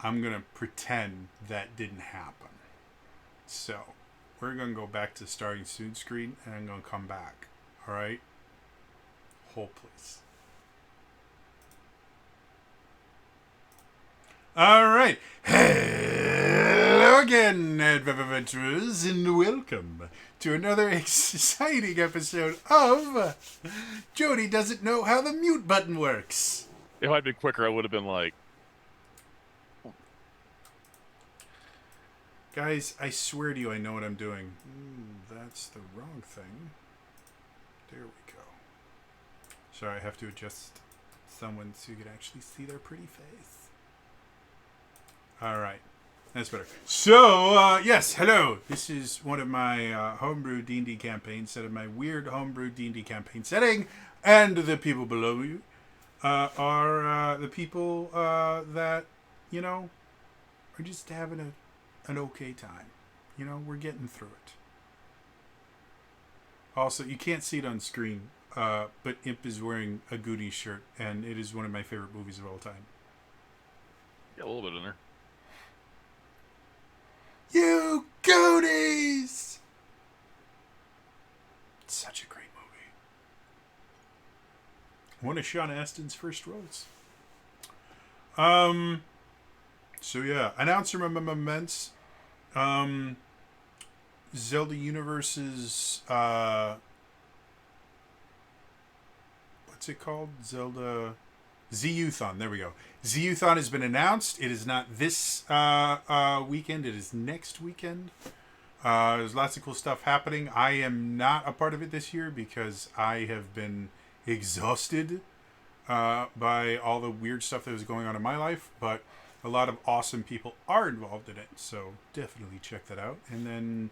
I'm going to pretend that didn't happen. So, we're going to go back to the starting soon screen, and I'm going to come back. All right? Hold, please. All right. Hello again, adventurers, and welcome to another exciting episode of Jody Doesn't Know How the Mute Button Works. If I'd been quicker, I would have been like, Guys, I swear to you, I know what I'm doing. That's the wrong thing. There we go. Sorry, I have to adjust someone so you can actually see their pretty face. All right. That's better. So, yes, hello. This is one of my homebrew D&D campaigns set in my weird homebrew D&D campaign setting. And the people below you are the people that, you know, are just having an okay time. You know, we're getting through it. Also, you can't see it on screen, but Imp is wearing a Goonies shirt, and it is one of my favorite movies of all time. yeah, a little bit in there. You Goonies! It's such a great movie. One of Sean Astin's first roles. So yeah, announcer moments. Zelda Universe's what's it called? Zelda Z-Uthon. There we go. Z-Uthon has been announced. It is not this weekend. It is next weekend. There's lots of cool stuff happening. I am not a part of it this year because I have been exhausted by all the weird stuff that was going on in my life. But a lot of awesome people are involved in it. So definitely check that out. And then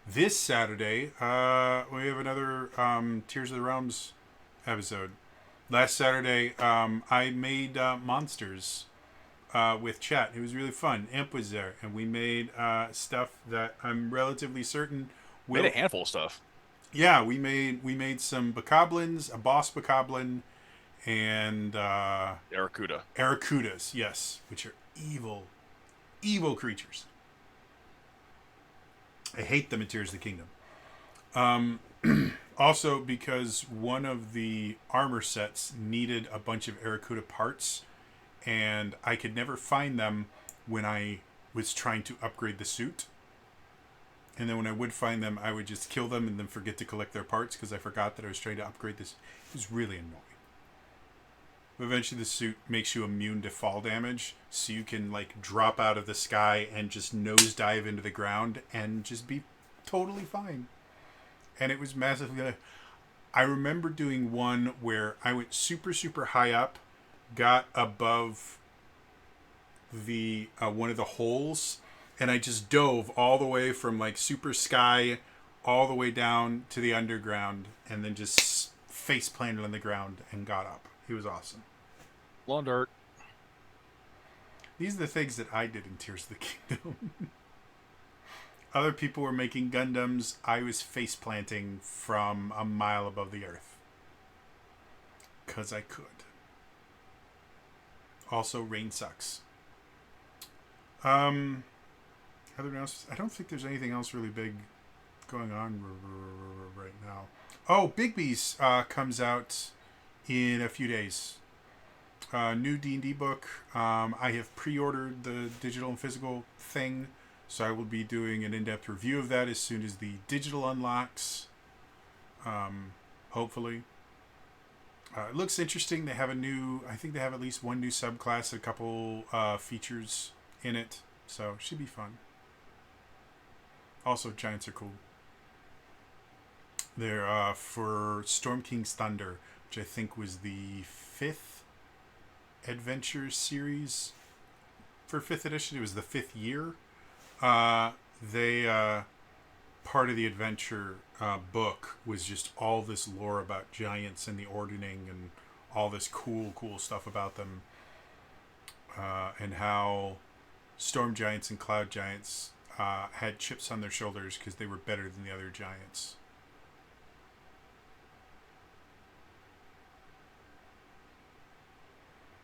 this Saturday, we have another Tears of the Realms episode. Last Saturday, I made monsters with chat. It was really fun. Imp was there, and we made stuff that I'm relatively certain Made will. a handful of stuff. Yeah, we made some bokoblins, a boss bokoblin, and Aracuda. aracudas. Yes, which are evil creatures. I hate them in Tears of the Kingdom. Also, because one of the armor sets needed a bunch of Aracuda parts, and I could never find them when I was trying to upgrade the suit. And then when I would find them, I would just kill them and then forget to collect their parts because I forgot that I was trying to upgrade this. It was really annoying. But eventually the suit makes you immune to fall damage, so you can like drop out of the sky and just nosedive into the ground and just be totally fine. And it was massively. I remember doing one where I went super high up, got above the one of the holes, and I just dove all the way from like super sky all the way down to the underground, and then just face planted on the ground and got up. It was awesome. Lawn dart. These are the things that I did in Tears of the Kingdom. Other people were making Gundams. I was face planting from a mile above the earth. Because I could. Also, rain sucks. Other announcements? I don't think there's anything else really big going on right now. Oh, Bigby's comes out in a few days. New D&D book. I have pre-ordered the digital and physical thing. So I will be doing an in-depth review of that as soon as the digital unlocks. Hopefully. It looks interesting. They have I think they have at least one new subclass, a couple features in it. So should be fun. Also, giants are cool. They're for Storm King's Thunder, which I think was the 5th adventure series. For 5th edition, it was the 5th year. They part of the adventure book was just all this lore about giants and the ordaining and all this cool stuff about them, and how storm giants and cloud giants had chips on their shoulders because they were better than the other giants.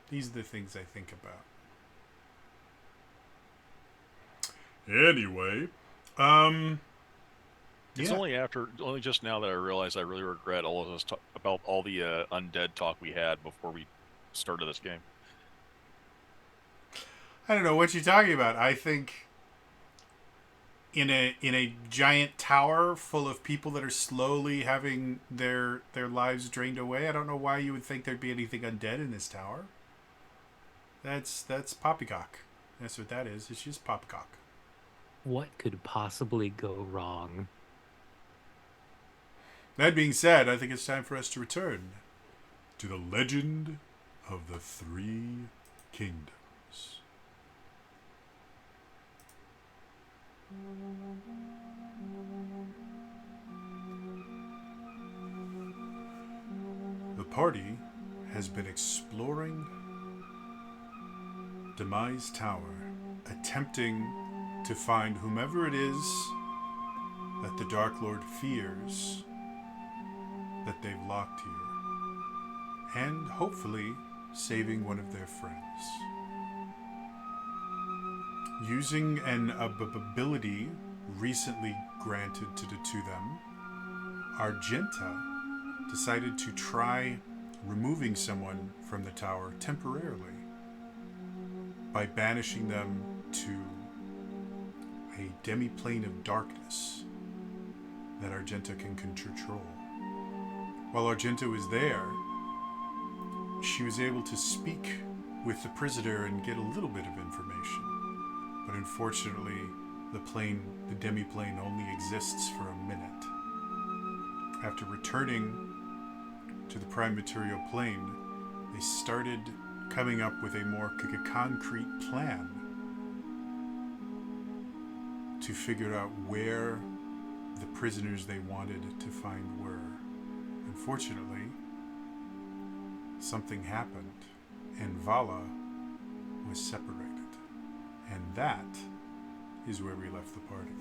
These are the things I think about. Anyway, It's yeah. only just now that I realize I really regret all of this about all the undead talk we had before we started this game. I don't know what you're talking about. I think in a giant tower full of people that are slowly having their lives drained away. I don't know why you would think there'd be anything undead in this tower. That's poppycock. That's what that is. It's just poppycock. What could possibly go wrong? That being said, I think it's time for us to return to the legend of the Three Kingdoms. The party has been exploring Demise Tower, attempting to find whomever it is that the Dark Lord fears that they've locked here, and hopefully saving one of their friends. Using an ability recently granted to them, Argenta decided to try removing someone from the tower temporarily by banishing them to a demi-plane of darkness that Argenta can control. While Argenta was there, she was able to speak with the prisoner and get a little bit of information. But unfortunately, the demi-plane only exists for a minute. After returning to the prime material plane, they started coming up with a more concrete plan to figure out where the prisoners they wanted to find were. Unfortunately, something happened, and Vala was separated. And that is where we left the party.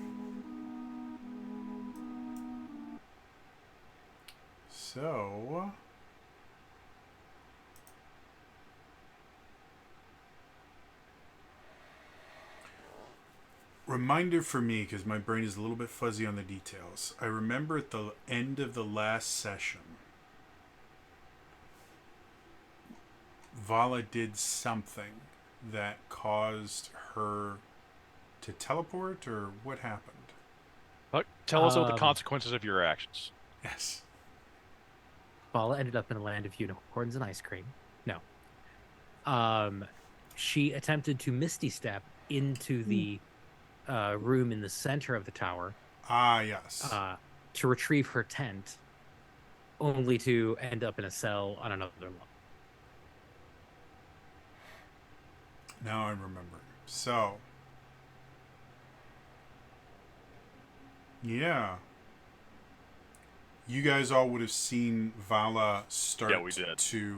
So, reminder for me, because my brain is a little bit fuzzy on the details. I remember at the end of the last session, Vala did something that caused her to teleport, or what happened? Tell us about the consequences of your actions. Yes. Vala ended up in a land of unicorns and ice cream. No. She attempted to misty step into the room in the center of the tower. Ah, yes. To retrieve her tent, only to end up in a cell on another level. Now I'm remembering. So, yeah. You guys all would have seen Vala start to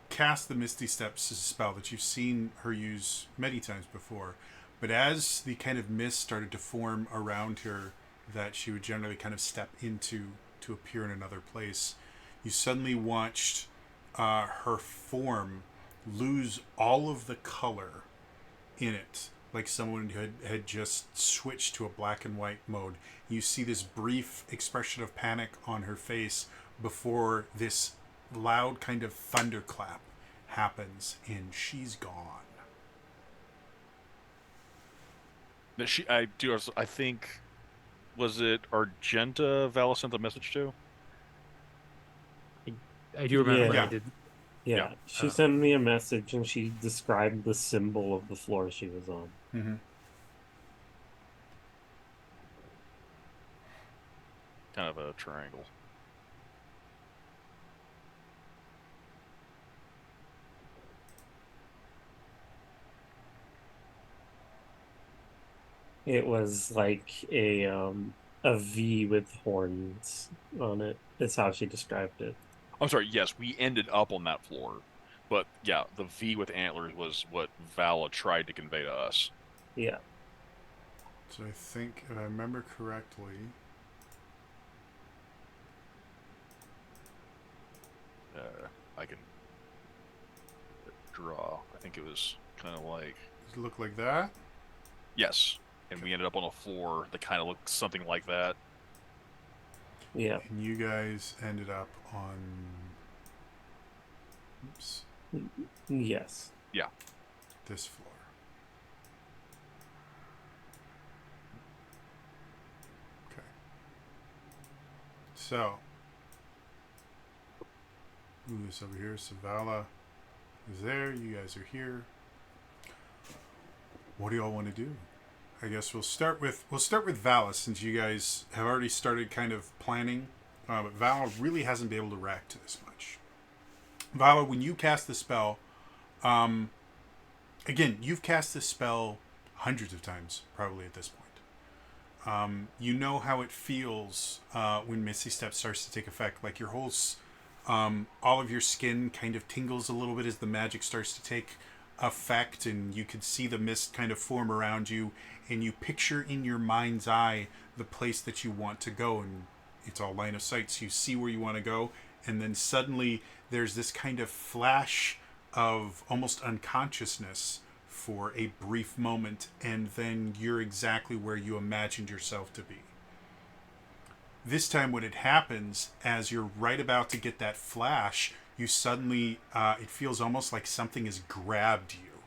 cast the Misty Steps spell that you've seen her use many times before. But as the kind of mist started to form around her that she would generally kind of step into to appear in another place, you suddenly watched her form lose all of the color in it, like someone had just switched to a black and white mode. You see this brief expression of panic on her face before this loud kind of thunderclap happens, and she's gone. I think, was it Argenta Vala sent the message to? I do remember. Yeah. I did. Yeah, she sent me a message and she described the symbol of the floor she was on. Mm-hmm. Kind of a triangle. It was like a V with horns on it. Is how she described it. I'm sorry, yes, we ended up on that floor. But yeah, the V with antlers was what Vala tried to convey to us. Yeah. So I think, if I remember correctly, I can draw. I think it was kind of like... does it look like that? Yes, and we ended up on a floor that kind of looked something like that. Yeah. And you guys ended up on. Oops. Yes. Yeah. This floor. Okay. So. Who's over here? Savala is there. You guys are here. What do y'all want to do? I guess we'll start with Vala, since you guys have already started kind of planning. But Vala really hasn't been able to react to this much. Vala, when you cast the spell, again, you've cast this spell hundreds of times, probably at this point. You know how it feels when Misty Step starts to take effect. Like your whole, all of your skin kind of tingles a little bit as the magic starts to take effect, and you can see the mist kind of form around you, and you picture in your mind's eye the place that you want to go, and it's all line of sight, so you see where you want to go, and then suddenly there's this kind of flash of almost unconsciousness for a brief moment, and then you're exactly where you imagined yourself to be. This time when it happens, as you're right about to get that flash, you suddenly, it feels almost like something has grabbed you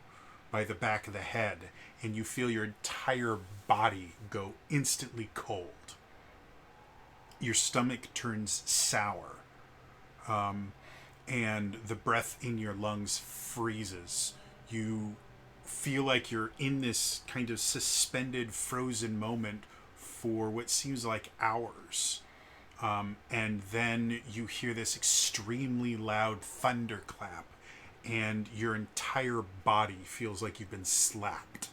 by the back of the head, and you feel your entire body go instantly cold. Your stomach turns sour, and the breath in your lungs freezes. You feel like you're in this kind of suspended, frozen moment for what seems like hours. And then you hear this extremely loud thunderclap, and your entire body feels like you've been slapped.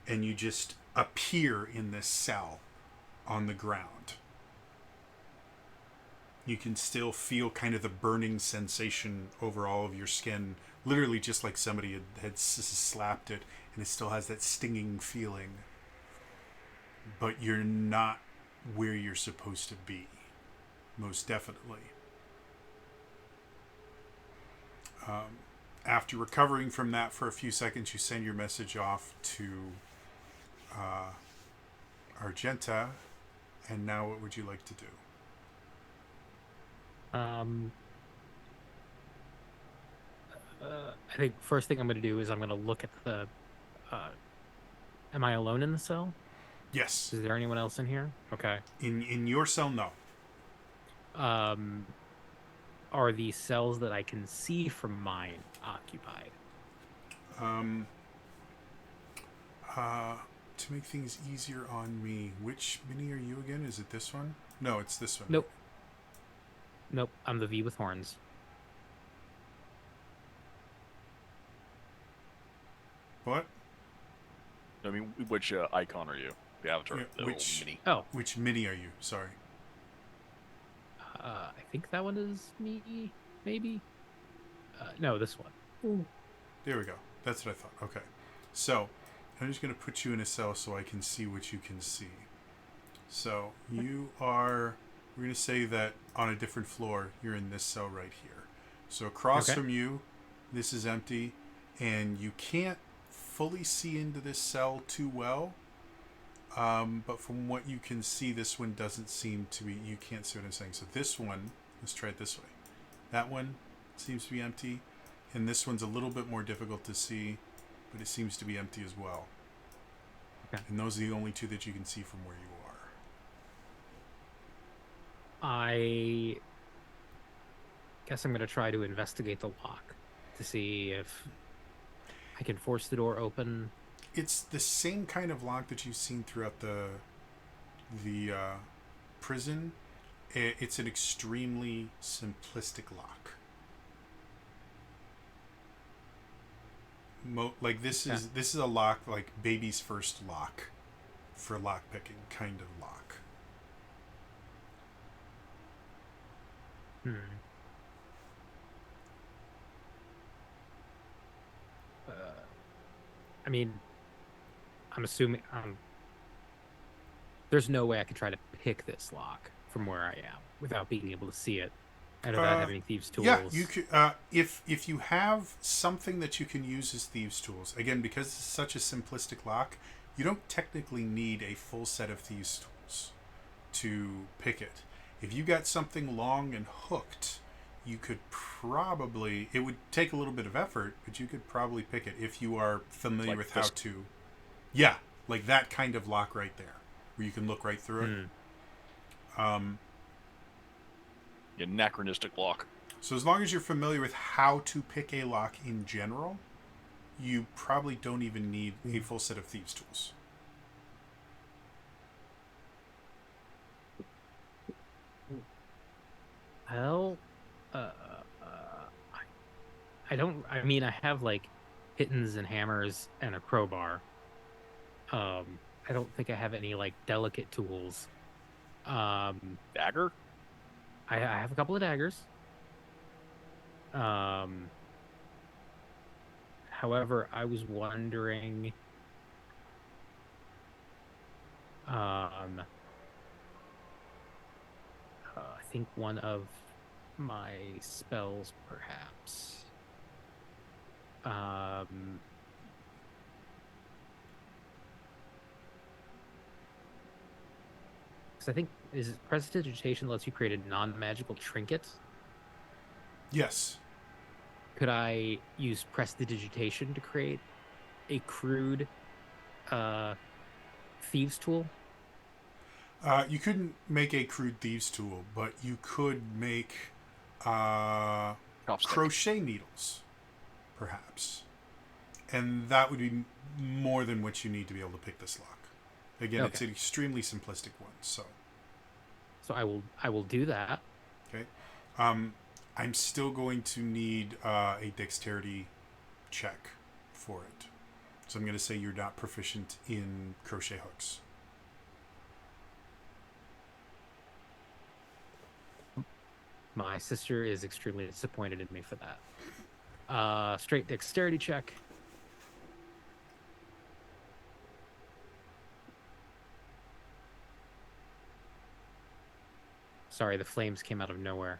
And you just appear in this cell on the ground. You can still feel kind of the burning sensation over all of your skin, literally just like somebody had slapped it, and it still has that stinging feeling. But you're not where you're supposed to be. Most definitely. After recovering from that for a few seconds, you send your message off to Argenta, and now what would you like to do? I think first thing I'm going to do is I'm going to look at the. Am I alone in the cell? Yes. Is there anyone else in here? Okay. In your cell, no. Are the cells that I can see from mine occupied? To make things easier on me, which mini are you again? Is it this one? No, it's this one. Nope. Nope. I'm the V with horns. What? I mean, which icon are you? The avatar, Yeah, the which- little mini. Oh, Which mini are you? Sorry. I think that one is me, maybe? No, this one. There we go. That's what I thought. Okay. So, I'm just going to put you in a cell so I can see what you can see. So, you are... We're going to say that on a different floor, you're in this cell right here. So, across Okay. from you, this is empty, and you can't fully see into this cell too well. But from what you can see, this one doesn't seem to be... You can't see what I'm saying. So, this one... Let's try it this way. That one seems to be empty. And this one's a little bit more difficult to see, but it seems to be empty as well. Okay. And those are the only two that you can see from where you are. I guess I'm going to try to investigate the lock to see if I can force the door open. It's the same kind of lock that you've seen throughout the prison. It's an extremely simplistic lock. Like this is a lock, like baby's first lock for lock picking kind of lock. I mean, I'm assuming there's no way I could try to pick this lock from where I am without being able to see it. I don't have any thieves' tools. Yeah, you could. If you have something that you can use as thieves' tools, again, because it's such a simplistic lock, you don't technically need a full set of thieves' tools to pick it. If you got something long and hooked, you could probably, it would take a little bit of effort, but you could probably pick it if you are familiar Like with how this. to. Yeah, like that kind of lock right there, where you can look right through it. Anachronistic lock. So as long as you're familiar with how to pick a lock in general, you probably don't even need a full set of thieves' tools. Well, uh, I don't. I mean, I have like kittens and hammers and a crowbar. I don't think I have any like delicate tools. Dagger? I have a couple of daggers. However, I was wondering. I think one of my spells, perhaps. Because I think prestidigitation lets you create a non-magical trinket. Yes. Could I use prestidigitation to create a crude thieves tool? You couldn't make a crude thieves' tool, but you could make Chopstick. crochet needles, perhaps. And that would be more than what you need to be able to pick this lock. Again, it's Okay. an extremely simplistic one, so. So I will do that. Okay. I'm still going to need a dexterity check for it. So I'm going to say you're not proficient in crochet hooks. My sister is extremely disappointed in me for that. Straight dexterity check. Sorry, the flames came out of nowhere.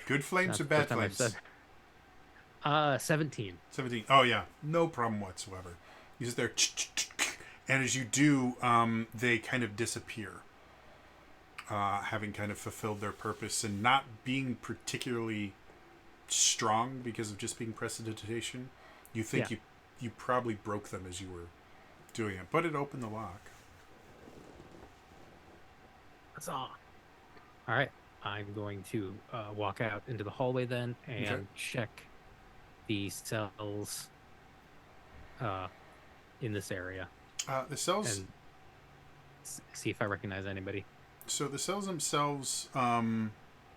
Good flames That's or the bad first time I've flames? said- 17. 17. Oh, yeah. No problem whatsoever. You sit there, and as you do, they kind of disappear. Having kind of fulfilled their purpose and not being particularly strong because of just being prestidigitation. You think Yeah. you probably broke them as you were doing it, but it opened the lock. That's all. All right. I'm going to walk out into the hallway then and Okay. check the cells in this area The cells. and see if I recognize anybody. So the cells themselves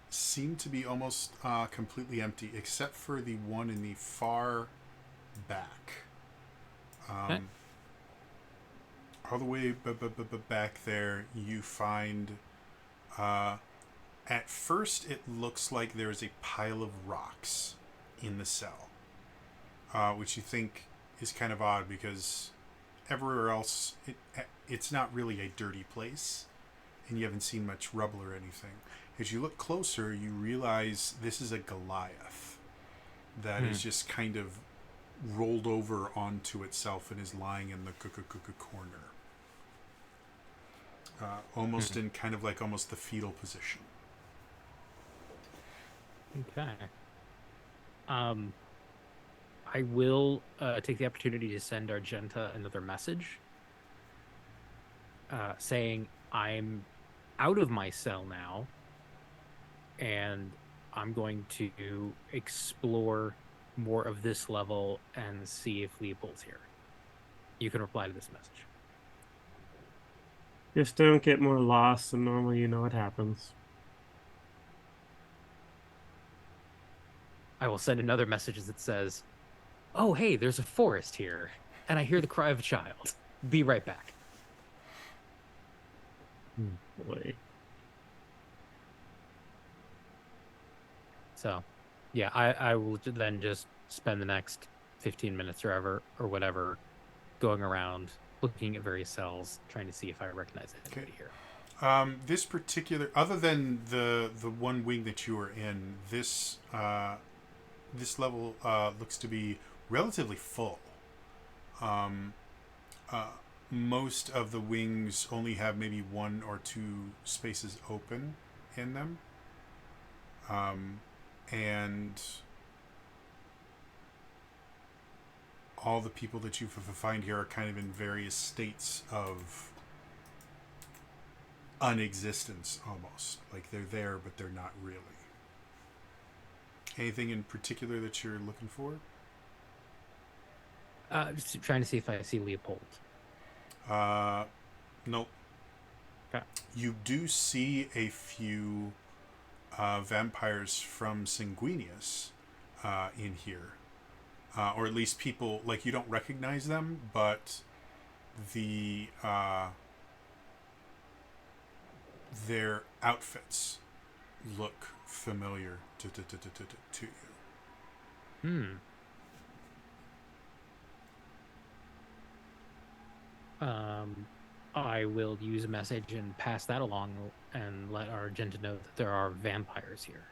seem to be almost completely empty, except for the one in the far back. Okay. All the way back there, you find. At first, it looks like there is a pile of rocks in the cell, which you think is kind of odd because everywhere else, it's not really a dirty place. And you haven't seen much rubble or anything. As you look closer, you realize this is a Goliath that is just kind of rolled over onto itself and is lying in the corner. Almost in kind of like almost the fetal position. Okay. I will take the opportunity to send Argenta another message saying I'm out of my cell now and I'm going to explore more of this level and see if Leopold's here. You can reply to this message. Just don't get more lost than normal. You know what happens. I will send another message that says, "Oh, hey, there's a forest here, and I hear the cry of a child. Be right back." Boy. So, yeah, I will then just spend the next 15 minutes or whatever going around, looking at various cells, trying to see if I recognize anybody here. This particular, other than the one wing that you were in, this level looks to be relatively full. Um, uh, Most of the wings only have maybe one or two spaces open in them. And all the people that you find here are kind of in various states of unexistence almost. Like they're there, but they're not really. Anything in particular that you're looking for? Just trying to see if I see Leopold. Nope. Okay. You do see a few vampires from Sanguinius in here. Or at least people, like, you don't recognize them, but the their outfits look familiar to you. I will use a message and pass that along and let our Argenta know that there are vampires here.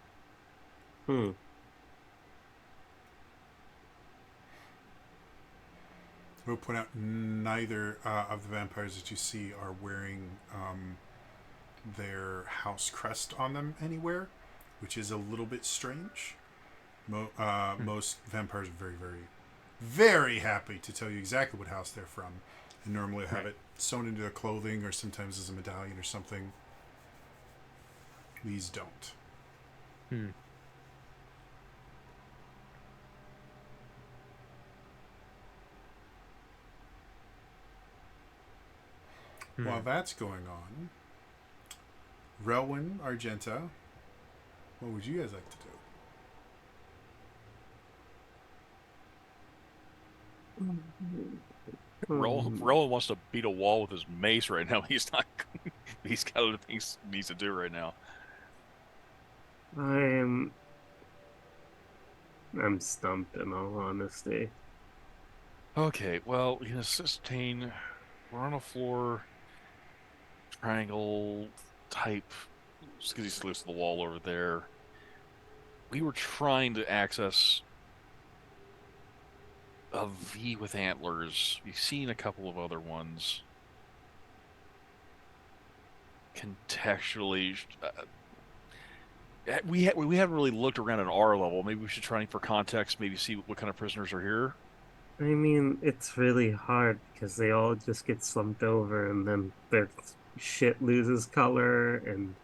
We'll point out neither of the vampires that you see are wearing their house crest on them anywhere, which is a little bit strange. Most vampires are very, very, very happy to tell you exactly what house they're from, and normally have it sewn into their clothing or sometimes as a medallion or something. These don't. While that's going on, Relwyn, Argenta, what would you guys like to do? Rowan wants to beat a wall with his mace right now. He's not. He's got other things he needs to do right now. I'm stumped in all honesty. Okay, well, sustain. We're on a floor, triangle type. Just because he's close to the wall over there. We were trying to access a V with antlers. We've seen a couple of other ones. Contextually, we haven't really looked around at our level. Maybe we should try for context. Maybe see what kind of prisoners are here. I mean, it's really hard because they all just get slumped over and then their shit loses color and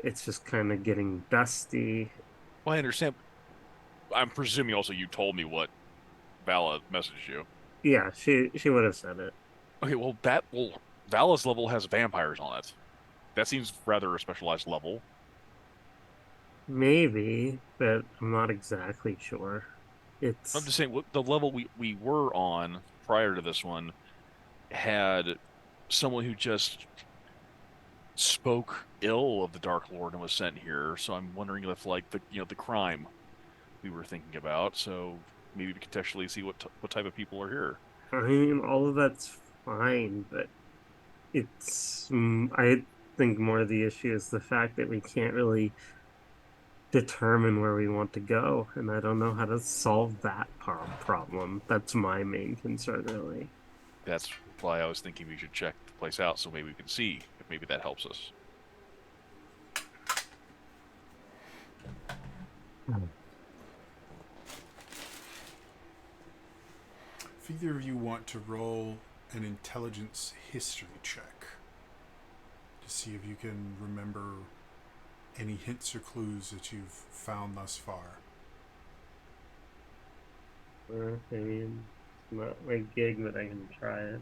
it's just kind of getting dusty. Well, I understand. I'm presuming also you told me what Vala messaged you. Yeah, she would have said it. Okay, well, Vala's level has vampires on it. That seems rather a specialized level. Maybe, but I'm not exactly sure. I'm just saying, the level we were on prior to this one had someone who just spoke ill of the Dark Lord and was sent here. So I'm wondering if, like, the crime we were thinking about. So maybe to contextually see what type of people are here. I mean, all of that's fine, but I think more of the issue is the fact that we can't really determine where we want to go, and I don't know how to solve that problem. That's my main concern, really. That's why I was thinking we should check the place out so maybe we can see if maybe that helps us. If either of you want to roll an intelligence history check to see if you can remember any hints or clues that you've found thus far. I mean, it's not my gig, but I can try it.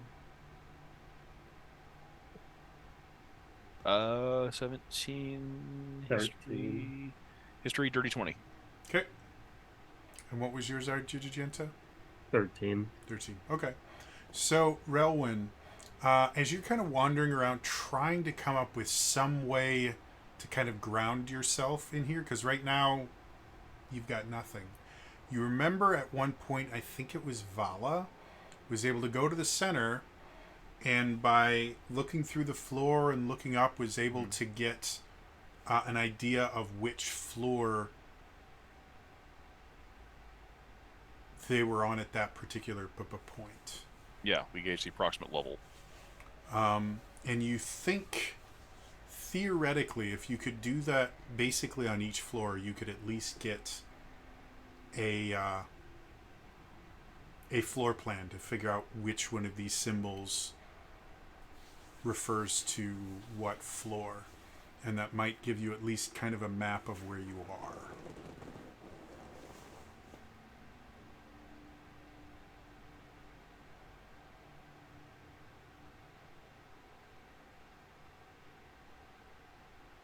17 13. history dirty 20. Okay. And what was yours, Argenta? 13. 13. Okay. So, Relwyn, as you're kind of wandering around trying to come up with some way to kind of ground yourself in here, because right now you've got nothing. You remember at one point, I think it was Vala, was able to go to the center, and by looking through the floor and looking up, was able to get an idea of which floor they were on at that particular point. Yeah, we gauge the approximate level. And you think, theoretically, if you could do that basically on each floor, you could at least get a floor plan to figure out which one of these symbols refers to what floor. And that might give you at least kind of a map of where you are.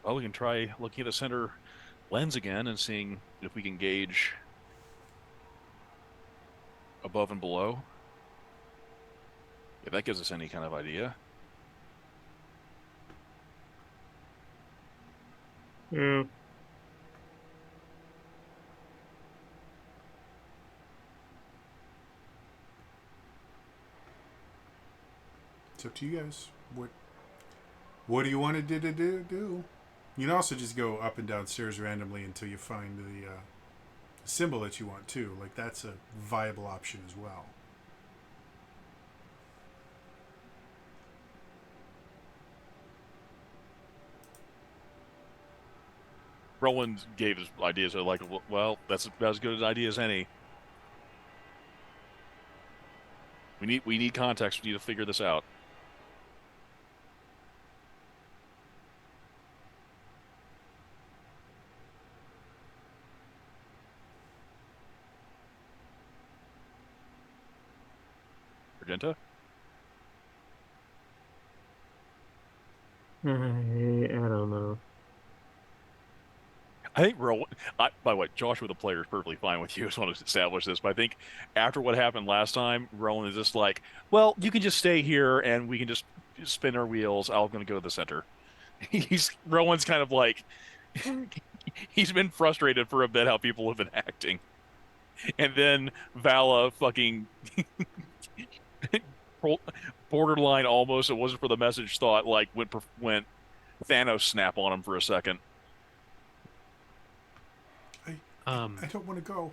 Well, we can try looking at the center lens again and seeing if we can gauge above and below. If that gives us any kind of idea. Yeah. It's up to you guys. What do you want to do? You can also just go up and down stairs randomly until you find the symbol that you want too. Like, that's a viable option as well. Roland gave his ideas. So like, well, that's about as good an idea as any. We need context. We need to figure this out. Argenta? I don't know. I think Roland. By the way, Joshua, the player, is perfectly fine with you. I just want to establish this. But I think after what happened last time, Roland is just like, well, you can just stay here and we can just spin our wheels. I'm going to go to the center. Roland's kind of like, he's been frustrated for a bit how people have been acting. And then Vala fucking borderline almost, it wasn't for the message thought, like went Thanos snap on him for a second. I don't want to go.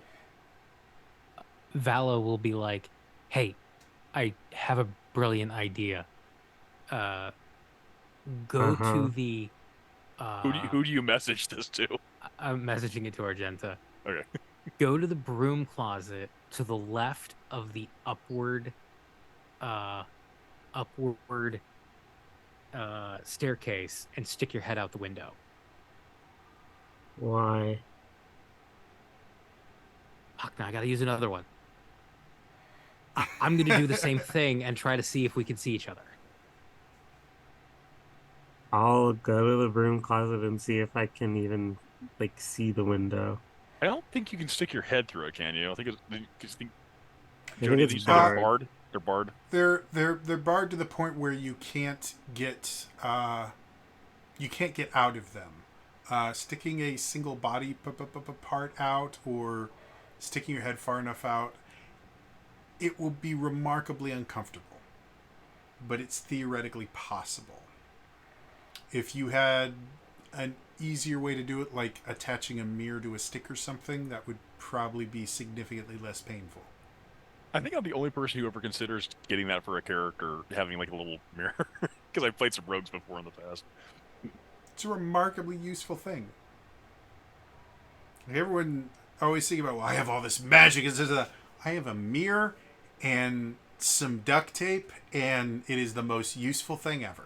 Vala will be like, "Hey, I have a brilliant idea. Go to the." Who do you message this to? I'm messaging it to Argenta. Okay. Go to the broom closet to the left of the upward staircase and stick your head out the window. Why? Fuck, now I gotta use another one. I'm gonna do the same thing and try to see if we can see each other. I'll go to the broom closet and see if I can even like see the window. I don't think you can stick your head through it, can you? I think it's. I think it's these barred. are barred. They're barred. They're barred to the point where you can't get out of them. Sticking a single body part out or sticking your head far enough out, it will be remarkably uncomfortable, but it's theoretically possible. If you had an easier way to do it, like attaching a mirror to a stick or something, that would probably be significantly less painful. I think I'm the only person who ever considers getting that for a character, having like a little mirror, because I've played some rogues before in the past. It's a remarkably useful thing. Like, everyone always think about, well, I have all this magic. I have a mirror and some duct tape, and it is the most useful thing ever.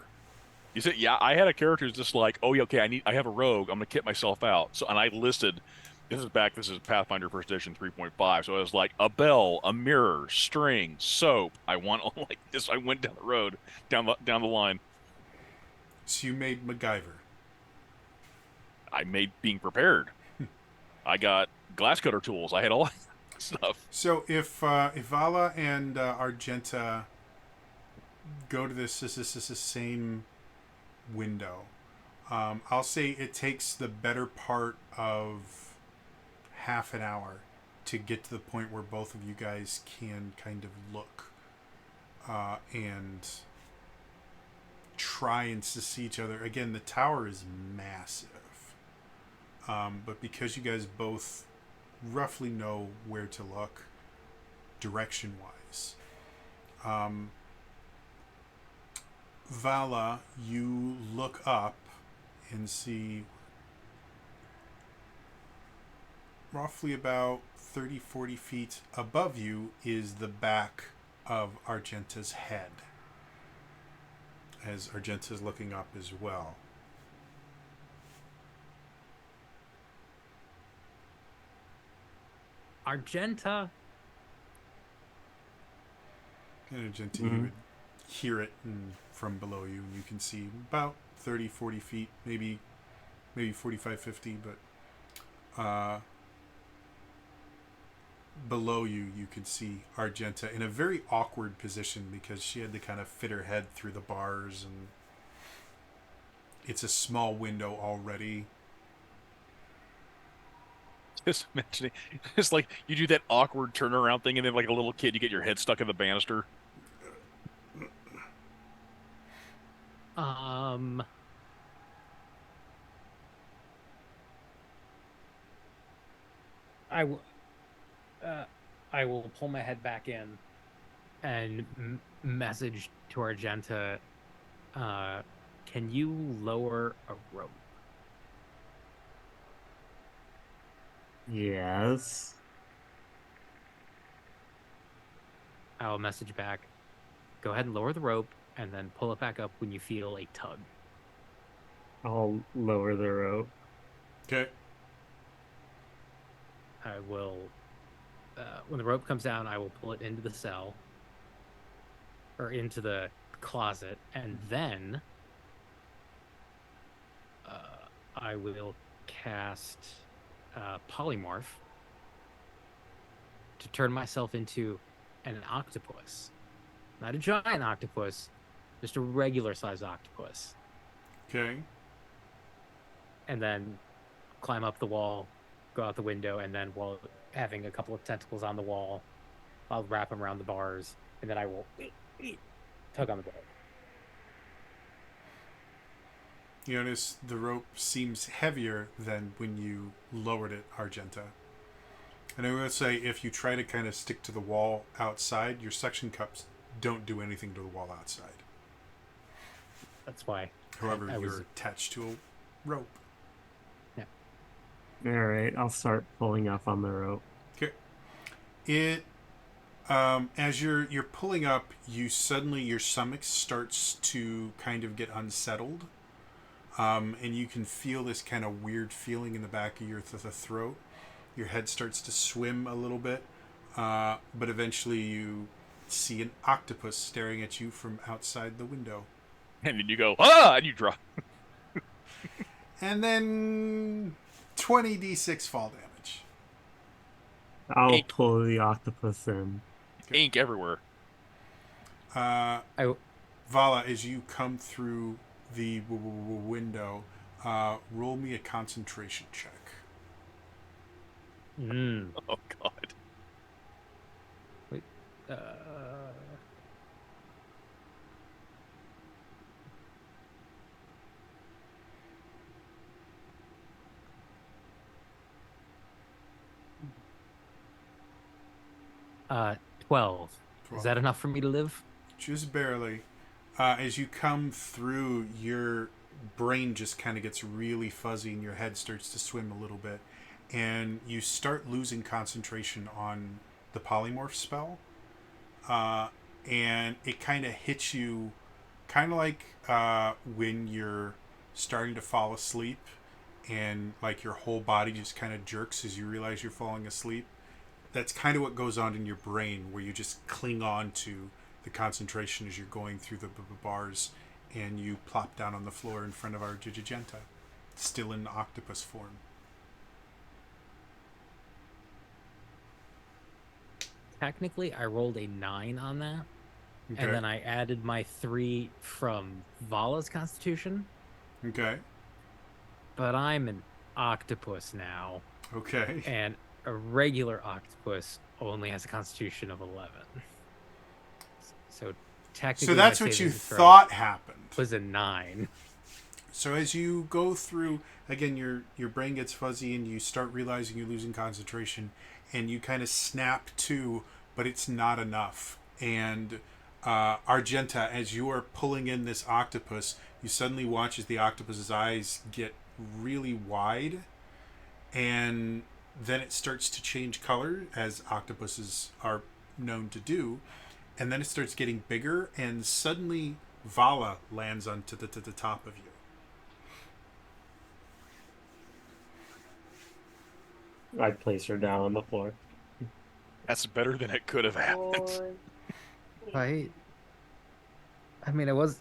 You said, yeah, I had a character who's just like, oh, yeah, okay, I have a rogue. I'm gonna kit myself out. So, and I listed, this is Pathfinder First Edition 3.5. So I was like, a bell, a mirror, string, soap. I want like this. I went down the road, down the line. So you made MacGyver. I made being prepared. I got glass cutter tools. I had all that stuff. So if Vala and Argenta go to this same window, I'll say it takes the better part of half an hour to get to the point where both of you guys can kind of look and try and to see each other. Again, the tower is massive, but because you guys both roughly know where to look direction wise, Vala, you look up and see roughly about 30, 40 feet above you is the back of Argenta's head, as Argenta's looking up as well. Argenta. And Argenta, you would hear it from below you, and you can see about 30, 40 feet, maybe 45, 50, but below you, you could see Argenta in a very awkward position because she had to kind of fit her head through the bars, and it's a small window already. Just imagining, it's like you do that awkward turnaround thing, and then like a little kid, you get your head stuck in the banister. I will pull my head back in and message to Argenta. Can you lower a rope? Yes. I'll message back. Go ahead and lower the rope, and then pull it back up when you feel a tug. I'll lower the rope. Okay. I will, when the rope comes down, I will pull it into the cell, or into the closet, and then I will cast Polymorph to turn myself into an octopus. Not a giant octopus, just a regular sized octopus. Okay. And then climb up the wall, go out the window, and then while having a couple of tentacles on the wall, I'll wrap them around the bars, and then I will tug on the rope. You notice the rope seems heavier than when you lowered it, Argenta. And I would say if you try to kind of stick to the wall outside, your suction cups don't do anything to the wall outside. That's why. However, I was you're attached to a rope. All right, I'll start pulling up on the rope. Okay. It, as you're pulling up, you suddenly your stomach starts to kind of get unsettled, and you can feel this kind of weird feeling in the back of your the throat. Your head starts to swim a little bit, but eventually you see an octopus staring at you from outside the window. And then you go, ah, and you drop. And then 20d6 fall damage. I'll Ink. pull the octopus in. Ink everywhere. I Vala, as you come through the window, roll me a concentration check. Oh, God. Wait. Uh, 12. Is that enough for me to live? Just barely. As you come through, your brain just kind of gets really fuzzy and your head starts to swim a little bit. And you start losing concentration on the polymorph spell. And it kind of hits you kind of like when you're starting to fall asleep and like your whole body just kind of jerks as you realize you're falling asleep. That's kind of what goes on in your brain, where you just cling on to the concentration as you're going through the bars, and you plop down on the floor in front of our Argenta, still in octopus form. Technically, I rolled a 9 on that, Okay. and then I added my 3 from Vala's constitution, Okay. but I'm an octopus now, Okay. and a regular octopus only has a constitution of 11. So technically, So that's my what you saving throw thought happened. was a 9. So as you go through, again, your brain gets fuzzy and you start realizing you're losing concentration, and you kind of snap to, but it's not enough. And Argenta, as you are pulling in this octopus, you suddenly watch as the octopus's eyes get really wide, and then it starts to change color, as octopuses are known to do, and then it starts getting bigger, and suddenly Vala lands onto the top of you. I'd place her down on the floor. That's better than it could have happened. I mean, I was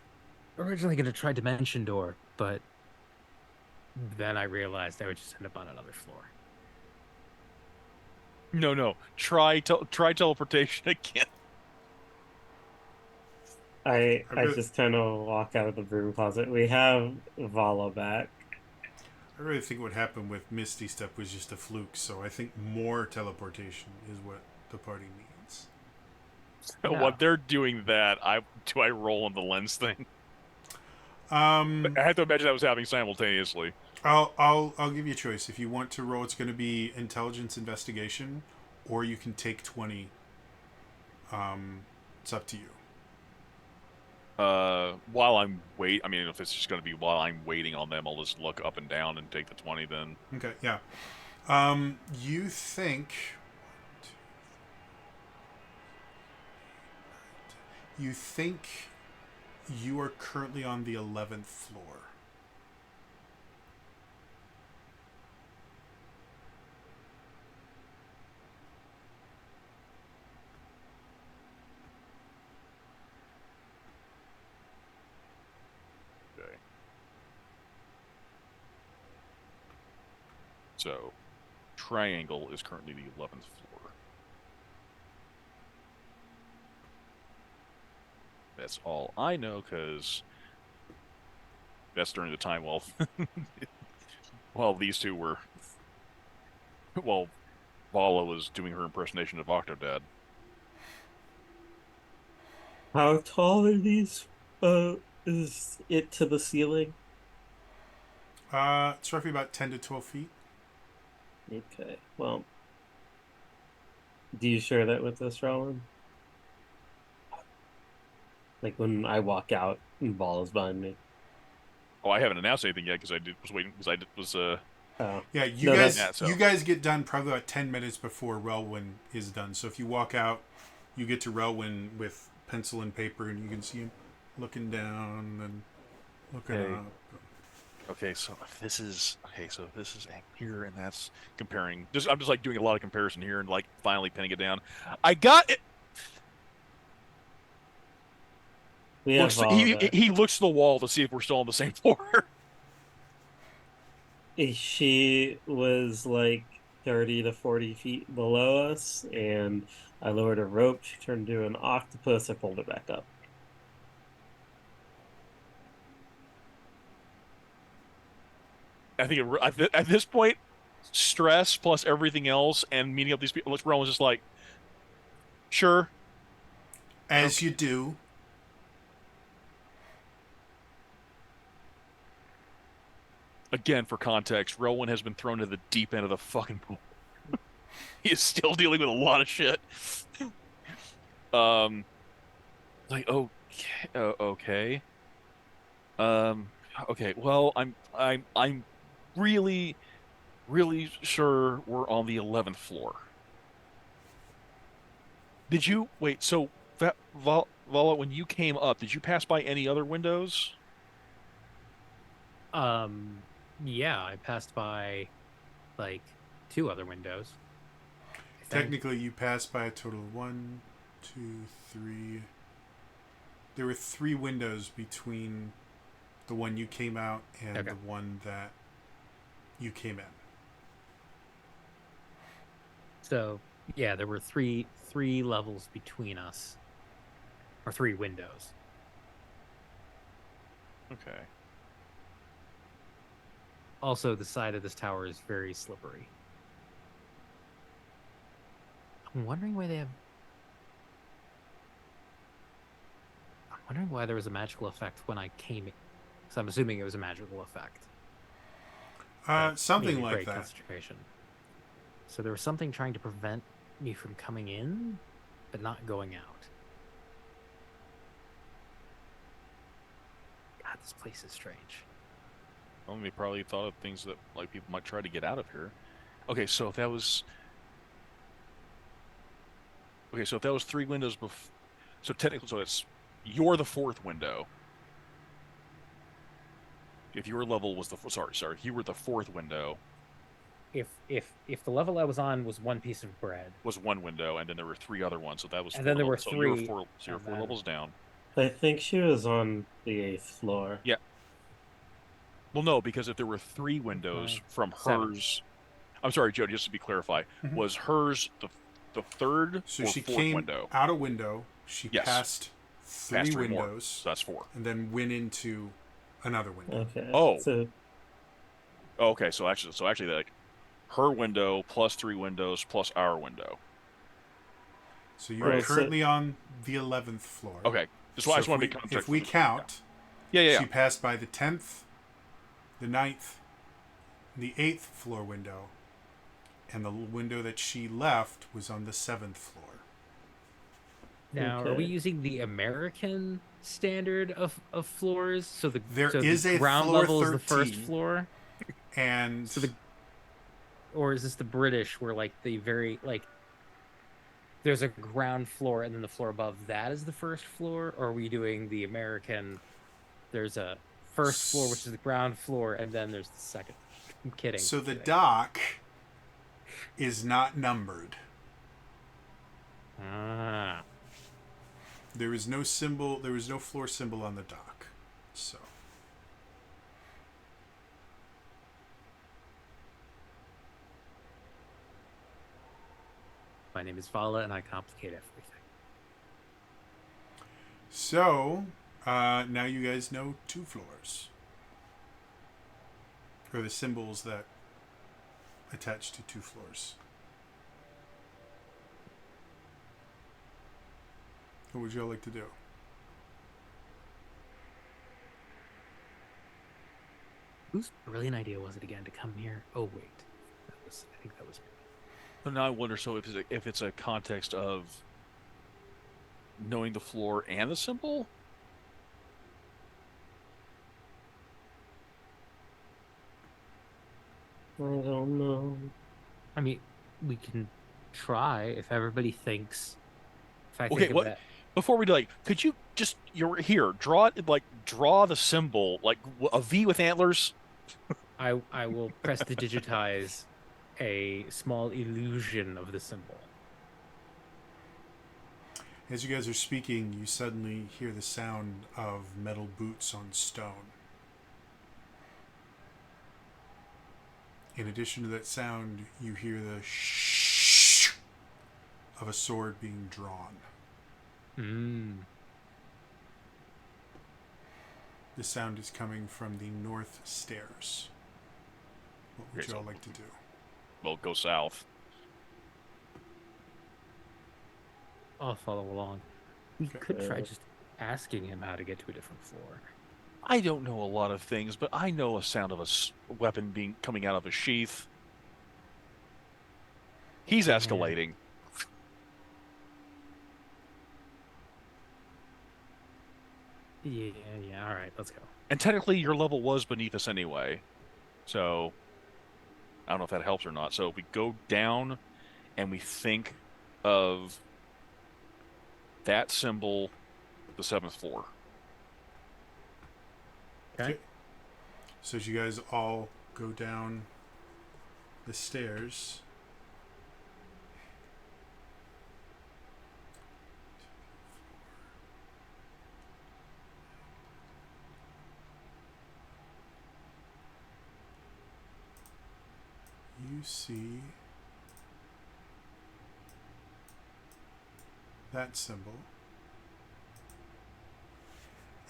originally going to try Dimension Door, but then I realized I would just end up on another floor. No. Try teleportation again. I really- just kind of walk out of the broom closet. We have Vala back. I really think what happened with Misty Step was just a fluke, so I think more teleportation is what the party needs. Yeah. While they're doing that, I roll on the lens thing. Um, I have to imagine that was happening simultaneously. I'll give you a choice. If you want to roll, it's going to be intelligence investigation, or you can take 20. It's up to you. While I'm I mean, if it's just going to be while I'm waiting on them, I'll just look up and down and take the 20 then. Okay, yeah. You think you are currently on the 11th floor. Okay. So, triangle is currently the 11th floor. That's all I know, because that's during the time while these two were... While Vala was doing her impersonation of Octodad. How tall are these? Is it to the ceiling? It's roughly about 10 to 12 feet. Okay, well, do you share that with us, Roland? Like when I walk out and Ball is behind me. Oh, I haven't announced anything yet because was waiting because Oh, Yeah, you No, guys that's- you guys get done probably about 10 minutes before Relwyn is done. So if you walk out, you get to Relwyn with pencil and paper, and you can see him looking down and looking Okay. up. Okay, so if this is here, and that's comparing. I'm just like doing a lot of comparison here, and like finally pinning it down. I got it. we have Looks, Vala. he looks to the wall to see if we're still on the same floor. She was like 30 to 40 feet below us, and I lowered a rope. She turned into an octopus. I pulled it back up. I think at this point, stress plus everything else, and meeting up these people, Rowan was just like, sure. As you do. Again, for context, Rowan has been thrown to the deep end of the fucking pool. He is still dealing with a lot of shit. Like, okay. Okay. Well, I'm really, really sure we're on the 11th floor. Did you wait? So, Vala, when you came up, did you pass by any other windows? Yeah, I passed by like 2 other windows. I think. Technically, you passed by a total of 1, 2, 3. There were 3 windows between the one you came out and Okay. the one that you came in. So yeah, there were three levels between us, or 3 windows. Okay. Also, the side of this tower is very slippery. I'm wondering why they have. I'm wondering why there was a magical effect when I came in. So I'm assuming it was a magical effect. Something Maybe like great that. concentration. So there was something trying to prevent me from coming in, but not going out. God, this place is strange. Well, they probably thought of things that like people might try to get out of here. Okay, so if that was 3 windows so technically, so it's you're the 4th window. If your level was sorry, you were the 4th window. If the level I was on was one piece of bread, Was 1 window, and then there were 3 other ones, so that was and 4 then there were levels. So you were 3, 4, so you're and 4 then levels down. I think she was on the 8th floor. Yeah. Well, no, because if there were 3 windows Fine. from 7. hers, I'm sorry, Joe. Just to be clarify, was hers the 3rd So or she 4th came window? out a window. She Yes. passed 3 Past 3 more. windows, So that's 4. and then went into another window. Okay. Oh. So Oh, okay, so actually, like her window plus 3 windows plus our window. So you are Right, so- currently on the 11th floor. Okay, just I just So want to be context. if we count, Yeah. she passed by the 10th, the 9th, the 8th floor window, and the window that she left was on the 7th floor. Now, are we Okay. using the American standard of floors? So There so is the a ground floor level is the first 13. floor, And So or is this the British where like the very like there's a ground floor and then the floor above that is the first floor? Or are we doing the American? There's a first floor which is the ground floor, and then there's the second. I'm kidding. so the kidding. dock is not numbered. Ah. There is no symbol. There is no floor symbol on the dock. So My name is Vala, and I complicate everything. now you guys know 2 floors, or the symbols that attach to 2 floors. What would y'all like to do? Whose brilliant idea was it again to come here? Oh wait, I think that was. So now I wonder. So if it's a context of knowing the floor and the symbol. I don't know. I mean, we can try if everybody thinks. If I Okay, think of what? that. Before we do, like, could you just draw the symbol like a V with antlers? I will press to digitize a small illusion of the symbol. As you guys are speaking, you suddenly hear the sound of metal boots on stone. In addition to that sound, you hear the shh of a sword being drawn. The sound is coming from the north stairs. What would Okay, y'all so- like to do? Well, go south. I'll follow along. We Okay. could try just asking him how to get to a different floor. I don't know a lot of things, but I know a sound of a weapon coming out of a sheath. He's Yeah. escalating. Yeah. All right, let's go. And technically, your level was beneath us anyway. So, I don't know if that helps or not. So, if we go down and we think of that symbol, the 7th floor. Okay. So as you guys all go down the stairs, you see that symbol.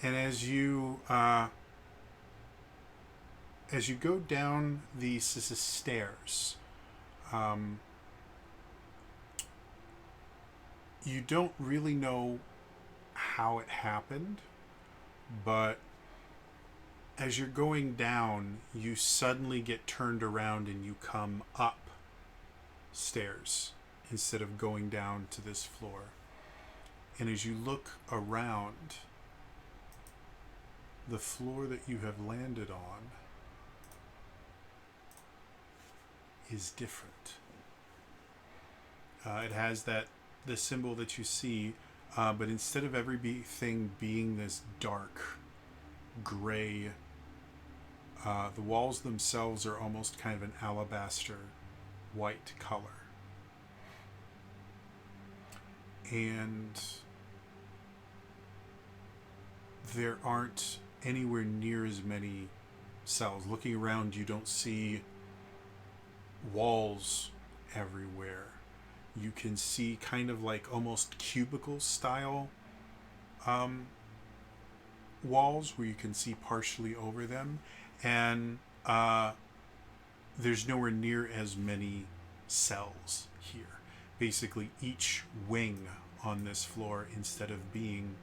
And as you go down these stairs, you don't really know how it happened, but as you're going down, you suddenly get turned around and you come up stairs instead of going down to this floor. And as you look around, the floor that you have landed on is different. It has the symbol that you see, but instead of everything being this dark gray, the walls themselves are almost kind of an alabaster white color. And there aren't anywhere near as many cells. Looking around, you don't see walls everywhere. You can see kind of like almost cubicle style walls where you can see partially over them, and there's nowhere near as many cells here. Basically, each wing on this floor, instead of being,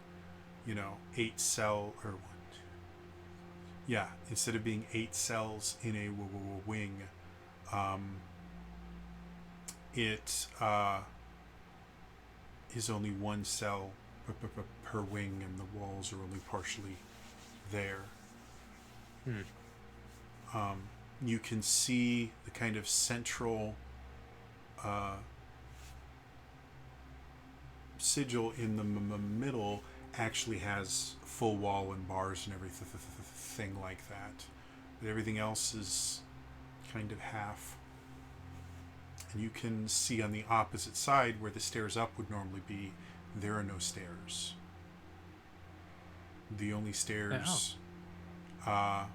8 cell or one, two, yeah, instead of being 8 cells in a wing, it is only 1 cell per wing, and the walls are only partially there. You can see the kind of central sigil in the middle actually has full wall and bars and everything like that. But everything else is kind of half. And you can see on the opposite side where the stairs up would normally be, there are no stairs. The only stairs on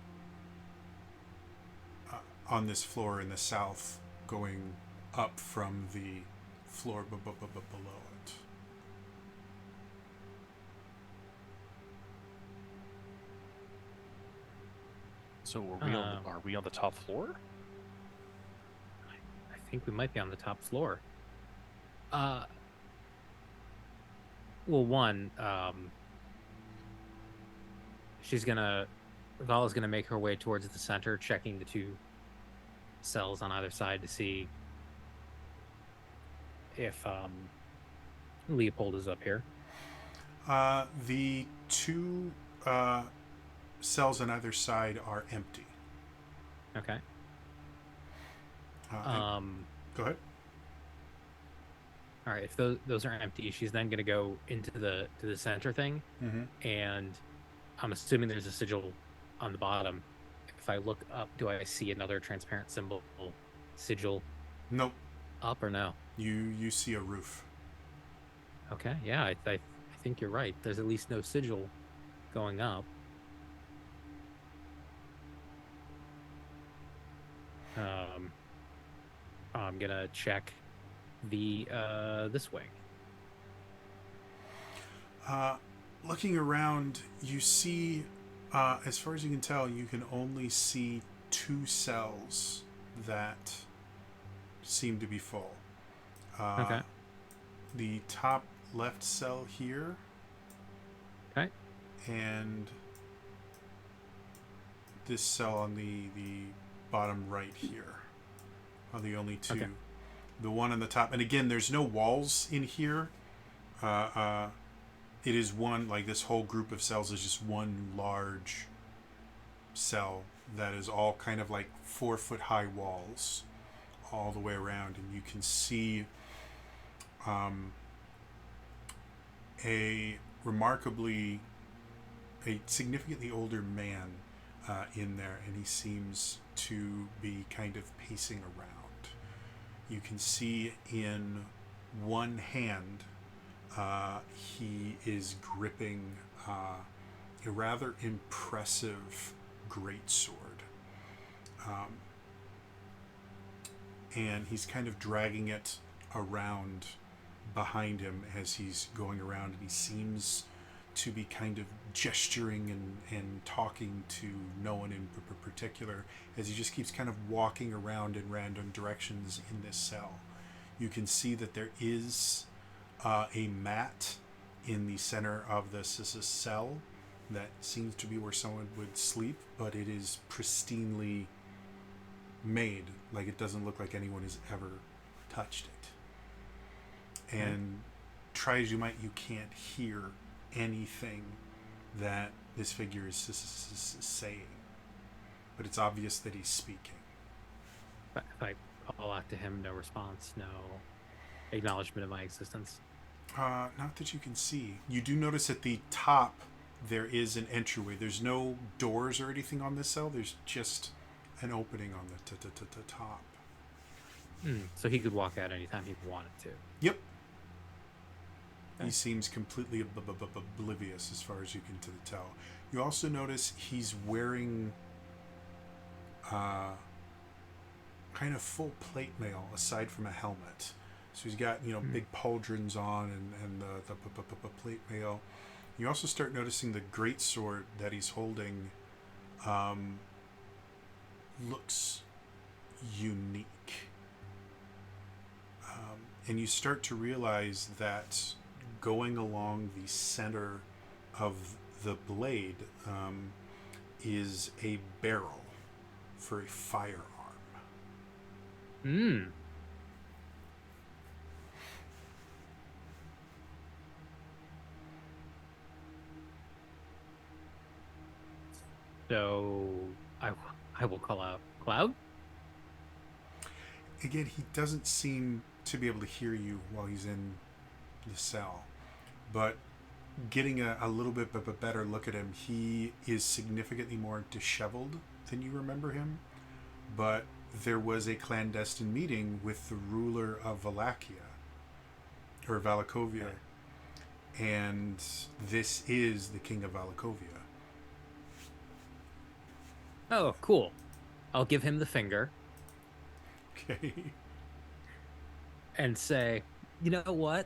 this floor in the south going up from the floor below it. So are we on the top floor? I think we might be on the top floor. Well, one, Vala's gonna make her way towards the center, checking the 2 cells on either side to see if Leopold is up here. The 2 cells on either side are empty. Okay. Go ahead. All right. If those are empty, she's then gonna go into the center thing, and I'm assuming there's a sigil on the bottom. If I look up, do I see another transparent symbol sigil? Nope. Up or no? You see a roof. Okay. Yeah, I think you're right. There's at least no sigil going up. I'm gonna check the this wing. Looking around, you see, as far as you can tell, you can only see 2 cells that seem to be full. Okay. The top left cell here. Okay. And this cell on the bottom right here are the only 2. Okay. The one on the top, and again, there's no walls in here. It is one, like this whole group of cells is just one large cell that is all kind of like 4-foot high walls all the way around, and you can see a significantly older man in there, and he seems to be kind of pacing around. You can see in one hand he is gripping a rather impressive greatsword. And he's kind of dragging it around behind him as he's going around, and he seems to be kind of gesturing and talking to no one in particular, as he just keeps kind of walking around in random directions in this cell. You can see that there is a mat in the center of this cell that seems to be where someone would sleep, but it is pristinely made. Like, it doesn't look like anyone has ever touched it. And try as you might, you can't hear anything that this figure is saying, but it's obvious that he's speaking. If I call out to him, no response, no acknowledgement of my existence. Not that you can see. You do notice at the top there is an entryway. There's no doors or anything on this cell. There's just an opening on the top. So he could walk out anytime he wanted to. Yep. Okay. He seems completely oblivious as far as you can tell. You also notice he's wearing kind of full plate mail aside from a helmet. So he's got, big pauldrons on and the plate mail. You also start noticing the greatsword that he's holding looks unique. And you start to realize that going along the center of the blade is a barrel for a firearm. So I will call out Cloud. Again, he doesn't seem to be able to hear you while he's in the cell, but getting a little bit of a better look at him, he is significantly more disheveled than you remember him. But there was a clandestine meeting with the ruler of Valakia, or Valakovia, and this is the king of Valakovia. Oh, cool. I'll give him the finger Okay. and say, you know what?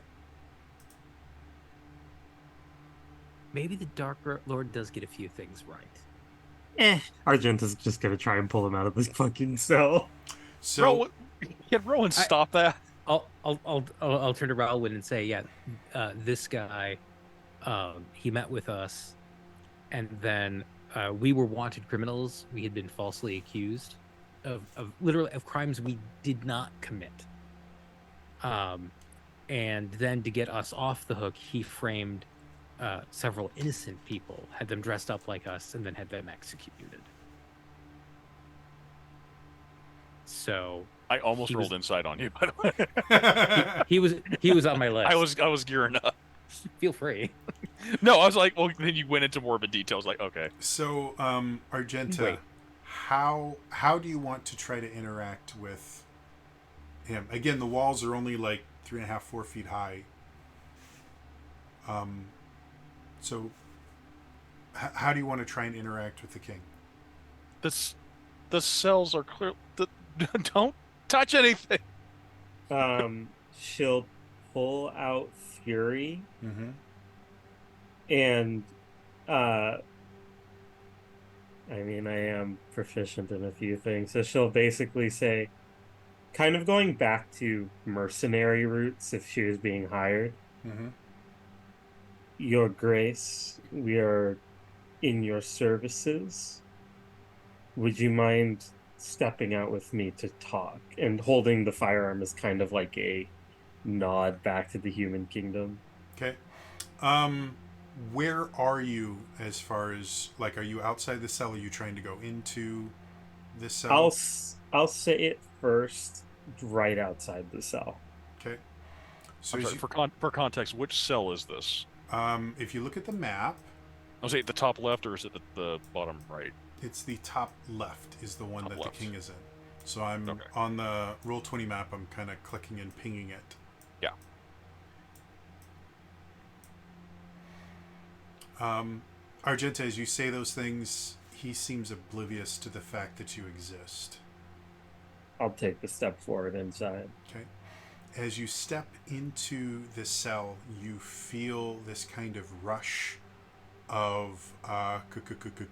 Maybe the Dark Lord does get a few things right. Argenta's just gonna try and pull him out of this fucking cell. So Can Rowan stop that? I'll turn to Raoul and say, yeah, this guy, he met with us, and then we were wanted criminals. We had been falsely accused of literally of crimes we did not commit. And then to get us off the hook, he framed several innocent people, had them dressed up like us, and then had them executed. So I almost rolled inside on you, by the way. he was on my list. I was gearing up. Feel free. No, I was like, well, then you went into morbid details. Like, okay. So, Argenta, Wait. how do you want to try to interact with him? Again, the walls are only like 3.5, 4 feet high. So, how do you want to try and interact with the king? The cells are clear. Don't touch anything. She'll pull out Fury Mm-hmm. and I am proficient in a few things, so she'll basically say, kind of going back to mercenary roots if she was being hired. Mm-hmm. Your Grace, we are in your services. Would you mind stepping out with me to talk? And holding the firearm is kind of like a nod back to the human kingdom. Okay. Where are you as far as, like, are you outside the cell? Are you trying to go into the cell? I'll say it first, right outside the cell. Okay. So I'm as sorry, for context, which cell is this? if you look at the map, I was at the top left, or is it the bottom right? it's the top left is the one Top that left. the king is in. So I'm Okay. on the Roll20 map. I'm kind of clicking and pinging it. Yeah. Argenta, as you say those things, he seems oblivious to the fact that you exist. I'll take the step forward inside. Okay. As you step into the cell, you feel this kind of rush of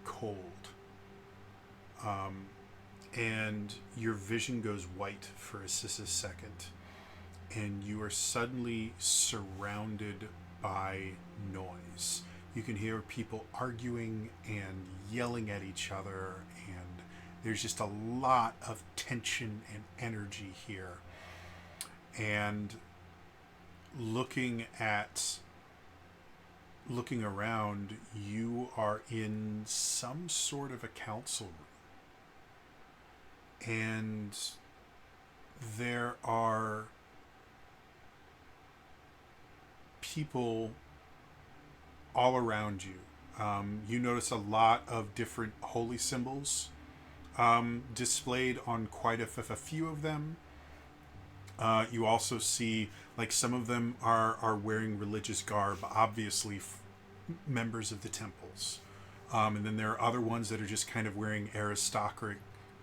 cold. And your vision goes white for a second. And you are suddenly surrounded by noise. You can hear people arguing and yelling at each other, and there's just a lot of tension and energy here. And looking looking around, you are in some sort of a council room. And there are people all around you. You notice a lot of different holy symbols displayed on quite a few of them. You also see, like, some of them are wearing religious garb, obviously members of the temples. And then there are other ones that are just kind of wearing aristocratic,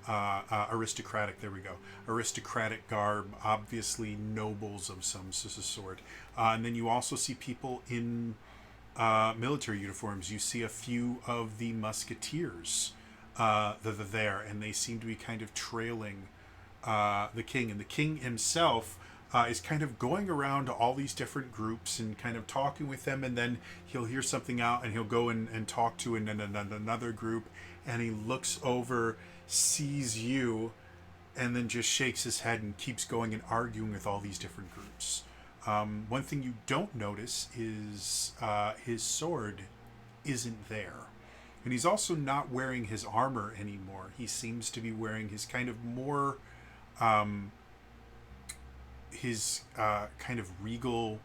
there we go, aristocratic garb, obviously nobles of some sort. And then you also see people in military uniforms. You see a few of the musketeers that are there, and they seem to be kind of trailing the king. And the king himself is kind of going around to all these different groups and kind of talking with them, and then he'll hear something out and he'll go and talk to another group, and he looks over, sees you, and then just shakes his head and keeps going and arguing with all these different groups. One thing you don't notice is his sword isn't there. And he's also not wearing his armor anymore. He seems to be wearing his kind of more, his kind of regal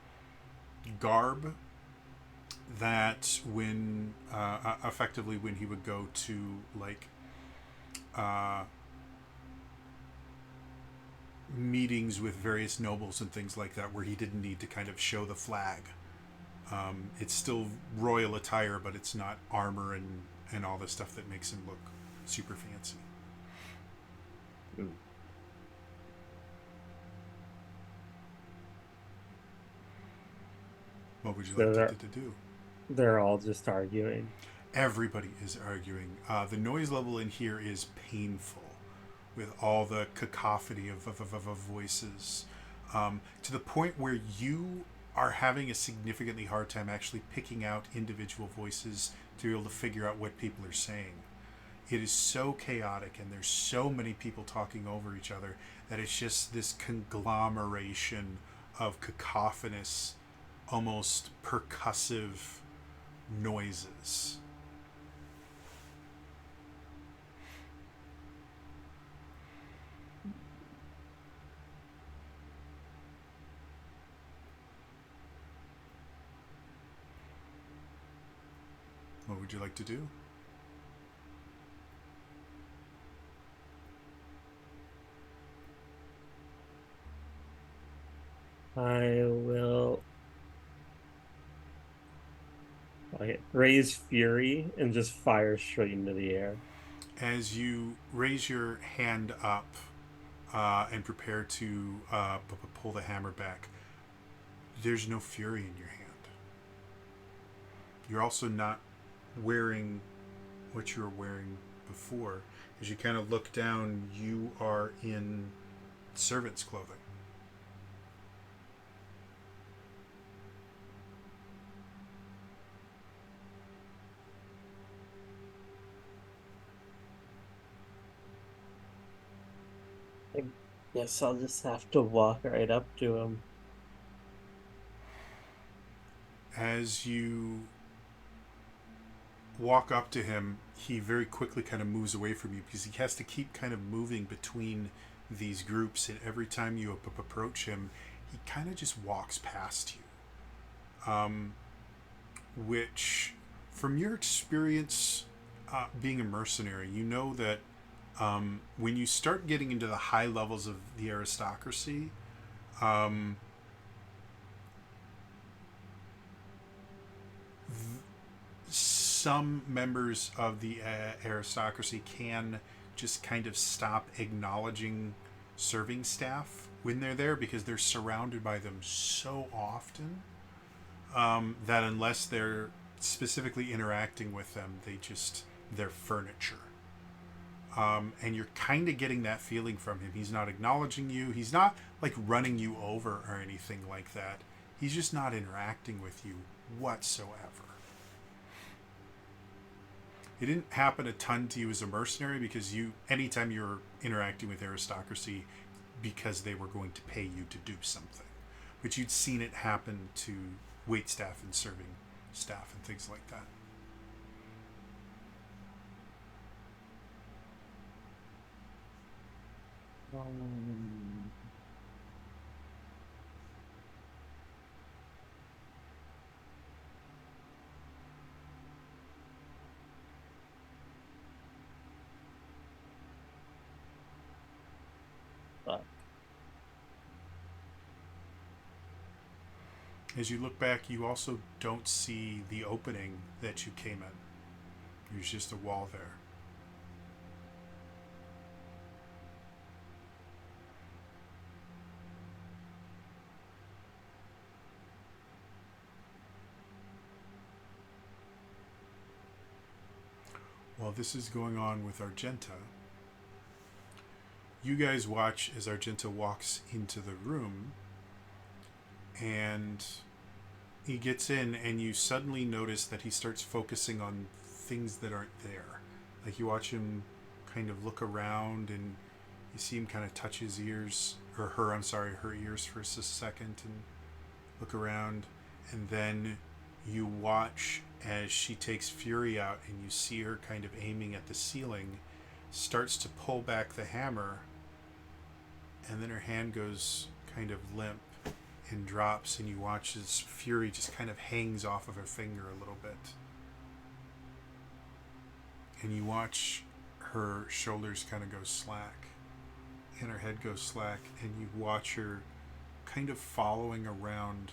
garb that when, effectively when he would go to, like, meetings with various nobles and things like that, where he didn't need to kind of show the flag. It's still royal attire, but it's not armor and all the stuff that makes him look super fancy. What would you like to do? They're all just arguing. Everybody is arguing. The noise level in here is painful, with all the cacophony of voices, to the point where you are having a significantly hard time actually picking out individual voices to be able to figure out what people are saying. It is so chaotic, and there's so many people talking over each other that it's just this conglomeration of cacophonous, almost percussive noises. What would you like to do? I will raise Fury and just fire straight into the air. As you raise your hand up and prepare to pull the hammer back, there's no fury in your hand. You're also not wearing what you were wearing before. As you kind of look down, you are in servant's clothing. I guess I'll just have to walk right up to him. As you walk up to him, he very quickly kind of moves away from you, because he has to keep kind of moving between these groups, and every time you approach him, he kind of just walks past you. Which, from your experience being a mercenary, you know that when you start getting into the high levels of the aristocracy, some members of the aristocracy can just kind of stop acknowledging serving staff when they're there, because they're surrounded by them so often that unless they're specifically interacting with them, they're furniture. And you're kind of getting that feeling from him. He's not acknowledging you. He's not like running you over or anything like that. He's just not interacting with you whatsoever. It didn't happen a ton to you as a mercenary, because anytime you were interacting with aristocracy, because they were going to pay you to do something. But you'd seen it happen to waitstaff and staff and things like that. As you look back, you also don't see the opening that you came in. There's just a wall there. While this is going on with Argenta, you guys watch as Argenta walks into the room, and he gets in, and you suddenly notice that he starts focusing on things that aren't there. Like, you watch him kind of look around, and you see him kind of touch his ears, or her, I'm sorry, her ears for a second, and look around, and then you watch as she takes Fury out, and you see her kind of aiming at the ceiling, starts to pull back the hammer, and then her hand goes kind of limp and drops, and you watch as Fury just kind of hangs off of her finger a little bit. And you watch her shoulders kind of go slack, and her head goes slack, and you watch her kind of following around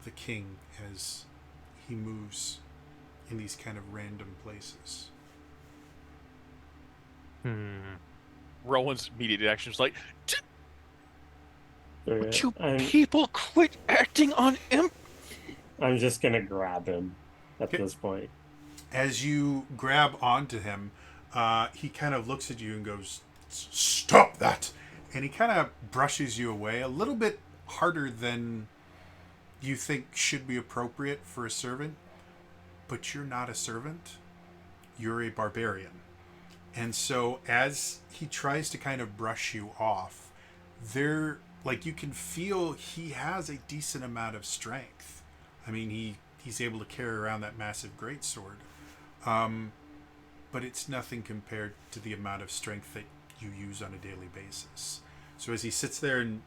the king as he moves in these kind of random places. Rowan's immediate action is like, would you I'm people quit acting on imp? just gonna grab him at Okay. this point. As you grab onto him, he kind of looks at you and goes, "Stop that!" And he kind of brushes you away a little bit harder than you think should be appropriate for a servant. But you're not a servant. You're a barbarian. And so as he tries to kind of brush you off, like, you can feel he has a decent amount of strength. I mean, he's able to carry around that massive greatsword. But it's nothing compared to the amount of strength that you use on a daily basis. So as he sits there and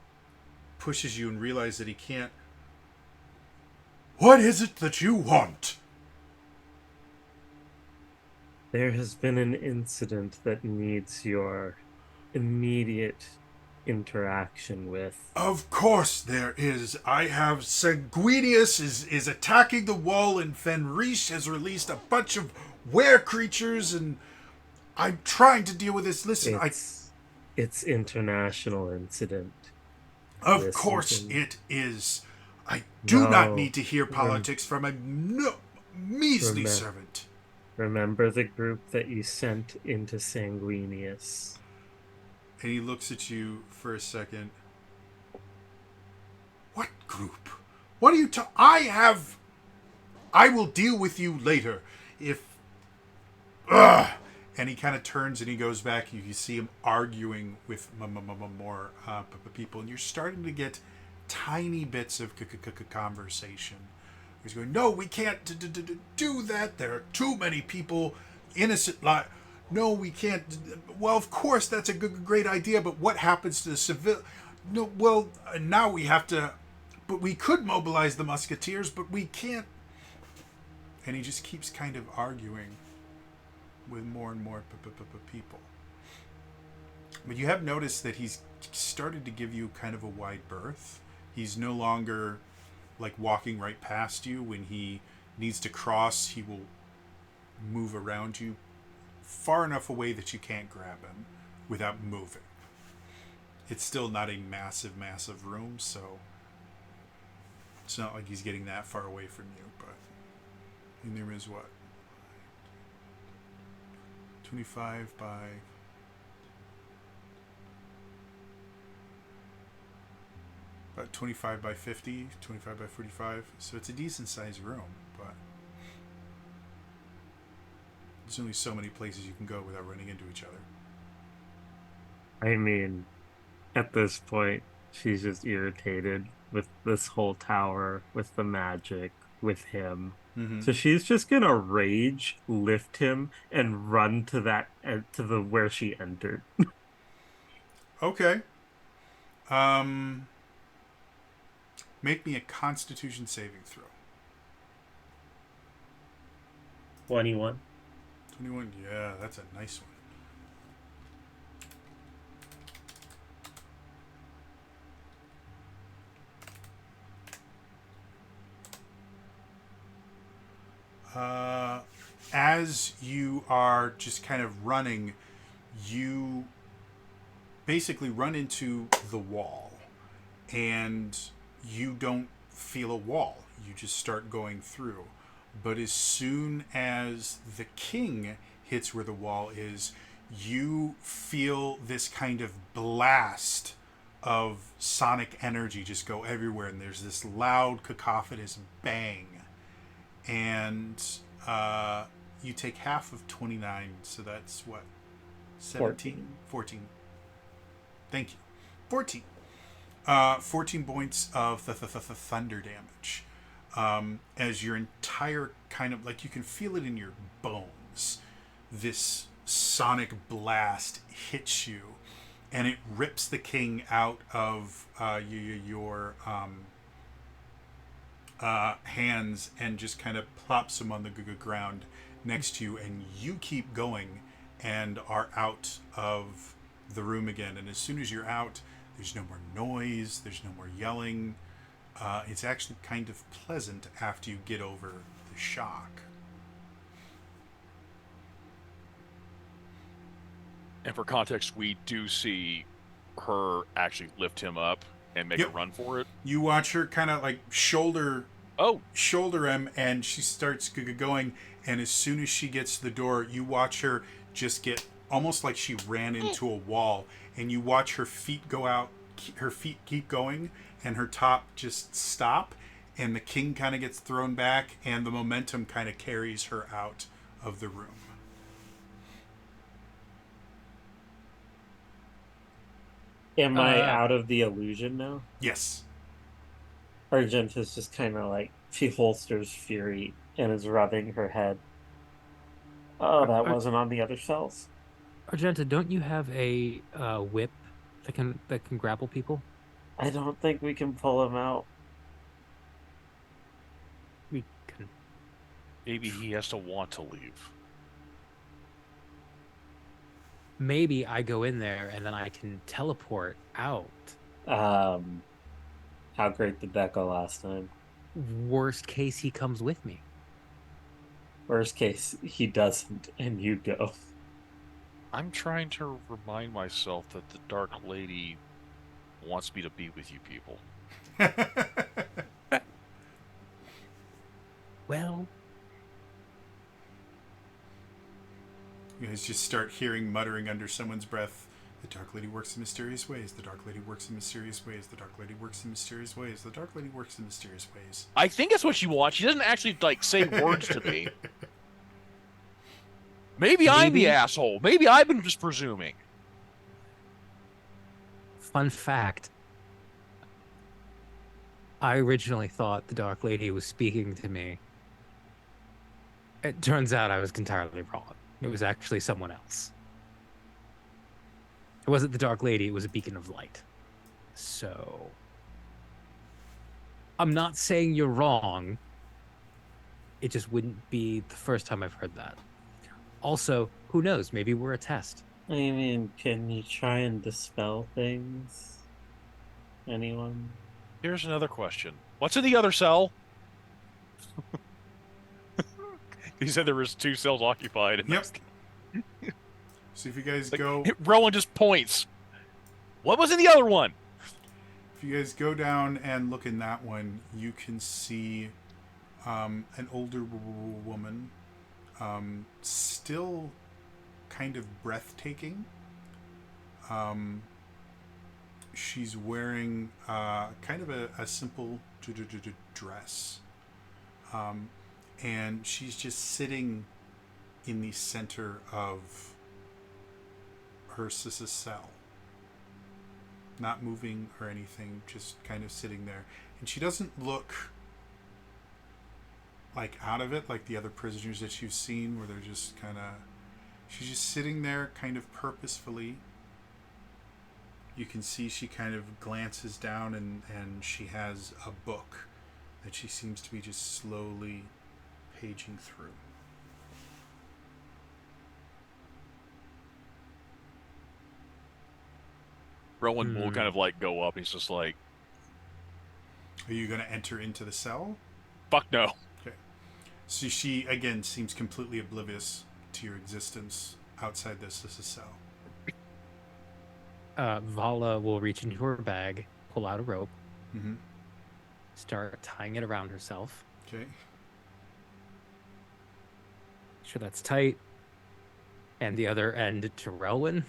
pushes you and realizes that he can't... What is it that you want? There has been an incident that needs your immediate interaction with. Of course there is. I have Sanguinius is attacking the wall, and Fenris has released a bunch of were creatures, and I'm trying to deal with this. Listen, It's international incident. of Listen course to me. it is. I do not No. need to hear politics from a measly Remem- servant. Remember the group that you sent into Sanguinius. And he looks at you for a second. What group? What are you I will deal with you later. If... Ugh! And he kind of turns and he goes back. You see him arguing with more people. And you're starting to get tiny bits of conversation. He's going, no, we can't do that. There are too many people, innocent No, we can't. Well, of course, that's a great idea, but what happens to the civil... No, well, now we have to... But we could mobilize the musketeers, but we can't... And he just keeps kind of arguing with more and more people. But you have noticed that he's started to give you kind of a wide berth. He's no longer like walking right past you. When he needs to cross, he will move around you far enough away that you can't grab him without moving. It's still not a massive room, so it's not like he's getting that far away from you, but and there is what? 25 by... About 25 by 50, 25 by 45. So it's a decent sized room, but there's only so many places you can go without running into each other. I mean, at this point, she's just irritated with this whole tower, with the magic, with him. Mm-hmm. So she's just gonna rage, lift him, and run to to the where she entered. Okay. Um, make me a Constitution saving throw. 21. 21. Yeah, that's a nice one. As you are just kind of running, you basically run into the wall, and you don't feel a wall. You just start going through. But as soon as the king hits where the wall is, you feel this kind of blast of sonic energy just go everywhere, and there's this loud, cacophonous bang. And you take half of 29, so that's what? 17? 14. Thank you. 14. 14 points of the thunder damage. As your entire kind of, like, you can feel it in your bones. This sonic blast hits you, and it rips the king out of your hands and just kind of plops him on the ground next to you, and you keep going and are out of the room again. And as soon as you're out, there's no more noise, there's no more yelling. It's actually kind of pleasant after you get over the shock. And for context, we do see her actually lift him up and make a run for it. You watch her kind of like shoulder Oh, him, and she starts going. And as soon as she gets to the door, you watch her just get almost like she ran into a wall. And you watch her feet go out, her feet keep going, and her top just stop. And the king kind of gets thrown back, and the momentum kind of carries her out of the room. Am I out of the illusion now? Yes. Argenta's just kind of like, she holsters Fury and is rubbing her head. Oh, that wasn't on the other cells. Argenta, don't you have a whip that can grapple people? I don't think we can pull him out. We can. maybe he has to want to leave. Maybe I go in there and then I can teleport out. How great did that go last time? Worst case, he comes with me. Worst case, he doesn't, and you go. I'm trying to remind myself that the Dark Lady wants me to be with you people. Well, You guys just start hearing muttering under someone's breath. The Dark Lady works in mysterious ways. The Dark Lady works in mysterious ways. The Dark Lady works in mysterious ways. The Dark Lady works in mysterious ways. I think that's what she wants. She doesn't actually say words to me. Maybe I'm the asshole. Maybe I've been just presuming. Fun fact. I originally thought the Dark Lady was speaking to me. It turns out I was entirely wrong. It was actually someone else. It wasn't the Dark Lady, it was a beacon of light. So I'm not saying you're wrong. It just wouldn't be the first time I've heard that. Also, who knows? Maybe we're a test. I mean, can you try and dispel things? Anyone? Here's another question. What's in the other cell? He said there was 2 cells occupied. And Yep. So if you guys like, go... Rowan just points. What was in the other one? If you guys go down and look in that one, you can see an older woman, still kind of breathtaking. She's wearing kind of a simple dress. And she's just sitting in the center of her cell. Not moving or anything, just kind of sitting there. And she doesn't look like out of it, like the other prisoners that you've seen, where they're just kind of. She's just sitting there, kind of purposefully. You can see she kind of glances down, and she has a book that she seems to be just slowly paging through. Rowan will kind of like go up. He's just like, Are you going to enter into the cell? fuck no. Okay. So she, again, seems completely oblivious to your existence outside this as a cell. Vala will reach into her bag, pull out a rope, Mm-hmm. start tying it around herself. Okay. Sure that's tight. And the other end to Relwyn.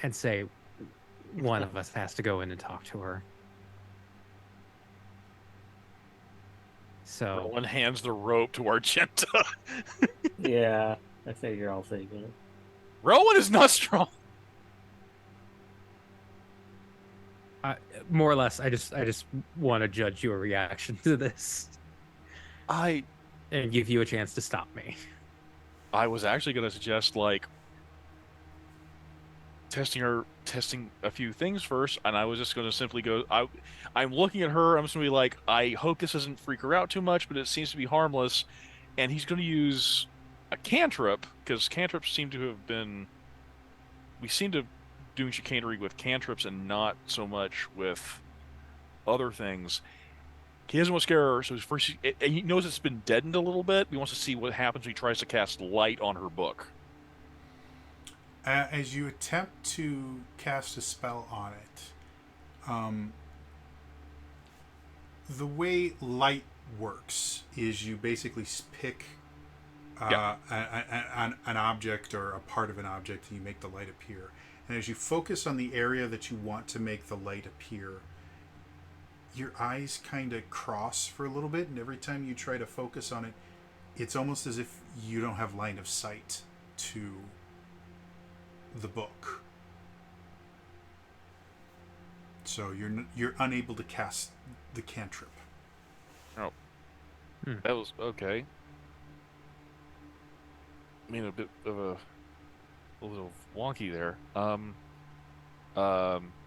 And say, one of us has to go in and talk to her. So Rowan hands the rope to Argenta. Yeah, I figure I'll take it. Rowan is not strong. more or less, I just want to judge your reaction to this I and give you a chance to stop me. was actually going to suggest like testing a few things first, and I was just going to simply go. I'm looking at her. I'm just going to be like, I hope this doesn't freak her out too much, but it seems to be harmless. And he's going to use a cantrip because cantrips seem to have been. We seem to doing chicanery with cantrips and not so much with other things. He doesn't want to scare her, so first he knows it's been deadened a little bit. He wants to see what happens when he tries to cast light on her book. As you attempt to cast a spell on it, the way light works is you basically pick an object or a part of an object, and you make the light appear. And as you focus on the area that you want to make the light appear, your eyes kind of cross for a little bit, and every time you try to focus on it, it's almost as if you don't have line of sight to the book. So you're unable to cast the cantrip. Oh, that was okay. I mean, a bit of a little wonky there.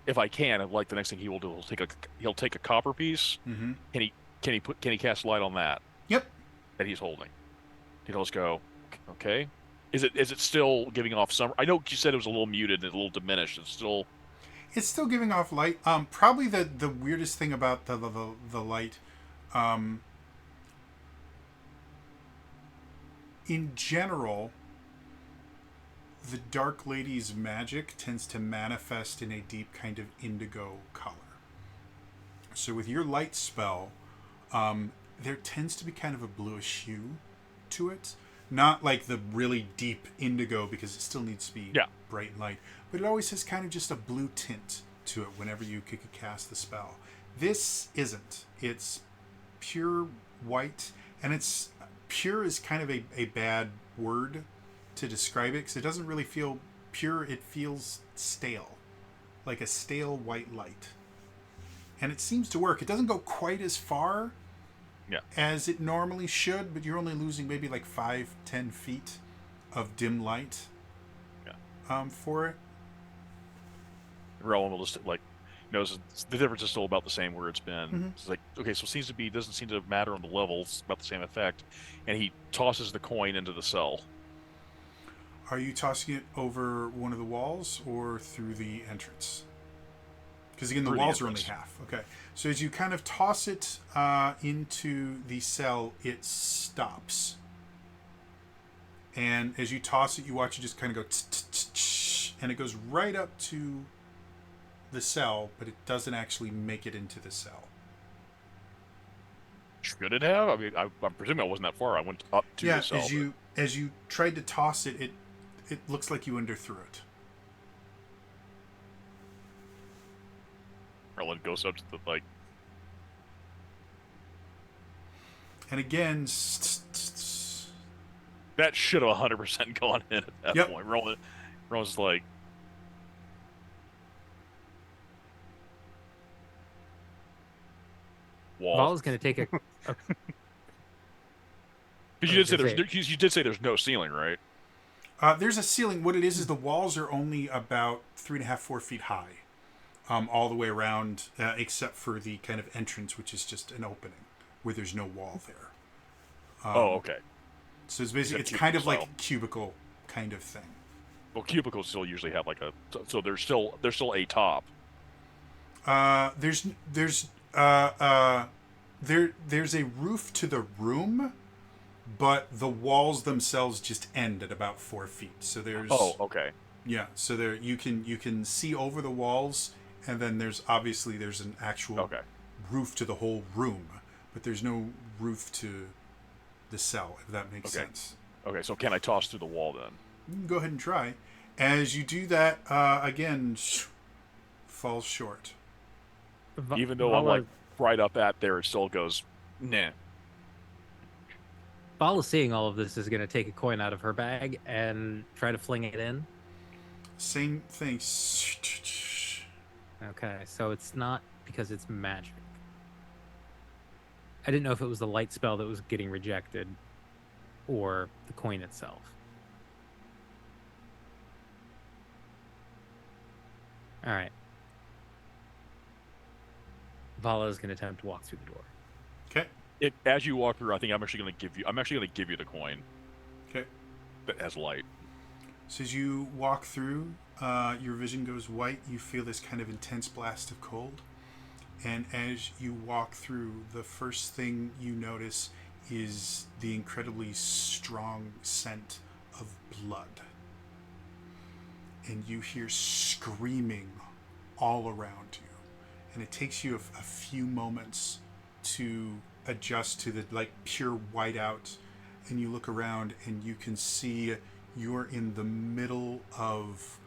If I can, like the next thing he will do, he'll take a copper piece. Mm-hmm. Can he cast light on that? Yep. That he's holding. He'll just go, okay. Is it still giving off some? I know you said it was a little muted and a little diminished. It's still giving off light. Probably the weirdest thing about the light, in general, the Dark Lady's magic tends to manifest in a deep kind of indigo color. So with your light spell, there tends to be kind of a bluish hue to it. Not like the really deep indigo, because it still needs to be bright and light. But it always has kind of just a blue tint to it whenever you could cast the spell. This isn't. It's pure white. And it's pure is kind of a bad word to describe it, because it doesn't really feel pure. It feels stale. Like a stale white light. And it seems to work. It doesn't go quite as far as it normally should, but you're only losing maybe like 5-10 feet of dim light for it. Rowan will just like knows the difference is still about the same where it's been. Mm-hmm. It's like, okay, so it doesn't seem to matter on the levels. It's about the same effect, and he tosses the coin into the cell. Are you tossing it over one of the walls or through the entrance? Because again, the walls are only half. Okay. So as you kind of toss it into the cell, it stops. And as you toss it, you watch it just kind of go tch, and it goes right up to the cell, but it doesn't actually make it into the cell. Should it have? I mean, I'm presuming I wasn't that far. I went up to the cell. As you tried to toss it, it looks like you underthrew it. Merlin goes up to the like. And again, That should have 100% gone in at that point. Rowan's like, wall. Vala's going to take Because I you was did say gonna there's say, you did say there's no ceiling, right? There's a ceiling. What it is the walls are only about 3.5, 4 feet high, all the way around, except for the kind of entrance, which is just an opening where there's no wall there. Oh, okay. So it's You basically said it's kind cubicle of like style. cubicle kind of thing. Well, cubicles still usually have like a so there's still a top. There's uh, uh, there's a roof to the room, but the walls themselves just end at about 4 feet. So Oh, there's okay. yeah. So there you can see over the walls, and then there's an actual Okay. roof to the whole room, but there's no roof to the cell. If that makes Okay. sense. Okay. So can I toss through the wall then? You can go ahead and try. As you do that, again, falls short. Even though I'm Vala, like right up at there, it still goes, nah. Vala seeing all of this is gonna take a coin out of her bag and try to fling it in. Same thing. Okay, so it's not because it's magic. I didn't know if it was the light spell that was getting rejected or the coin itself. All right. Vala is going to attempt to walk through the door. Okay. As you walk through, I think I'm actually gonna give you the coin Okay. that has light. So as you walk through, your vision goes white. You feel this kind of intense blast of cold. And as you walk through, the first thing you notice is the incredibly strong scent of blood. And you hear screaming all around you. And it takes you a few moments to adjust to the like pure whiteout. And you look around and you can see you're in the middle of...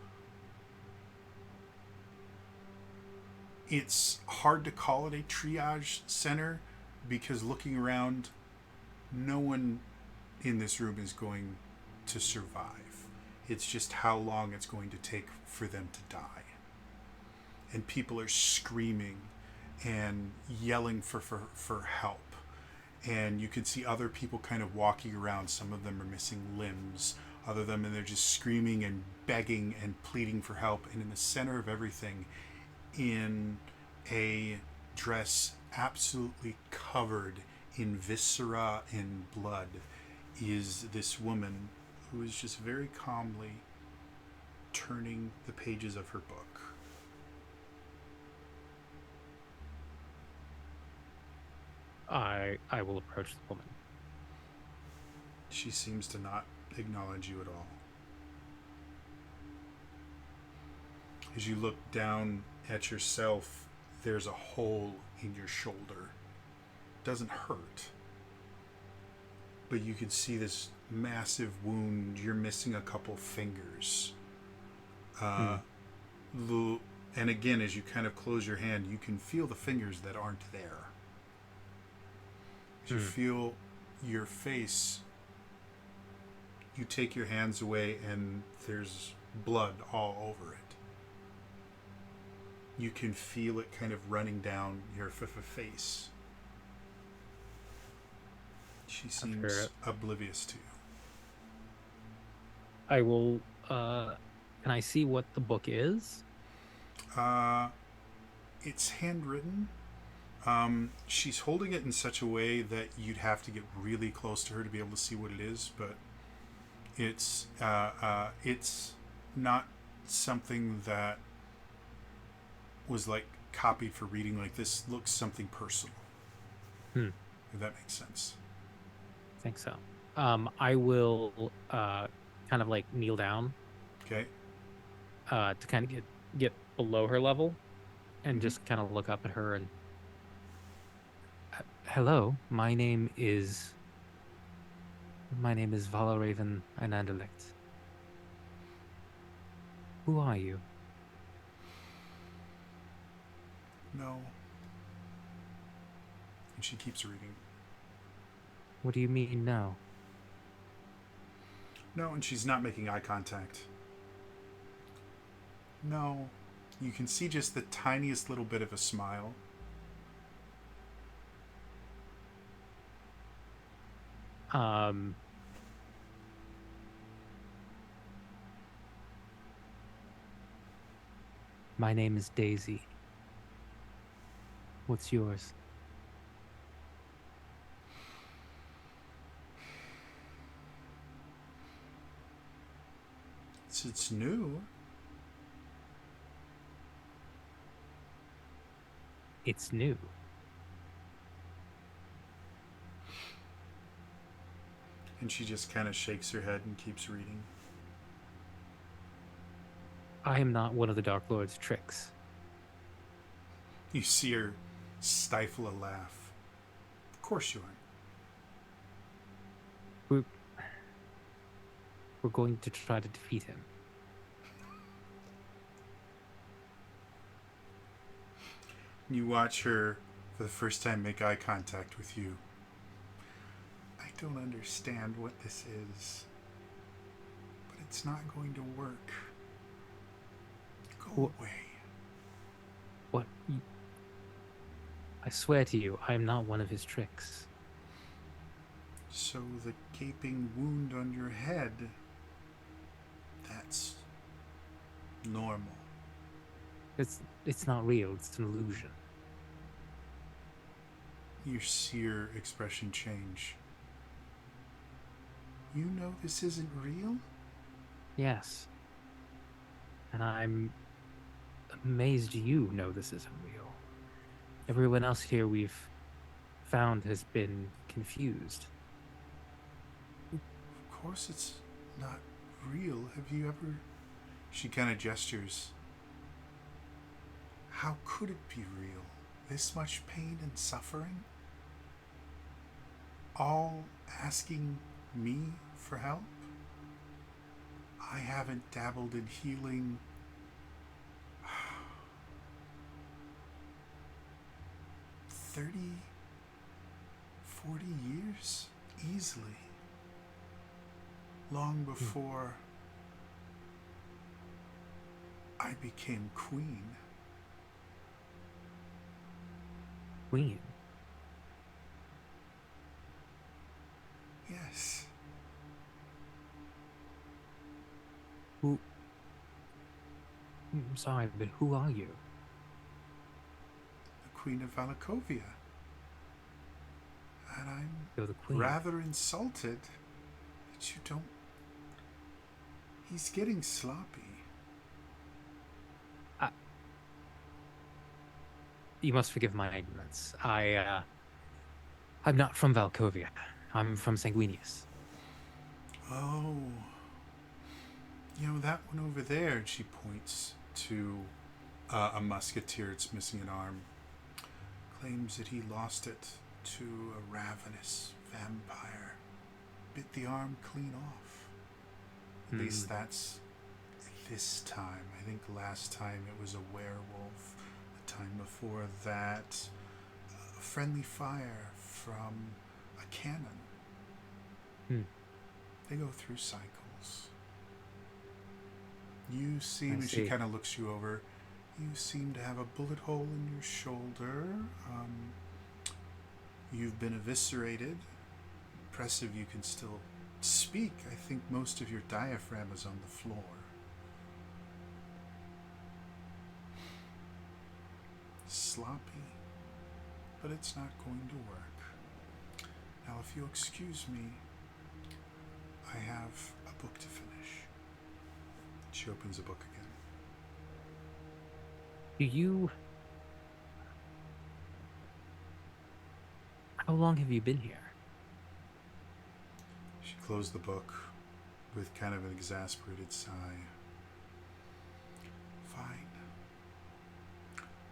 It's hard to call it a triage center because looking around, no one in this room is going to survive. It's just how long it's going to take for them to die. And people are screaming and yelling for help. And you can see other people kind of walking around. Some of them are missing limbs. Other them, and they're just screaming and begging and pleading for help. And in the center of everything, in a dress absolutely covered in viscera and blood, is this woman who is just very calmly turning the pages of her book. I will approach the woman. She seems to not acknowledge you at all. As you look down at yourself, there's a hole in your shoulder. Doesn't hurt, but you can see this massive wound. You're missing a couple fingers. And again, as you kind of close your hand, you can feel the fingers that aren't there. As you feel your face, you take your hands away and there's blood all over it. You can feel it kind of running down your face. She seems oblivious to you. I will. Can I see what the book is? It's handwritten. She's holding it in such a way that you'd have to get really close to her to be able to see what it is, but it's not something that was like copied for reading. Like this looks something personal. If that makes sense. I think so. I will kind of like kneel down. Okay. To kind of get below her level, and just kind of look up at her and. Hello, my name is Valraven Anandalect. Who are you? No. And she keeps reading. What do you mean, no? No, and she's not making eye contact. No. You can see just the tiniest little bit of a smile. Um, my name is Daisy. What's yours? It's new. It's new. And she just kind of shakes her head and keeps reading. I am not one of the Dark Lord's tricks. You see her stifle a laugh. Of course you aren't. We're going to try to defeat him. You watch her for the first time make eye contact with you. I don't understand what this is, but it's not going to work. Go away. What? I swear to you, I am not one of his tricks. So the gaping wound on your head, that's normal. It's not real. It's an illusion. You see her expression change. You know this isn't real? Yes. And I'm amazed you know this isn't real. Everyone else here we've found has been confused. Of course it's not real. Have you ever... She kind of gestures. How could it be real? This much pain and suffering? All asking me for help? I haven't dabbled in healing 30, 40 years? Easily. Long before I became queen. Queen. Yes. Who? I'm sorry, but who are you? The Queen of Valakovia. And I'm You're the queen. rather insulted that you don't... He's getting sloppy. You must forgive my ignorance. I'm not from Valkovia. I'm from Sanguinius. Oh. You know, that one over there, and she points to a musketeer that's missing an arm. Claims that he lost it to a ravenous vampire. Bit the arm clean off. At least that's this time. I think last time it was a werewolf. The time before that, friendly fire from a cannon. They go through cycles. You seem, and she kind of looks you over, you seem to have a bullet hole in your shoulder. You've been eviscerated. Impressive you can still speak. I think most of your diaphragm is on the floor. Sloppy, but it's not going to work. Now, if you'll excuse me, I have a book to finish. She opens a book again. How long have you been here? She closed the book with kind of an exasperated sigh. Fine.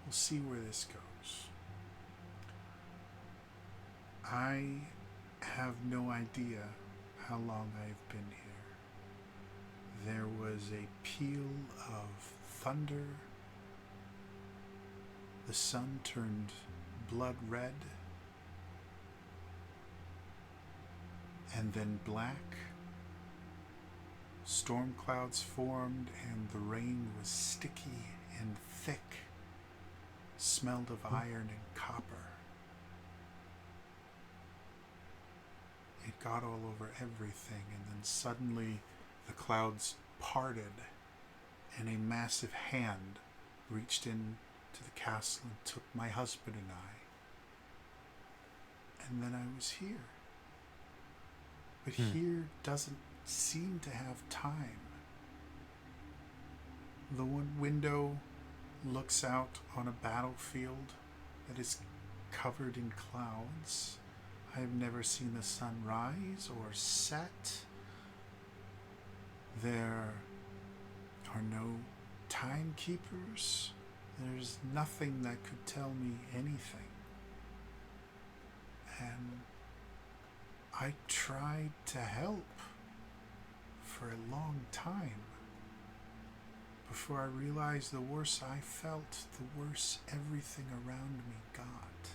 We'll see where this goes. I have no idea how long I've been here. There was a peal of thunder. The sun turned blood red. And then black. Storm clouds formed and the rain was sticky and thick. Smelled of iron and copper. It got all over everything, and then suddenly the clouds parted, and a massive hand reached in to the castle and took my husband and I. And then I was here. But here doesn't seem to have time. The one window looks out on a battlefield that is covered in clouds. I have never seen the sun rise or set. There are no timekeepers. There's nothing that could tell me anything. And I tried to help for a long time. Before I realized the worse I felt, the worse everything around me got.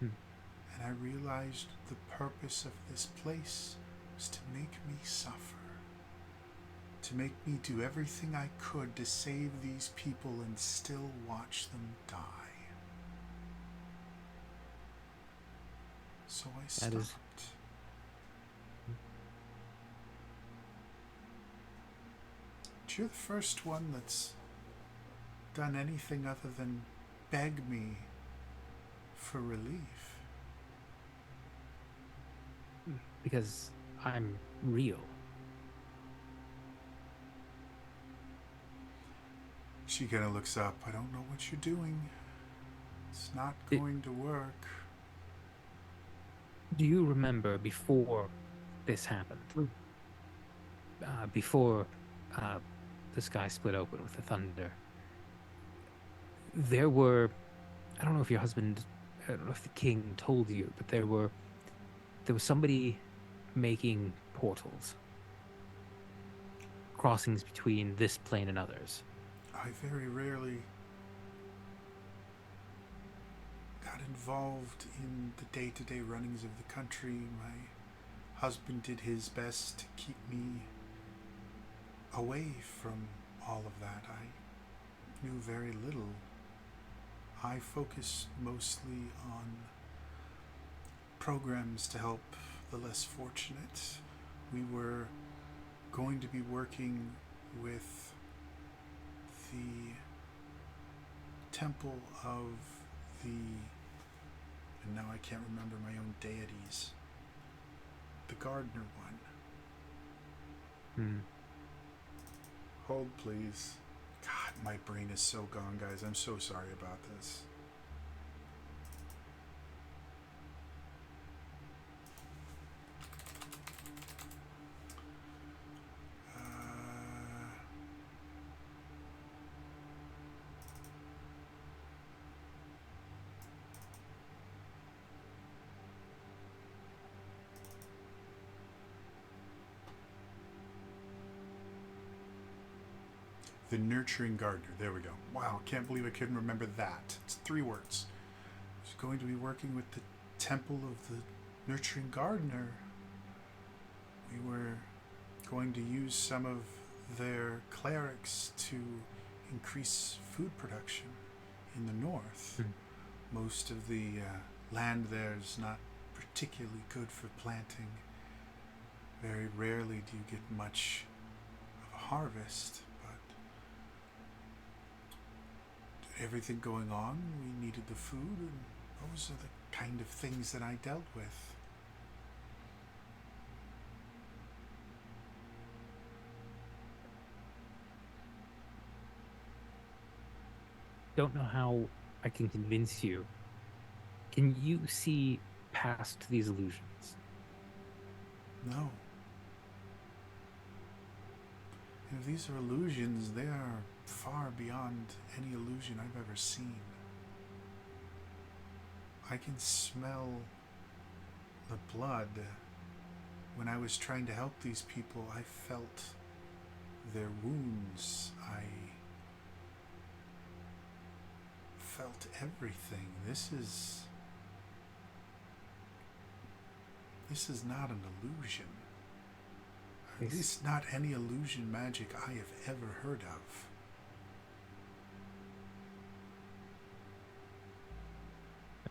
And I realized the purpose of this place was to make me suffer. To make me do everything I could to save these people and still watch them die. So I stopped. You're the first one that's done anything other than beg me for relief. Because I'm real. She kind of looks up. I don't know what you're doing. It's not going to work. Do you remember before this happened? Before the sky split open with the thunder, there were, I don't know if your husband, I don't know if the king told you, but there was somebody making portals, crossings between this plane and others. I very rarely got involved in the day-to-day runnings of the country. My husband did his best to keep me away from all of that. I knew very little. I focused mostly on programs to help the less fortunate. We were going to be working with the temple of the, and now I can't remember my own deities, the gardener one. Hold, please. God, my brain is so gone, guys. I'm so sorry about this. The Nurturing Gardener. There we go. Wow, can't believe I couldn't remember that. It's 3 words. I was going to be working with the Temple of the Nurturing Gardener. We were going to use some of their clerics to increase food production in the north. Most of the land there is not particularly good for planting. Very rarely do you get much of a harvest. Everything going on, we needed the food, and those are the kind of things that I dealt with. Don't know how I can convince you. Can you see past these illusions? No. If these are illusions, they are far beyond any illusion I've ever seen. I can smell the blood. When I was trying to help these people, I felt their wounds. I felt everything. This is not an illusion. At least not any illusion magic I have ever heard of.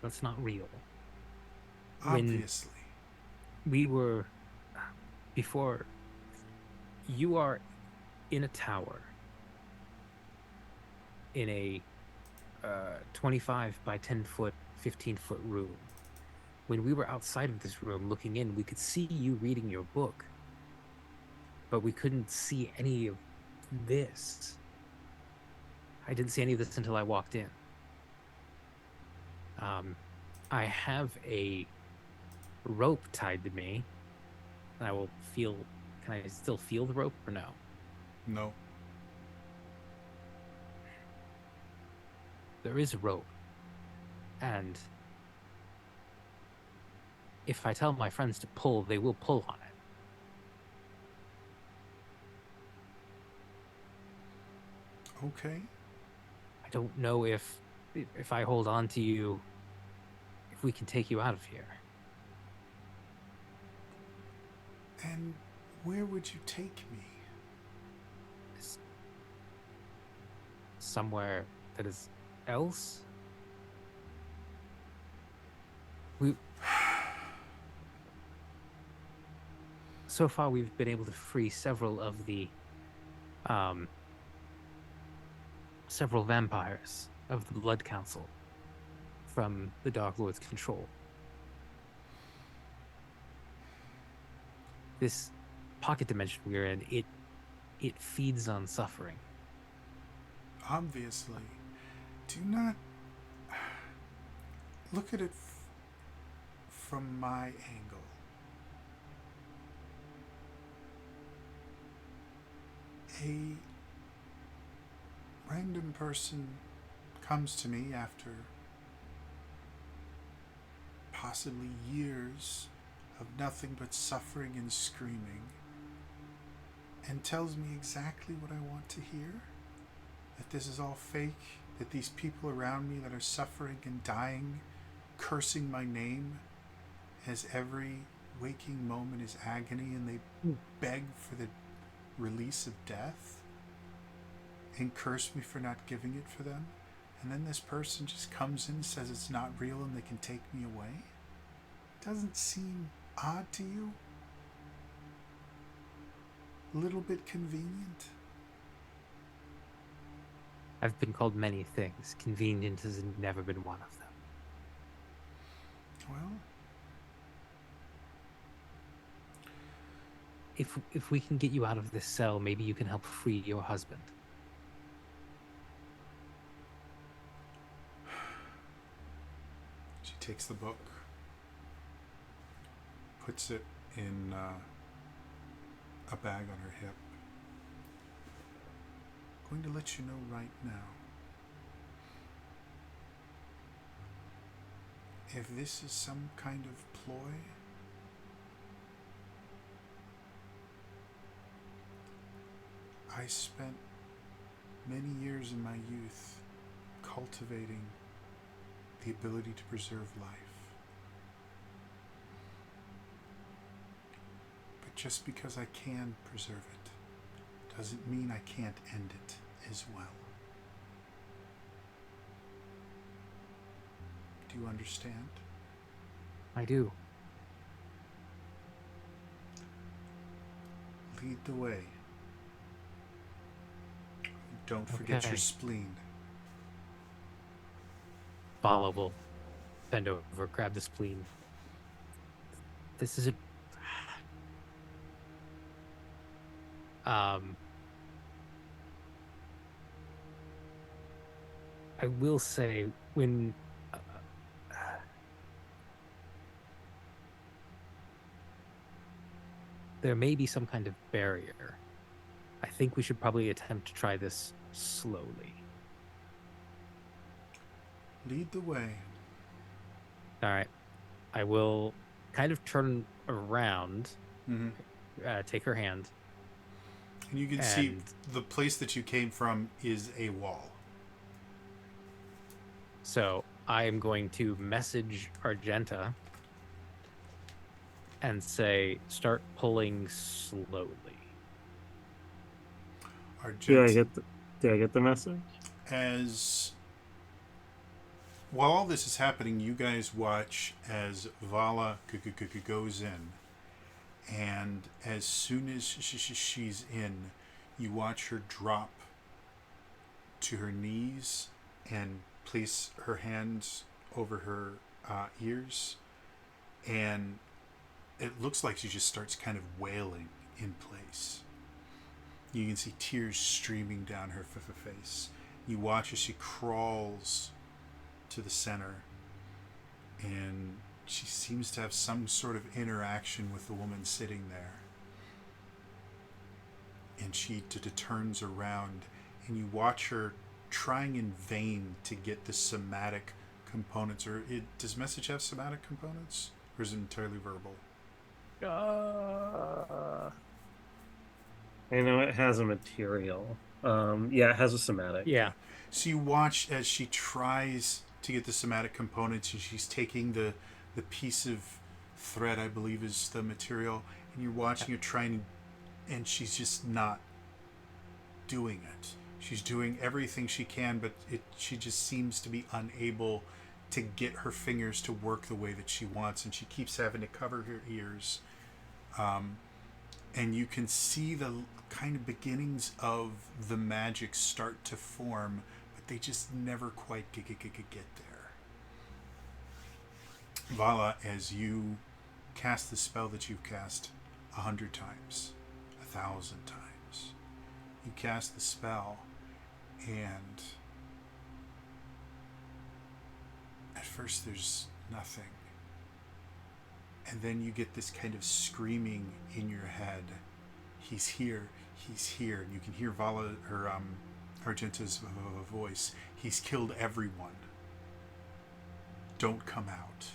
That's not real. Obviously. we were before. You are in a tower in a 25 by 10 foot, 15-foot room. When we were outside of this room looking in, we could see you reading your book, but we couldn't see any of this. I didn't see any of this until I walked in. I have a rope tied to me. I will feel. Can I still feel the rope or no? No. There is a rope. And if I tell my friends to pull, they will pull on it. Okay. I don't know if I hold on to you, if we can take you out of here. And where would you take me? Somewhere that is else? So far we've been able to free several of the several vampires of the Blood Council from the Dark Lord's control. This pocket dimension we're in, it feeds on suffering. Obviously. Do not look at it from my angle. A random person comes to me after possibly years of nothing but suffering and screaming and tells me exactly what I want to hear. That this is all fake, that these people around me that are suffering and dying, cursing my name as every waking moment is agony, and they beg for the release of death and curse me for not giving it for them. And then this person just comes in and says it's not real and they can take me away. Doesn't seem odd to you? A little bit convenient? I've been called many things. Convenient has never been one of them. Well, if we can get you out of this cell, maybe you can help free your husband. She takes the book, puts it in a bag on her hip. Going to let you know right now. If this is some kind of ploy, I spent many years in my youth cultivating the ability to preserve life. But just because I can preserve it doesn't mean I can't end it as well. Do you understand? I do. Lead the way. Don't forget Okay. your spleen. Vala will bend over, grab the spleen. This is a... I will say, when... there may be some kind of barrier. I think we should probably attempt to try this slowly. Lead the way. All right. I will kind of turn around, take her hand. And you can see the place that you came from is a wall. So I am going to message Argenta and say, start pulling slowly. Argenta, Do I get the message? as while all this is happening, you guys watch as Vala goes in And as soon as she's in, you watch her drop to her knees and place her hands over her ears, and it looks like she just starts kind of wailing in place. You can see tears streaming down her face. You watch as she crawls to the center, and she seems to have some sort of interaction with the woman sitting there. And she turns around, and you watch her trying in vain to get the somatic components. Does message have somatic components, or is it entirely verbal? I know it has a material. Yeah, it has a somatic. Yeah. So you watch as she tries to get the somatic components, and she's taking the piece of thread, I believe is the material, and you're watching her trying, and she's just not doing it. She's doing everything she can, but she just seems to be unable to get her fingers to work the way that she wants, and she keeps having to cover her ears. And you can see the kind of beginnings of the magic start to form, but they just never quite get there. Vala, as you cast the spell that you've cast 100 times, 1,000 times, you cast the spell, and at first there's nothing. And then you get this kind of screaming in your head. He's here. He's here. And you can hear Vala, her Argenta's voice. He's killed everyone. Don't come out.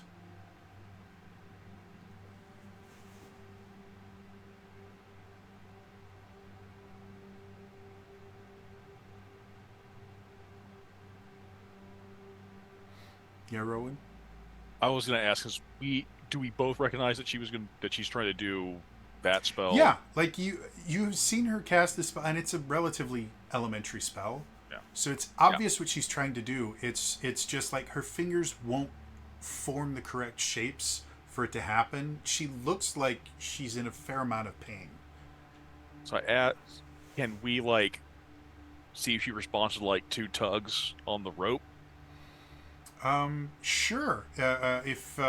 Yeah, Rowan? I was going to ask, do we both recognize that she's trying to do that spell? Yeah, like you've seen her cast this spell, and it's a relatively elementary spell. Yeah. So it's obvious what she's trying to do. It's just like her fingers won't form the correct shapes for it to happen. She looks like she's in a fair amount of pain. So can we see if she responds to 2 tugs on the rope? Sure. If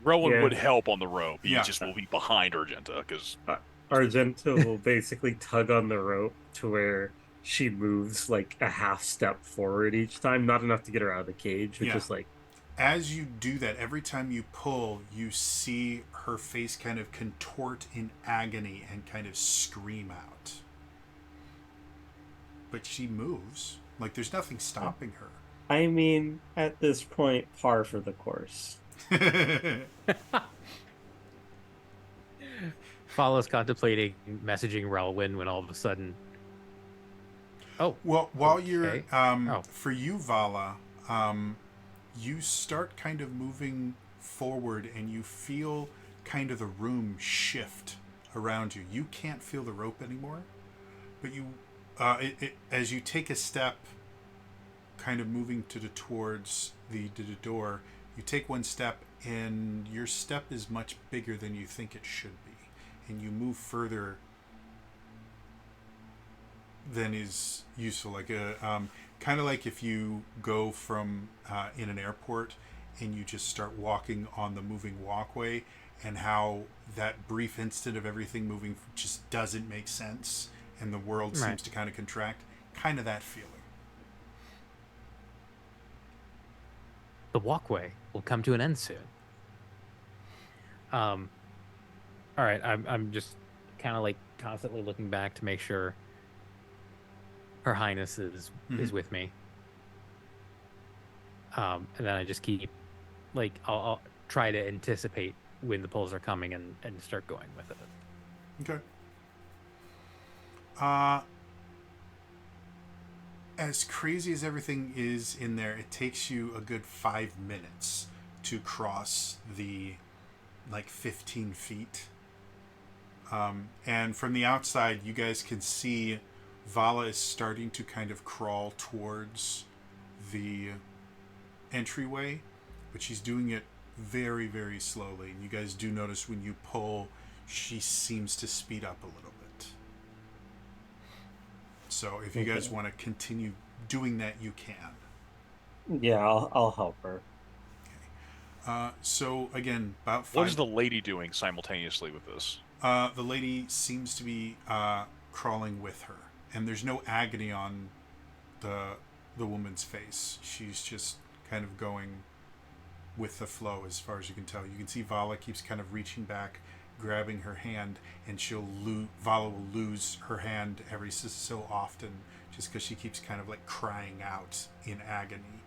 Rowan would help on the rope. He Yeah. just will be behind Argenta because Argento will basically tug on the rope to where she moves like a half step forward each time, not enough to get her out of the cage, but Yeah. just as you do that, every time you pull, you see her face kind of contort in agony and kind of scream out. But she moves. Like there's nothing stopping her. I mean, at this point, par for the course. Vala's contemplating messaging Relwyn when all of a sudden. Oh. Well, while okay. you're for you, Vala, you start kind of moving forward, and you feel kind of the room shift around you. You can't feel the rope anymore, but you, as you take a step, kind of moving towards the door, you take one step, and your step is much bigger than you think it should be, and you move further than is useful. Like kind of like if you go from in an airport and you just start walking on the moving walkway, and how that brief instant of everything moving just doesn't make sense, and the world seems to kind of contract. Kind of that feeling. The walkway will come to an end soon. All right, I'm just kind of constantly looking back to make sure Her Highness is with me. And then I just keep I'll try to anticipate when the pulls are coming and start going with it. Okay. As crazy as everything is in there, it takes you a good 5 minutes to cross the 15 feet. And from the outside, you guys can see Vala is starting to kind of crawl towards the entryway, but she's doing it very, very slowly. And you guys do notice when you pull, she seems to speed up a little bit. So if you guys want to continue doing that, you can. Yeah, I'll help her. So again, about What 5. is the lady doing simultaneously with this? The lady seems to be crawling with her, and there's no agony on the woman's face. She's just kind of going with the flow, as far as you can tell. You can see Vala keeps kind of reaching back, grabbing her hand, and Vala will lose her hand every so often, just because she keeps kind of like crying out in agony.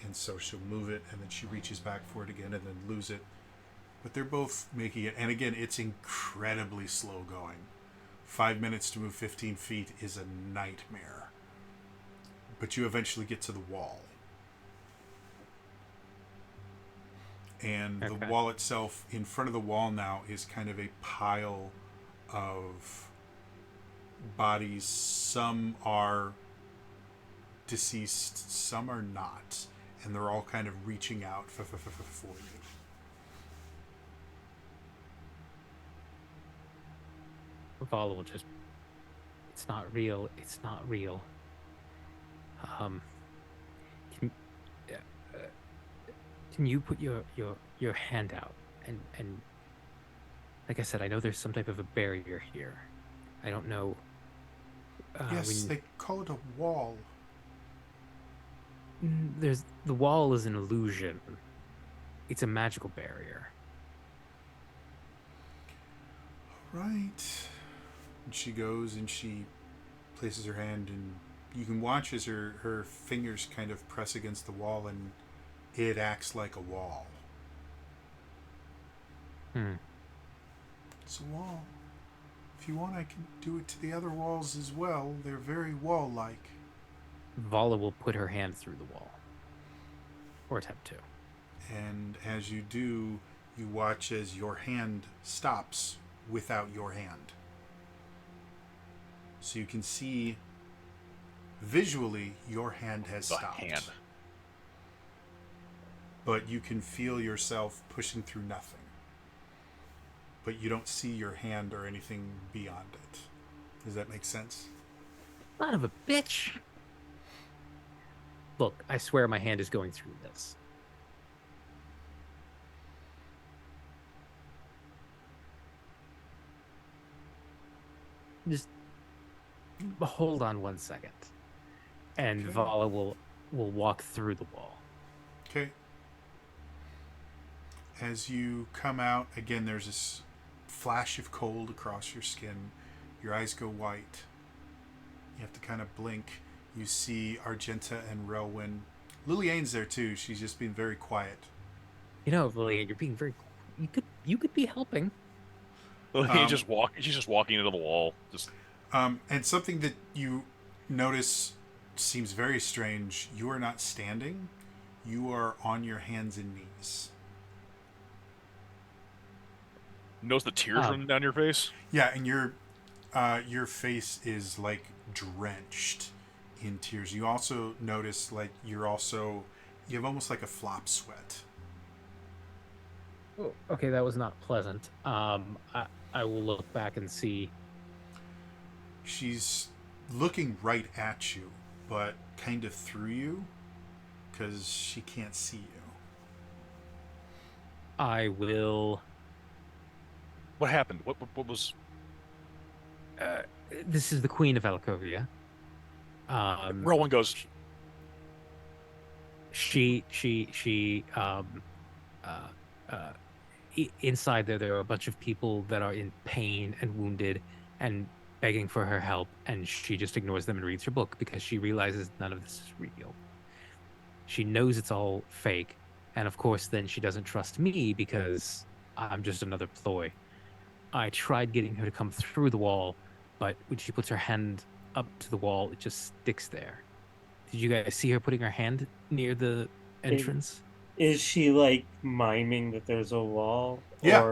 And so she'll move it, and then she reaches back for it again, and then lose it. But they're both making it. And again, it's incredibly slow going. 5 minutes to move 15 feet is a nightmare. But you eventually get to the wall. And the wall itself, in front of the wall now, is kind of a pile of bodies. Some are deceased, some are not. And they're all kind of reaching out for you. Vala will just, it's not real. It's not real. Can you put your hand out and like I said, I know there's some type of a barrier here. I don't know. Yes, they call it a wall. The wall is an illusion. It's a magical barrier. Right. And she goes and she places her hand, and you can watch as her fingers kind of press against the wall, and it acts like a wall. It's a wall. If you want, I can do it to the other walls as well. They're very wall-like. Vala will put her hand through the wall. Or attempt to. And as you do, you watch as your hand stops without your hand. So you can see visually your hand has stopped. Hand. But you can feel yourself pushing through nothing. But you don't see your hand or anything beyond it. Does that make sense? Son of a bitch! Look, I swear my hand is going through this. Just hold on 1 second. And Okay. Vala will walk through the wall. Okay. As you come out, again, there's this flash of cold across your skin. Your eyes go white. You have to kind of blink. You see Argenta and Relwyn. Lilliane's there too. She's just being very quiet. You know, Lillian, you're being very. You could be helping. She's just walking into the wall. Just And something that you notice seems very strange. You are not standing. You are on your hands and knees. notice the tears running down your face. Yeah, and your face is like drenched in tears. You also notice like you have almost like a flop sweat. Oh, okay, that was not pleasant. I will look back and see. She's looking right at you, but kind of through you, because she can't see you. I will. What happened? What was? This is the Queen of Alcovia. Rowan goes. Inside there are a bunch of people that are in pain and wounded and begging for her help, and she just ignores them and reads her book because she realizes none of this is real. She knows it's all fake, and of course then she doesn't trust me because I'm just another ploy. I tried getting her to come through the wall, but when she puts her hand up to the wall, it just sticks there. Did you guys see her putting her hand near the entrance? Is she like miming that there's a wall? Yeah.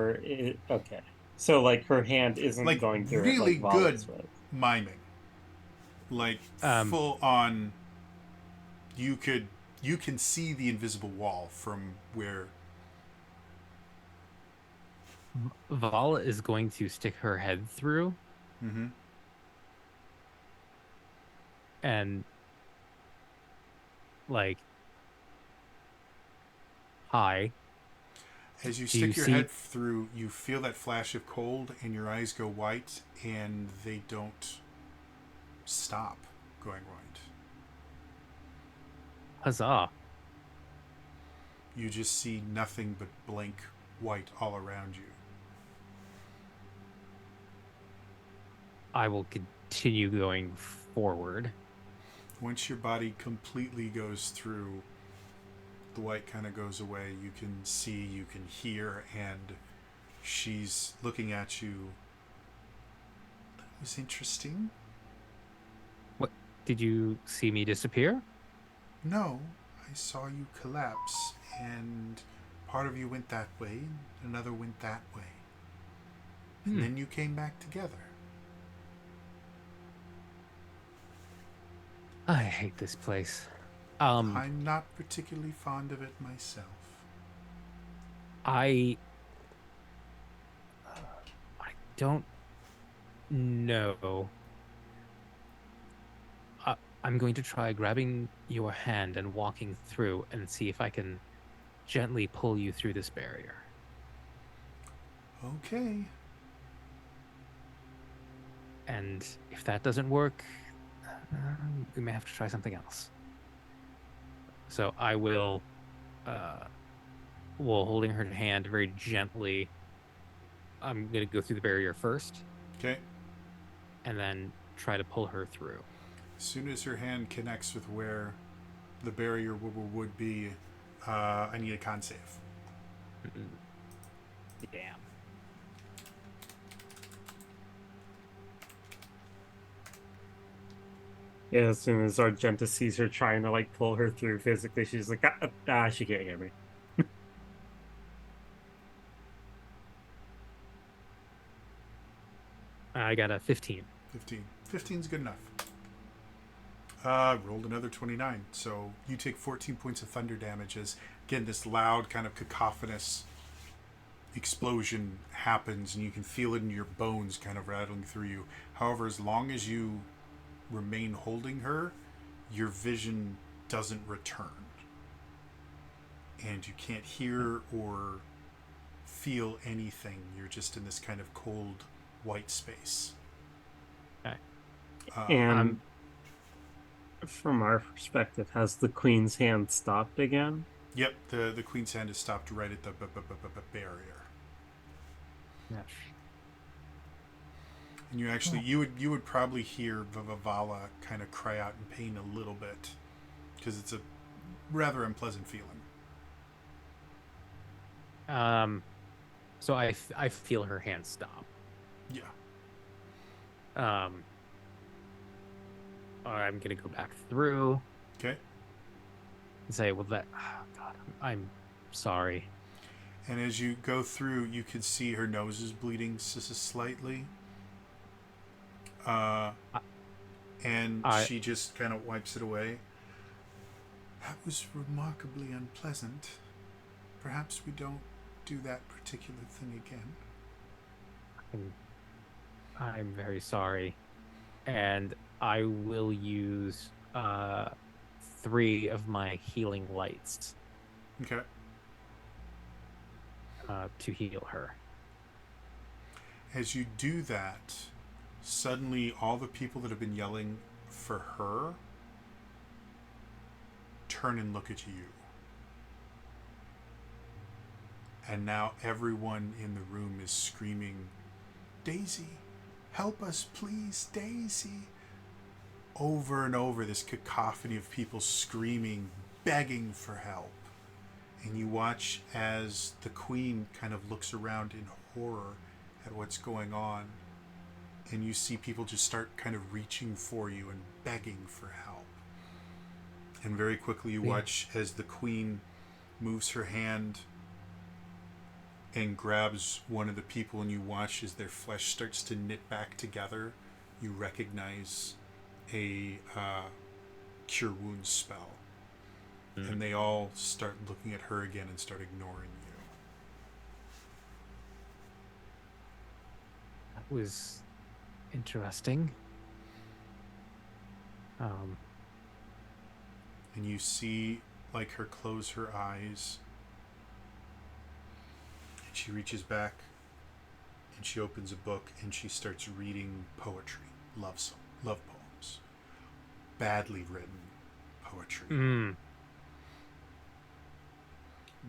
Okay. So like her hand isn't Like going through really it like good Vala's was. miming. Like full on. You can see the invisible wall from where. Vala is going to stick her head through Mm-hmm. and like, hi. As you Do you stick your see? head through, you feel that flash of cold, and your eyes go white, and they don't stop going white. Huzzah! You just see nothing but blank white all around you. I will continue going forward. Once your body completely goes through, the white kind of goes away. You can see, you can hear, and she's looking at you. That was interesting. What? Did you see me disappear? No, I saw you collapse, and part of you went that way, another went that way. And then you came back together. I hate this place. I'm not particularly fond of it myself. I don't know. I'm going to try grabbing your hand and walking through and see if I can gently pull you through this barrier. Okay. And if that doesn't work, we may have to try something else. So I will, while holding her hand very gently, I'm going to go through the barrier first Okay. and then try to pull her through. As soon as her hand connects with where the barrier would be, I need a con save. Damn. Yeah, as soon as Argenta sees her trying to like pull her through physically, she's like, she can't get me. I got a 15. 15. 15's good enough. Rolled another 29. So you take 14 points of thunder damage as, again, this loud kind of cacophonous explosion happens, and you can feel it in your bones kind of rattling through you. However, as long as you remain holding her, your vision doesn't return. And you can't hear or feel anything. You're just in this kind of cold white space. Okay. And from our perspective, has the Queen's hand stopped again? Yep, the Queen's hand is stopped right at the barrier. Yeah. And you actually, you would probably hear Vala kind of cry out in pain a little bit, because it's a rather unpleasant feeling. So I feel her hand stop. Yeah. I'm gonna go back through Okay. and say, well, that, oh God, I'm sorry. And as you go through, you can see her nose is bleeding slightly. And she just kind of wipes it away. That was remarkably unpleasant. Perhaps we don't do that particular thing again. I'm very sorry. And I will use 3 of my healing lights Okay. to heal her. As you do that, suddenly all the people that have been yelling for her turn and look at you. And now everyone in the room is screaming, "Daisy, help us please, Daisy." Over and over, this cacophony of people screaming, begging for help. And you watch as the Queen kind of looks around in horror at what's going on. And you see people just start kind of reaching for you and begging for help. And very quickly you watch as the Queen moves her hand and grabs one of the people, and you watch as their flesh starts to knit back together. You recognize a cure wounds spell. And they all start looking at her again and start ignoring was interesting. And you see, like, her close her eyes. And she reaches back and she opens a book and she starts reading poetry, love poems, badly written poetry. Mm.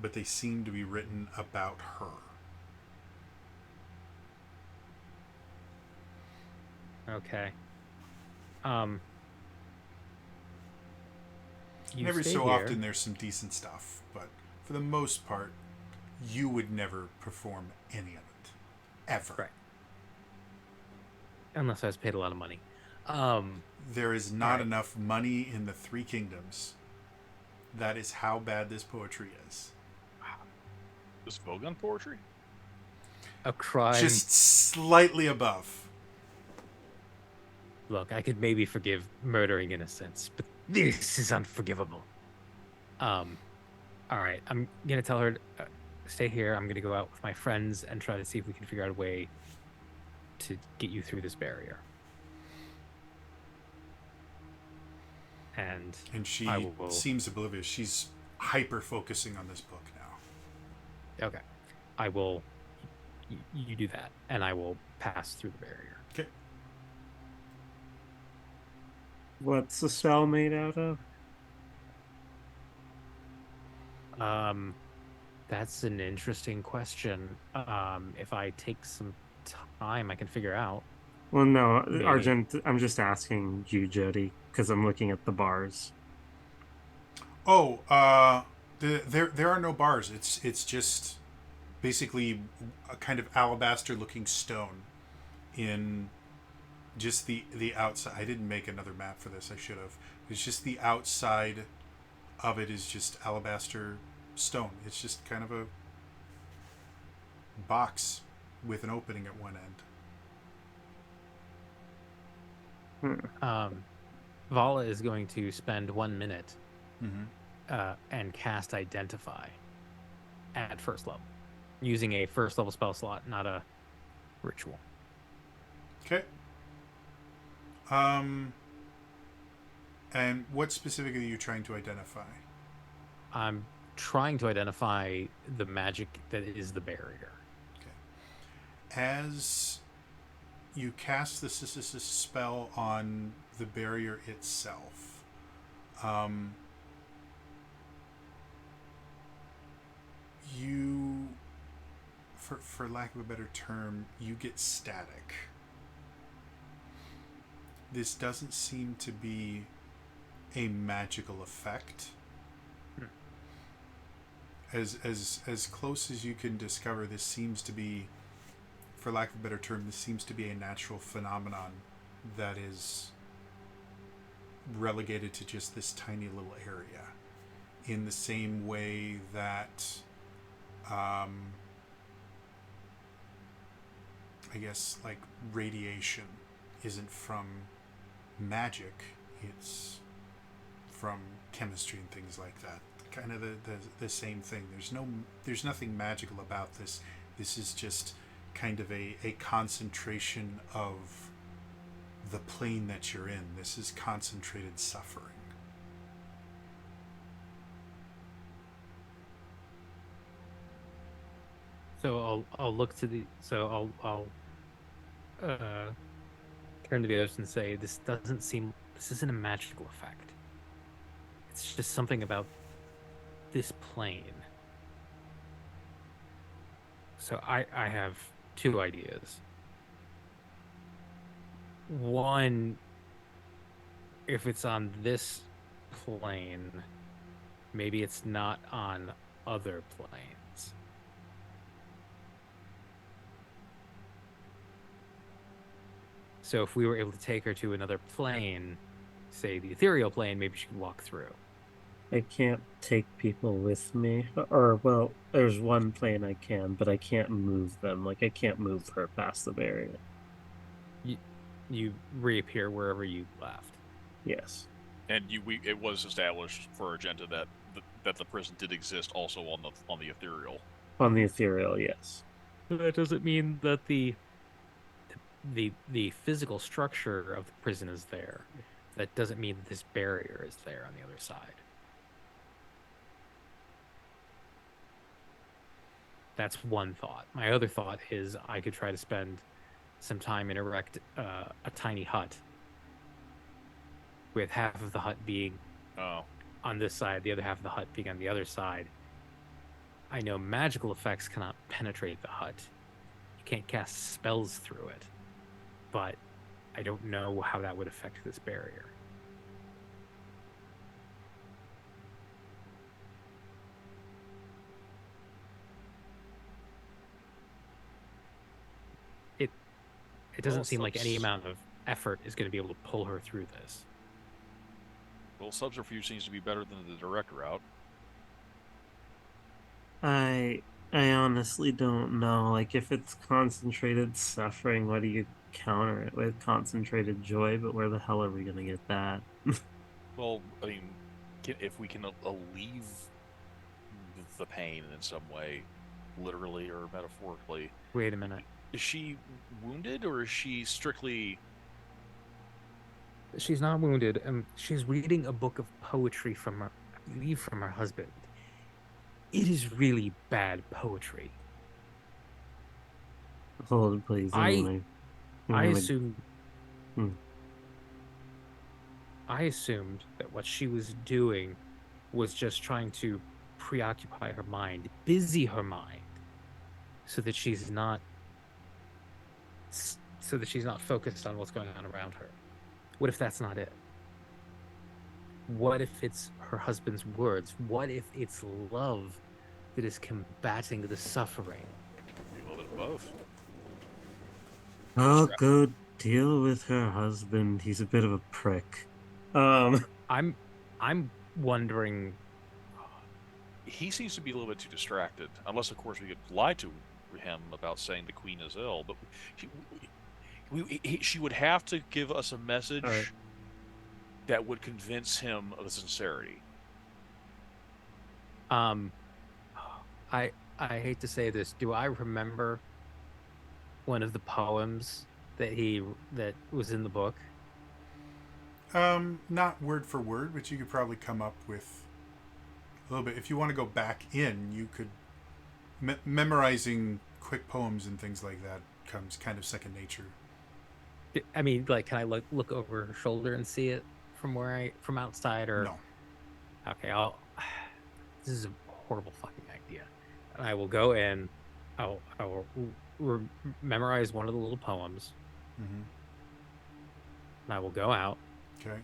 But they seem to be written about her. Okay. You And every stay so here. often there's some decent stuff, but for the most part, you would never perform any of it. Ever. Right. Unless I was paid a lot of money. There is not Right. enough money in the Three Kingdoms. That is how bad this poetry is. Is Vogon poetry? A crime. Just slightly above. Look, I could maybe forgive murdering innocents, but this is unforgivable. All right, I'm gonna tell her to stay here. I'm gonna go out with my friends and try to see if we can figure out a way to get you through this barrier. And she I will- seems oblivious. She's hyper focusing on this book now. okay, I will. You do that, and I will pass through the barrier. Okay. What's the spell made out of? That's an interesting question. If I take some time, I can figure out. Well, no, Maybe. Argent, I'm just asking you, Jody, because I'm looking at the bars. Oh, there are no bars. It's just basically a kind of alabaster looking stone in just the outside. I didn't make another map for this. I should have. It's just the outside of it is just alabaster stone. It's just kind of a box with an opening at one end. Vala is going to spend 1 minute Mm-hmm. and cast Identify at first level, using a first level spell slot, not a ritual. Okay. And what specifically are you trying to identify? I'm trying to identify the magic that is the barrier. As you cast the spell on the barrier itself, you, for lack of a better term, you get static. This doesn't seem to be a magical effect. As close as you can discover, this seems to be, for lack of a better term, this seems to be a natural phenomenon that is relegated to just this tiny little area, in the same way that I guess like radiation isn't from magic, it's from chemistry and things like that. Kind of the same thing. There's nothing magical about this. This is just kind of a concentration of the plane that you're in. This is concentrated suffering. So I'll look to the I'll turn to the others and say, this isn't a magical effect. It's just something about this plane. So I have two ideas. One, if it's on this plane, maybe it's not on other planes. So if we were able to take her to another plane, say the ethereal plane, maybe she could walk through. I can't take people with me. Or, well, there's one plane I can, but I can't move them. Like, I can't move her past the barrier. You reappear wherever you left. Yes. And it was established for Argenta that the prison did exist also on the ethereal. On the ethereal, yes. That doesn't mean that the the physical structure of the prison is there. That doesn't mean that this barrier is there on the other side. That's one thought. My other thought is I could try to spend some time and erect a tiny hut, with half of the hut being Oh, on this side, the other half of the hut being on the other side. I know magical effects cannot penetrate the hut. You can't cast spells through it. But I don't know how that would affect this barrier. It doesn't seem like any amount of effort is going to be able to pull her through this. well, subterfuge seems to be better than the direct route. I honestly don't know. Like, if it's concentrated suffering, what do you counter it with? Concentrated joy, but where the hell are we gonna get that? Well, I mean, if we can alleviate the pain in some way, literally or metaphorically. Wait a minute. Is she wounded, or is she strictly... She's not wounded. She's reading a book of poetry from her, I believe, from her husband. It is really bad poetry. Hold, please. I wanna- assumed. Hmm. I assumed that what she was doing was just trying to preoccupy her mind, busy her mind, so that she's not focused on what's going on around her. What if that's not it? What if it's her husband's words? What if it's love that is combating the suffering? A little bit of both. I'll go deal with her husband. He's a bit of a prick. I'm wondering. He seems to be a little bit too distracted. Unless, of course, we could lie to him about saying the queen is ill. But she would have to give us a message Right. that would convince him of the sincerity. I hate to say this. Do I remember one of the poems that was in the book? Not word for word, but you could probably come up with a little bit. If you want to go back in, you could. Memorizing quick poems and things like that comes kind of second nature. I mean, like, can I look over her shoulder and see it from outside, or No. Okay, this is a horrible fucking idea. And I will go in. I will memorize one of the little poems, Mm-hmm. and I will go out. Okay.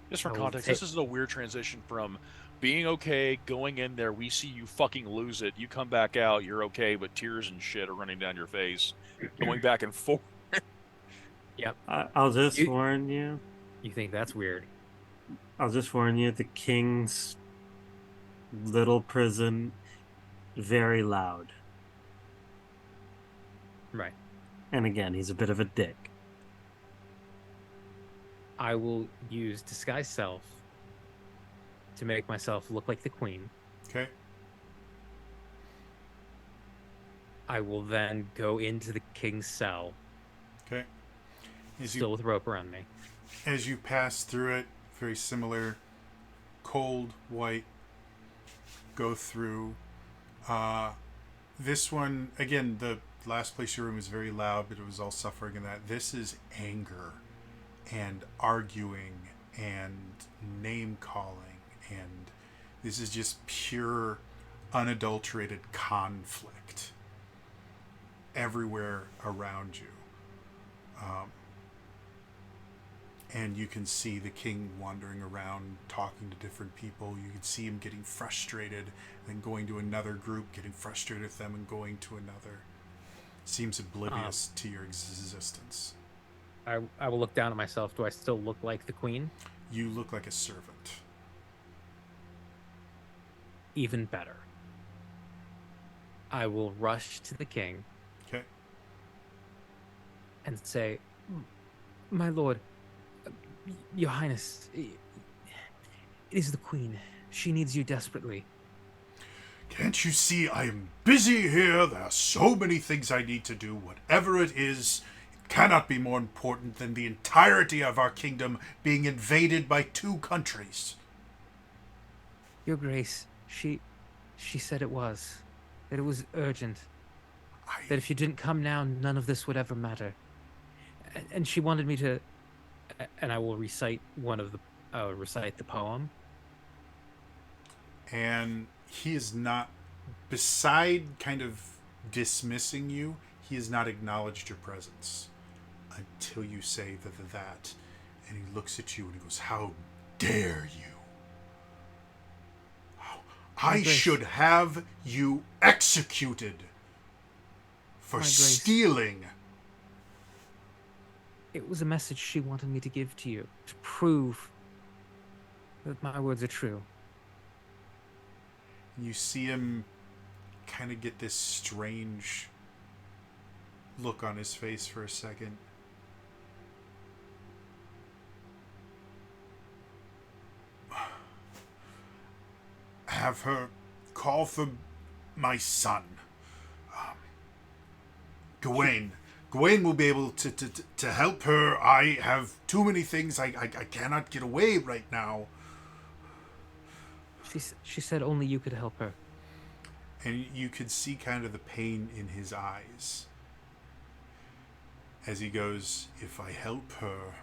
Just for I will context, take- this is a weird transition from being okay, going in there, we see you fucking lose it, you come back out, you're okay, but tears and shit are running down your face, going back and forth. Yep. I'll just You- warn you. You think that's weird? I'll just warn you. The king's little prison, very loud. Right. And again, he's a bit of a dick. I will use disguise self to make myself look like the queen. Okay. I will then go into the king's cell, Okay. As still with rope around me. as you pass through it, very similar, cold white. Go through. This one again. The last place you were in was very loud, but it was all suffering and that. This is anger, and arguing, and name calling, and this is just pure, unadulterated conflict everywhere around you. And you can see the king wandering around talking to different people. You can see him getting frustrated and going to another group, getting frustrated with them and going to another. Seems oblivious to your existence. I will look down at myself. Do I still look like the queen? You look like a servant. Even better. I will rush to the king Okay. and say, "My lord, your highness, it is the queen. She needs you desperately." Can't you see I am busy here? There are so many things I need to do. Whatever it is, it cannot be more important than the entirety of our kingdom being invaded by 2 countries. Your Grace, she said it was. That it was urgent. That if you didn't come now, none of this would ever matter. And she wanted me to... And I will recite recite the poem. And he is not, beside kind of dismissing you, he has not acknowledged your presence until you say that. And he looks at you and he goes, how dare you? I should have you executed for My Grace. stealing. It was a message she wanted me to give to you, to prove that my words are true. You see him kind of get this strange look on his face for a second. Have her call for my son. Gawain. Gawain will be able to help her. I have too many things. I cannot get away right now. She said only you could help her. And you could see kind of the pain in his eyes as he goes, if I help her,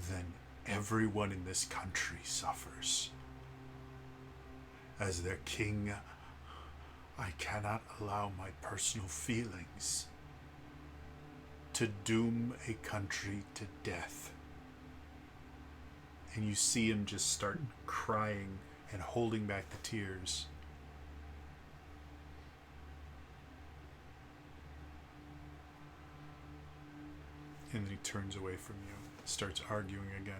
then everyone in this country suffers. As their king, I cannot allow my personal feelings to doom a country to death. And you see him just start crying and holding back the tears. And then he turns away from you, starts arguing again.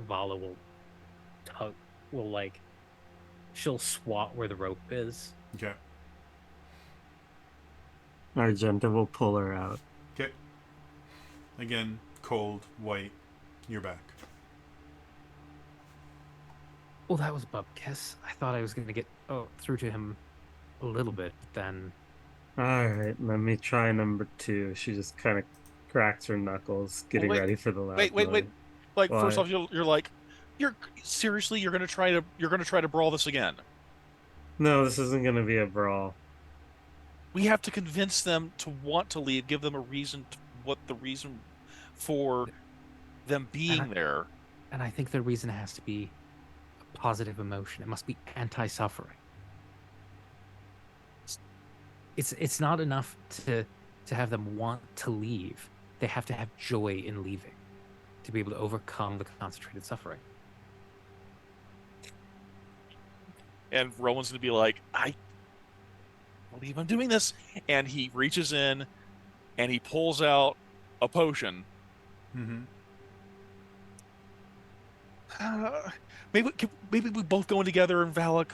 Vala she'll swat where the rope is. Okay. Argenta will pull her out. Okay. Again, cold, white, you're back. Well, that was a bupkis. I thought I was going to get through to him a little bit, but then... Alright, let me try number 2. She just kind of cracks her knuckles, getting ready for the last Wait. Like, Why? first off, you're like, you're gonna try to brawl this again. No, this isn't going to be a brawl. We have to convince them to want to leave, give them a reason, what the reason for them being there. And I think the reason has to be a positive emotion. It must be anti-suffering. It's not enough to have them want to leave. They have to have joy in leaving to be able to overcome the concentrated suffering. And Rowan's gonna be like, I believe I'm doing this. And he reaches in and he pulls out a potion. Mm-hmm. Maybe we both go in together and Vala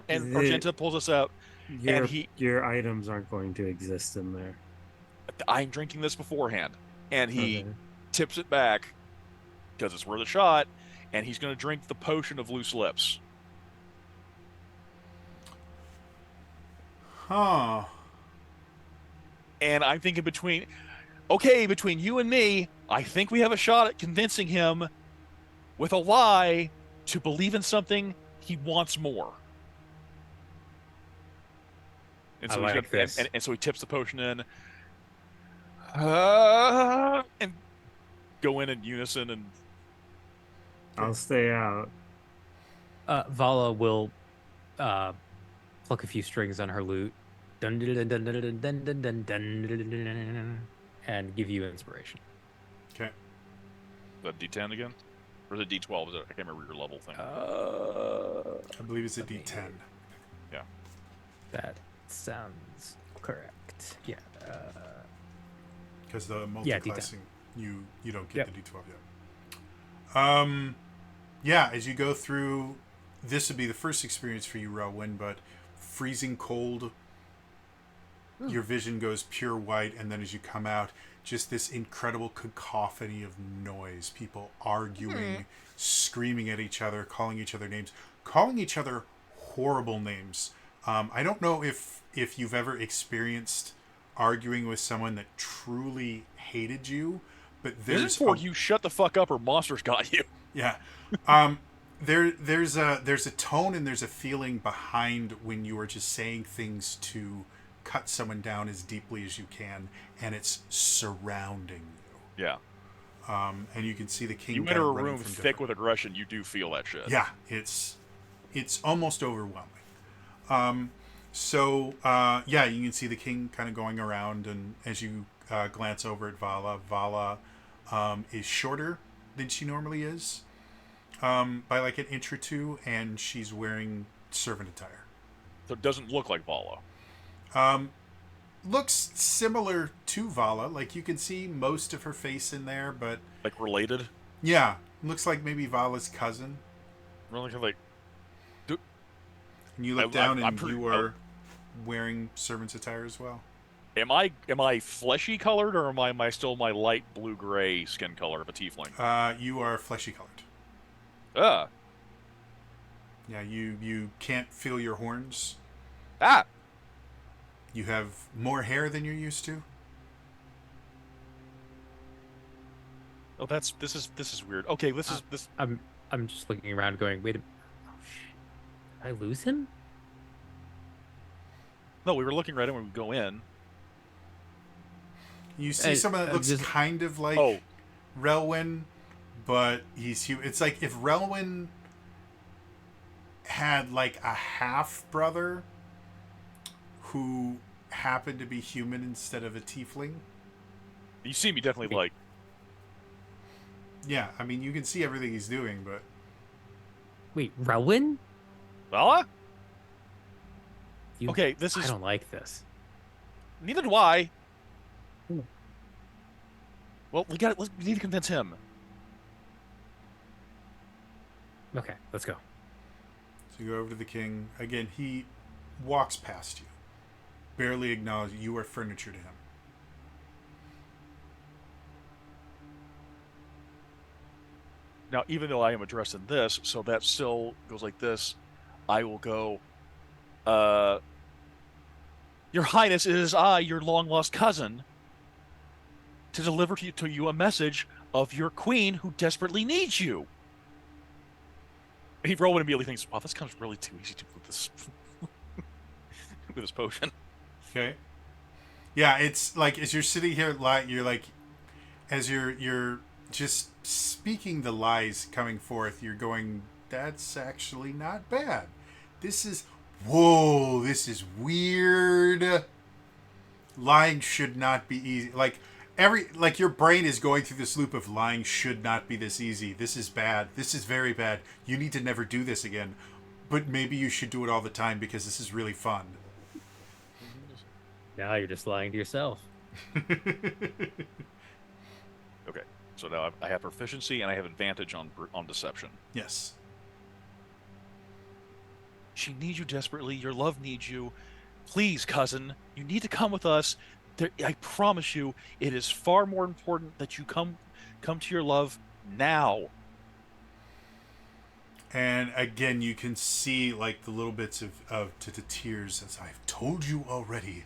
and Argenta pulls us out. Your items aren't going to exist in there. I'm drinking this beforehand. And he tips it back because it's worth a shot. And he's going to drink the potion of loose lips. Huh. And I'm thinking between you and me, I think we have a shot at convincing him with a lie to believe in something he wants more. And so, and so he tips the potion in. And go in unison and... I'll stay out. Vala will pluck a few strings on her lute and give you inspiration. Okay. Is that D10 again? Or is it D12? I can't remember your level thing. I believe it's a D10. Yeah. That sounds correct. Yeah. Because the multi-classing, you don't get Yep. the D12 yet. Yeah, as you go through this would be the first experience for you, Rowan, but freezing cold, your vision goes pure white, and then as you come out, just this incredible cacophony of noise. People arguing, screaming at each other, calling each other names, calling each other horrible names. I don't know if you've ever experienced arguing with someone that truly hated you, but This is for you shut the fuck up or monsters got you. yeah. There's a tone and there's a feeling behind when you are just saying things to cut someone down as deeply as you can, and it's surrounding you. Yeah. And you can see the king. You kind enter a of running room from thick different- with aggression, you do feel that shit. Yeah, it's almost overwhelming. Yeah, you can see the king kind of going around, and as you glance over at Vala is shorter than she normally is, by like an inch or two, and she's wearing servant attire. So it doesn't look like Vala. Looks similar to Vala. Like you can see most of her face in there, but Like related. yeah, looks like maybe Vala's cousin. Really like And you look I'm down, and pretty- you are wearing servant's attire as well. am I fleshy colored or am I still my light blue gray skin color of a tiefling? You are fleshy colored. Ah. Yeah, you can't feel your horns. Ah. You have more hair than you're used to. Oh, this is weird. Okay, this. I'm just looking around, going, wait a. Oh shit! Did I lose him? No, we were looking right in when we go in. You see Hey, someone that I'm looks just- kind of like Oh, Relwyn, but he's human. It's like if Relwyn had like a half brother who happened to be human instead of a tiefling. you see me definitely like. Yeah, I mean you can see everything he's doing, but Wait, Relwyn? Vala? You, Okay, this I is. don't like this. Neither do I. Ooh. Well, we need to convince him. Okay, let's go. so you go over to the king again. He walks past you, barely acknowledge you are furniture to him. Now, even though I am addressing this, so that still goes like this, I will go, Your Highness, it is I, your long-lost cousin, to deliver to you a message of your queen who desperately needs you. Rowan immediately thinks, wow, this comes really too easy to with this, with this potion. Okay. Yeah, it's like as you're sitting here, you're like, as you're just speaking the lies coming forth, you're going, that's actually not bad. This is, whoa, this is weird. Lying should not be easy. Like your brain is going through this loop of lying should not be this easy. This is bad. This is very bad. You need to never do this again. But maybe you should do it all the time because this is really fun. Now you're just lying to yourself. Okay, so now I have proficiency and I have advantage on deception. Yes. She needs you desperately. Your love needs you. Please, cousin, you need to come with us. I promise you, it is far more important that you come to your love now. And again, you can see like the little bits of the tears, as I've told you already.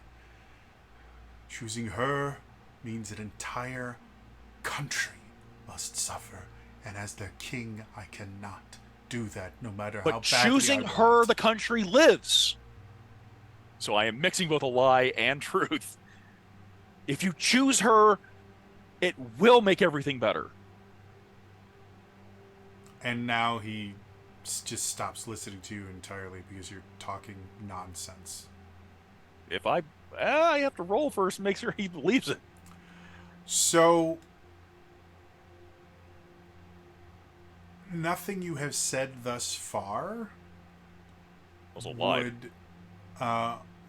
Choosing her means an entire country must suffer, and as their king, I cannot do that, no matter how But badly choosing I her, want. the country lives. So I am mixing both a lie and truth. If you choose her, it will make everything better. And now he just stops listening to you entirely because you're talking nonsense. If I have to roll first, make sure he believes it. So, nothing you have said thus far Was a lie.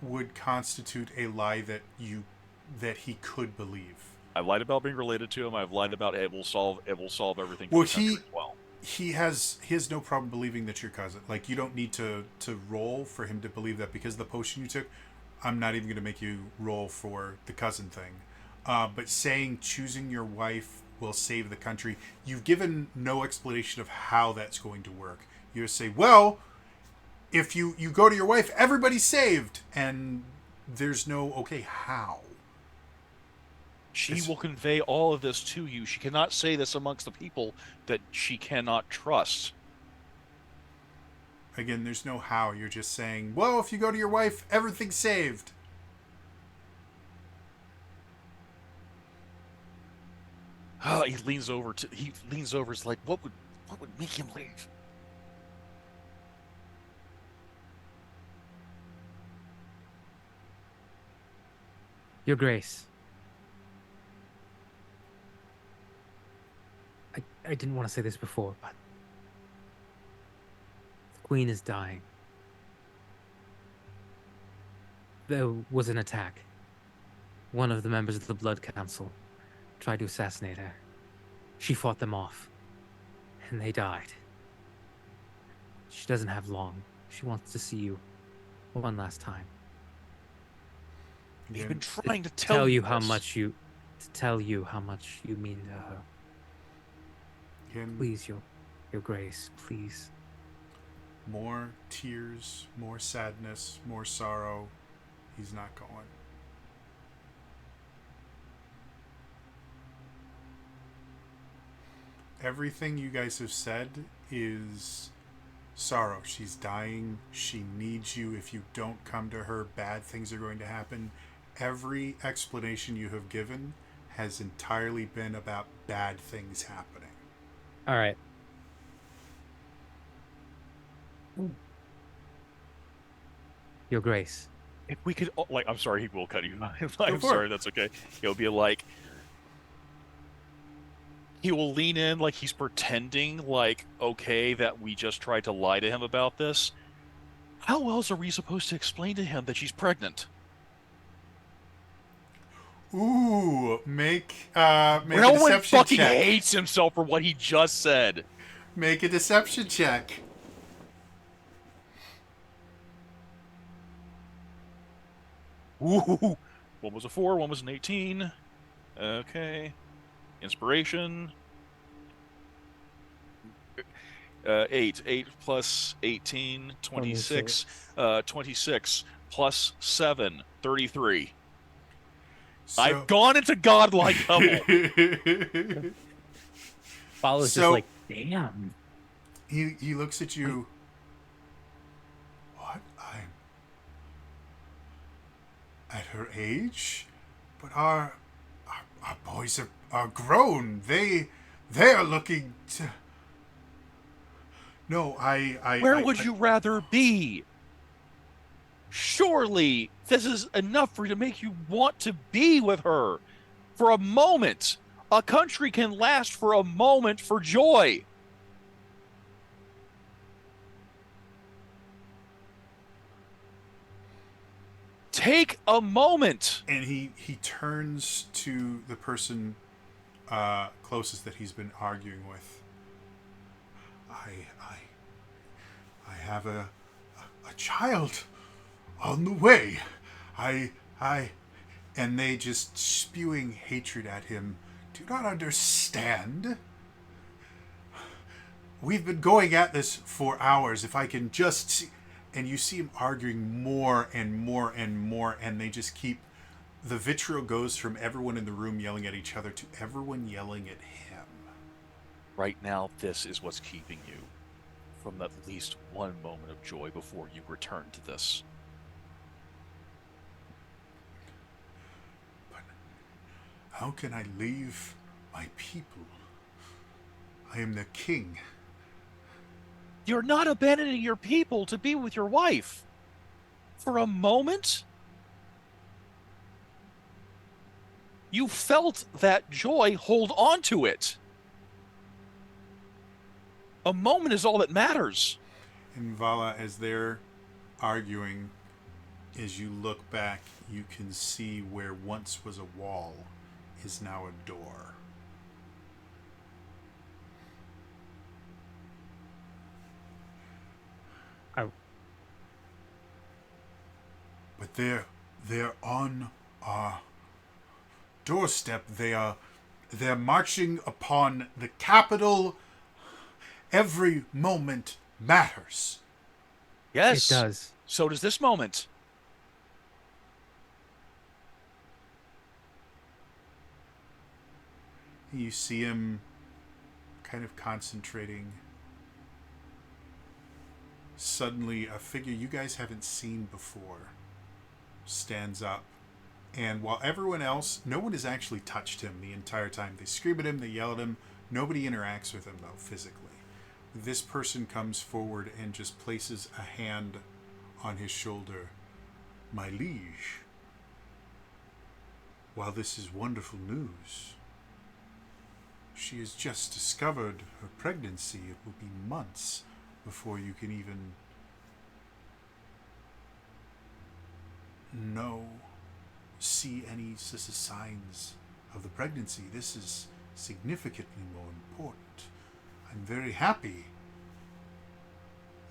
would constitute a lie that he could believe. I've lied about being related to him. I've lied about it will solve everything. Well, for the country as well. he has no problem believing that your cousin. Like, you don't need to roll for him to believe that because of the potion you took. I'm not even going to make you roll for the cousin thing. But saying choosing your wife will save the country, you've given no explanation of how that's going to work. You just say, well, if you go to your wife, everybody's saved. And there's no, okay, how? She will convey all of this to you. She cannot say this amongst the people that she cannot trust. Again, there's no how. You're just saying, well, if you go to your wife, everything's saved. He leans over. He's like, what would make him leave? Your Grace. I didn't want to say this before, but the Queen is dying. There was an attack. One of the members of the Blood Council tried to assassinate her. She fought them off, and they died. She doesn't have long. She wants to see you one last time. You've been trying to tell you how this. much you mean to her. Please, your Grace, please. More tears, more sadness, more sorrow. He's not going. Everything you guys have said is sorrow. She's dying. She needs you. If you don't come to her, bad things are going to happen. Every explanation you have given has entirely been about bad things happening. All right. Your Grace. If we could, I'm sorry, he will cut you. I'm for sorry, it. that's okay. He'll be like, he will lean in like he's pretending like, okay, that we just tried to lie to him about this. How else are we supposed to explain to him that she's pregnant? Ooh, make a Relwyn deception fucking check. hates himself for what he just said. Make a deception check. Ooh, one was a 4, one was an 18. Okay. Inspiration. 8. 8 plus 18, 26. 26 plus 7, 33. So, I've gone into godlike level. Follows So- just like, damn. he looks at you. What? I'm at her age, but our boys are grown. They are looking to. No, Where would you rather be? Surely this is enough for you to make you want to be with her for a moment. A country can last for a moment for joy. Take a moment. And he turns to the person closest that he's been arguing with. I have a child on the way. And they just spewing hatred at him. Do not understand. We've been going at this for hours. If I can just see. And you see him arguing more and more and more, and they just keep. The vitriol goes from everyone in the room yelling at each other to everyone yelling at him. Right now, this is what's keeping you from at least one moment of joy before you return to this. But how can I leave my people? I am their king. You're not abandoning your people to be with your wife. For a moment? You felt that joy, hold on to it. A moment is all that matters. And Vala, as they're arguing, as you look back, you can see where once was a wall is now a door. They're on our doorstep. They're marching upon the capital. Every moment matters. Yes. It does. So does this moment. You see him kind of concentrating. Suddenly, a figure you guys haven't seen before stands up. And while everyone else, no one has actually touched him the entire time. They scream at him, they yell at him. Nobody interacts with him, though, physically. This person comes forward and just places a hand on his shoulder. My liege, while this is wonderful news, she has just discovered her pregnancy. It will be months before you can even see any signs of the pregnancy. This is significantly more important. I'm very happy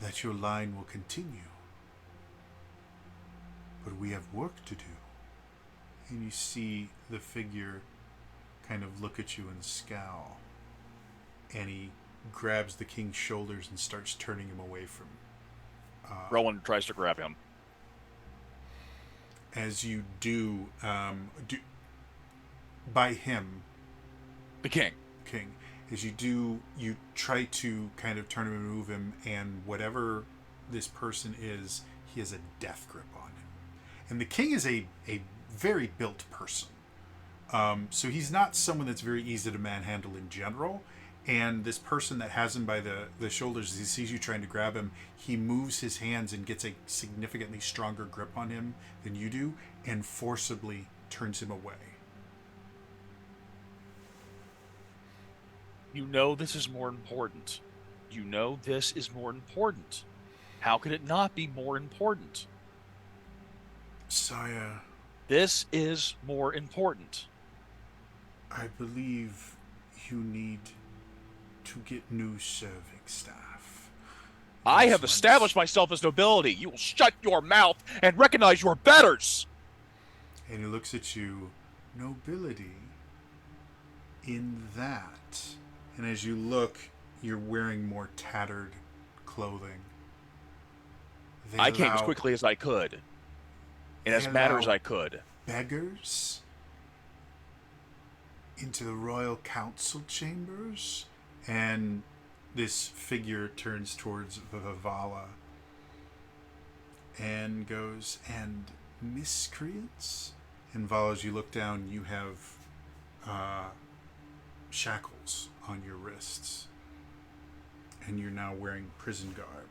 that your line will continue. But we have work to do. And you see the figure kind of look at you and scowl. And he grabs the king's shoulders and starts turning him away from Rowan tries to grab him. as you do by him, The king. as you do, you try to kind of turn him and move him, and whatever this person is, he has a death grip on him. And the king is a very built person. So he's not someone that's very easy to manhandle in general. And this person that has him by the shoulders, as he sees you trying to grab him, he moves his hands and gets a significantly stronger grip on him than you do, and forcibly turns him away. You know this is more important. You know this is more important. How could it not be more important? Sire, This is more important. I believe you need to get new serving staff. I These have ones- established myself as nobility. You will shut your mouth and recognize your betters. And he looks at you, nobility in that. And as you look, you're wearing more tattered clothing. They I came as allow quickly as I could, and as They matter as allow- I could. beggars into the royal council chambers. And this figure turns towards Vivala and goes, and miscreants? And Vala, as you look down, you have shackles on your wrists. And you're now wearing prison garb.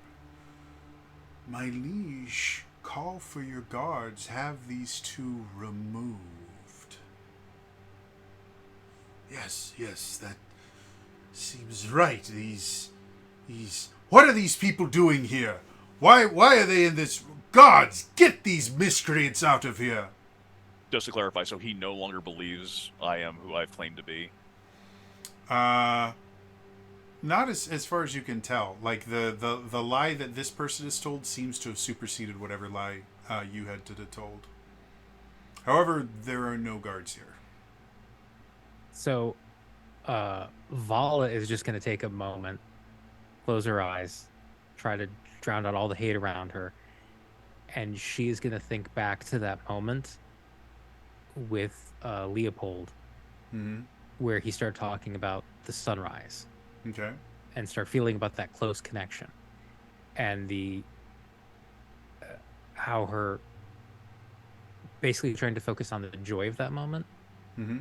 My liege, call for your guards. Have these two removed. Yes, that seems right. These what are these people doing here? Why are they in this? Guards, get these miscreants out of here. Just to clarify, so he no longer believes I am who I've claimed to be. Not as far as you can tell. Like the lie that this person is told seems to have superseded whatever lie you had to told. However, there are no guards here. So, Vala is just going to take a moment, close her eyes, try to drown out all the hate around her, and she's going to think back to that moment with Leopold, Mm-hmm. where he started talking about the sunrise, Okay. and start feeling about that close connection, and the how her basically trying to focus on the joy of that moment Mm-hmm.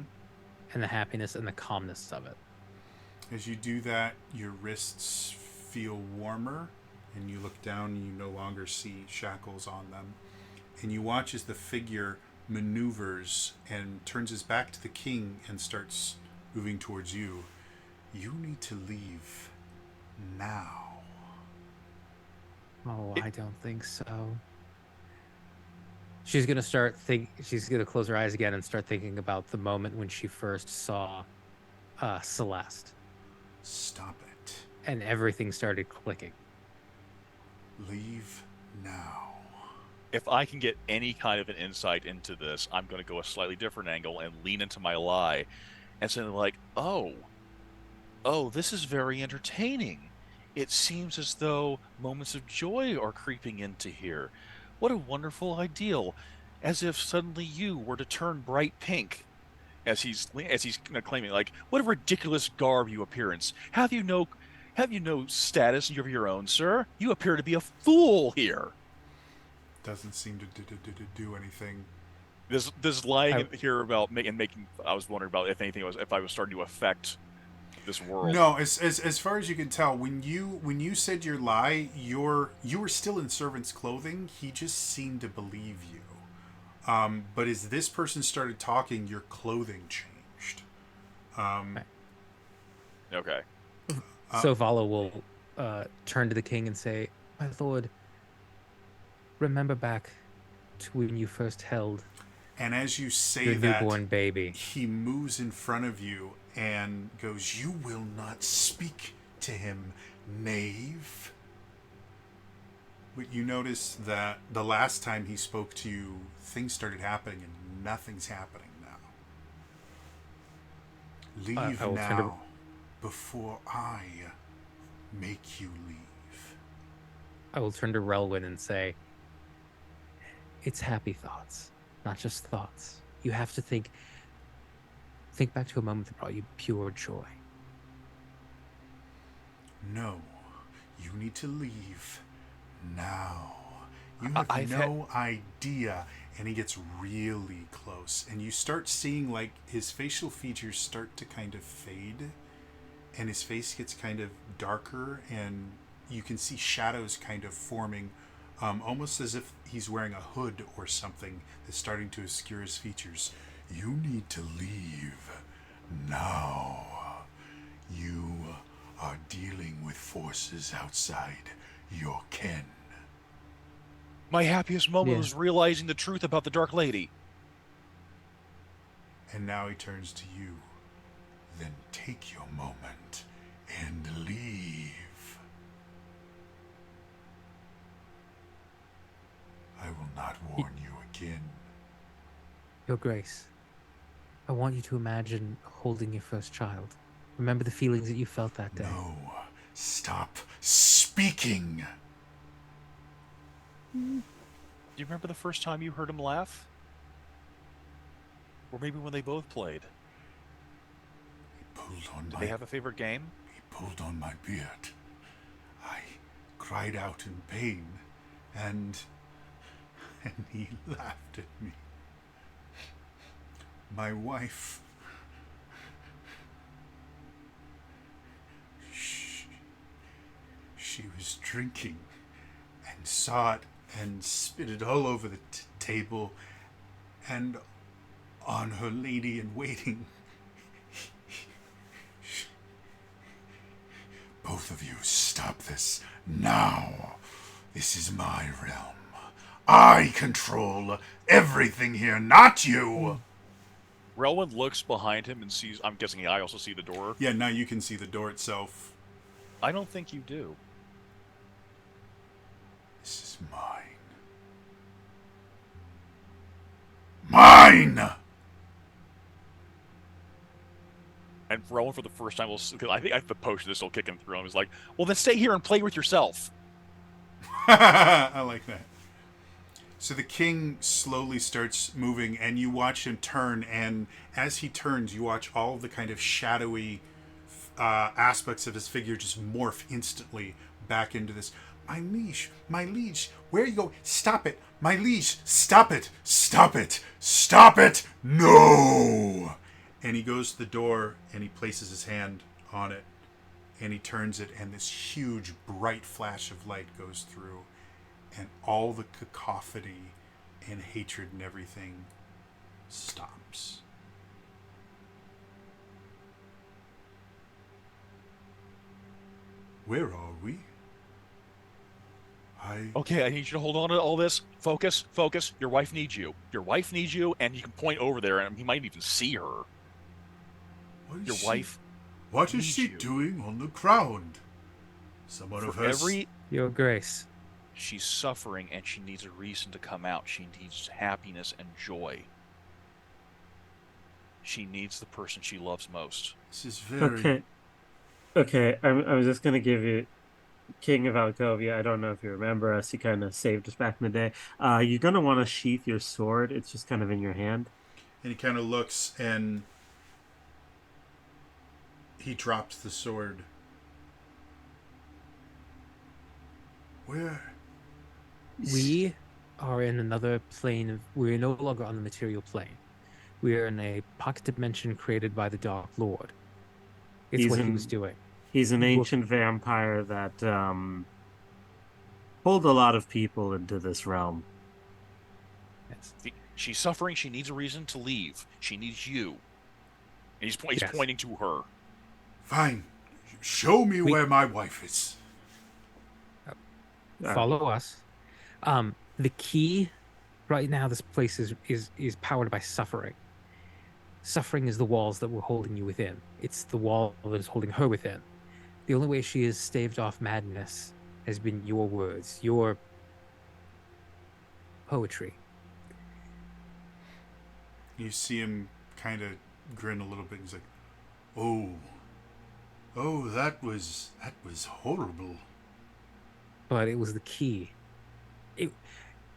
and the happiness and the calmness of it. As you do that, your wrists feel warmer, and you look down and you no longer see shackles on them. And you watch as the figure maneuvers and turns his back to the king and starts moving towards you. You need to leave now. Oh, I don't think so. She's gonna she's gonna close her eyes again and start thinking about the moment when she first saw Celeste, Stop it. and everything started clicking. Leave now. if I can get any kind of an insight into this, I'm going to go a slightly different angle and lean into my lie and say like, oh, this is very entertaining. It seems as though moments of joy are creeping into here. What a wonderful ideal. As if suddenly you were to turn bright pink. As he's claiming, like, what a ridiculous garb you appearance. Have you no status of your own, sir? You appear to be a fool here. Doesn't seem to do anything. This lying I- here about making. I was wondering about if anything was if I was starting to affect this world. No, as far as you can tell, when you said your lie, you were still in servant's clothing. He just seemed to believe you. But as this person started talking, your clothing changed. Okay. So Vala will turn to the king and say, "My lord, remember back to when you first held And as you say your that, newborn baby." he moves in front of you and goes, "You will not speak to him, knave." But you notice that the last time he spoke to you, things started happening and nothing's happening now. Leave I will turn now before I make you leave. I will turn to Relwyn and say, "It's happy thoughts, not just thoughts. You have to think back to a moment that brought you pure joy." No, you need to leave now. You have I've no idea. And he gets really close. And you start seeing, like, his facial features start to kind of fade. And his face gets kind of darker. And you can see shadows kind of forming, almost as if he's wearing a hood or something that's starting to obscure his features. You need to leave now. You are dealing with forces outside your ken. My happiest moment Yeah. was realizing the truth about the Dark Lady. And now he turns to you. Then take your moment and leave. I will not warn you again. Your Grace, I want you to imagine holding your first child. Remember the feelings that you felt that day. No, stop speaking. Do you remember the first time you heard him laugh? Or maybe when they both played? He pulled on Did my they have a favorite game? He pulled on my beard. I cried out in pain, and he laughed at me. My wife, she was drinking and saw it and spit it all over the table and on her lady in waiting. Both of you, stop this now. This is my realm. I control everything here, not you. Relwyn looks behind him and sees. I'm guessing I also see the door. Yeah, now you can see the door itself. I don't think you do. This is mine. Mine! And Relwyn, for the first time, because I think the potion this will kick him through him. Is like, well, then stay here and play with yourself. I like that. So the king slowly starts moving, and you watch him turn, and as he turns, you watch all of the kind of shadowy aspects of his figure just morph instantly back into this. My liege, where are you going? Stop it! My liege, stop it! Stop it! Stop it! No! And he goes to the door, and he places his hand on it, and he turns it, and this huge, bright flash of light goes through, and all the cacophony and hatred and everything stops. Where are we? Okay, I need you to hold on to all this. Focus, focus. Your wife needs you. Your wife needs you, and you can point over there, and he might even see her. Your wife. What is needs she you. doing on the ground? Someone of For her. every Your Grace, She's suffering and she needs a reason to come out. She needs happiness and joy. She needs the person she loves most. This is very. Okay. I was just gonna give you King of Algovia. I don't know if you remember us. You kind of saved us back in the day. You're gonna want to sheath your sword. It's just kind of in your hand. And he kind of looks and he drops the sword. Where? We are in another plane of. We're no longer on the material plane. We are in a pocket dimension created by the Dark Lord. It's what he was doing. He's an Well- ancient vampire that pulled a lot of people into this realm. Yes. She's suffering. She needs a reason to leave. She needs you. And he's Yes. pointing to her. Fine. Show me where my wife is. Follow us. The key right now, this place is powered by suffering. Suffering is the walls that were holding you within. It's the wall that is holding her within. The only way she has staved off madness has been your words, your poetry. You see him kind of grin a little bit. He's like, "Oh, that was horrible." But it was the key.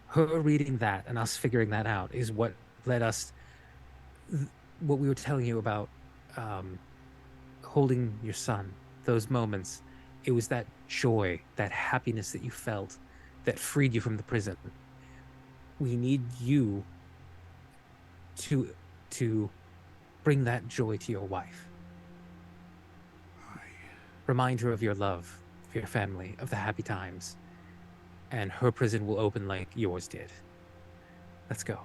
Her reading that and us figuring that out is what led us. What we were telling you about holding your son, those moments, it was that joy, that happiness that you felt that freed you from the prison. We need you to bring that joy to your wife. Remind her of your love, of your family, of the happy times. And her prison will open like yours did. Let's go.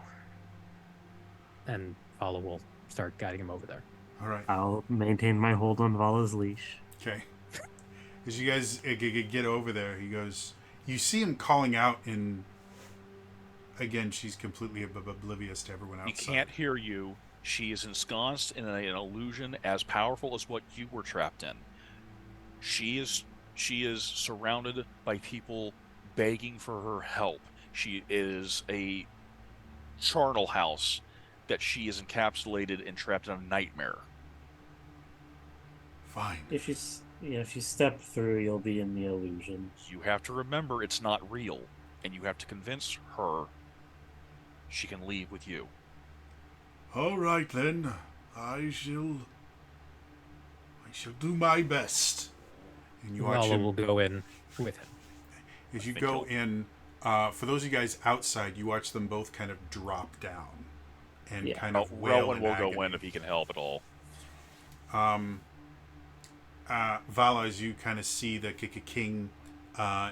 And Vala will start guiding him over there. All right. I'll maintain my hold on Vala's leash. Okay. As you guys get over there, he goes. You see him calling out in. Again, she's completely oblivious to everyone outside. He can't hear you. She is ensconced in an illusion as powerful as what you were trapped in. She is surrounded by people begging for her help. She is a charnel house that she is encapsulated and trapped in a nightmare. Fine. If you step through, you'll be in the illusion. You have to remember it's not real, and you have to convince her she can leave with you. All right then. I shall do my best. And you watch Vala him. will go in with him. As you go in, for those of you guys outside, you watch them both kind of drop down and kind of wail Rowan in will agony. go in if he can help at all. Vala, as you kind of see the king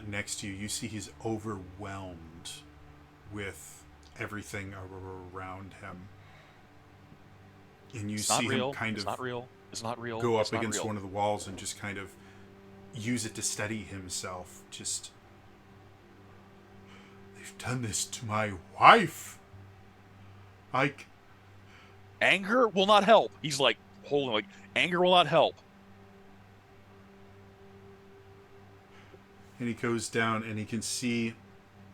next to you, you see he's overwhelmed with everything around him. And you It's see not real. him kind It's of not real. It's not real. go It's up not against real. one of the walls and just kind of use it to steady himself. Just, they've done this to my wife. Anger will not help. He's like holding like anger will not help. And he goes down and he can see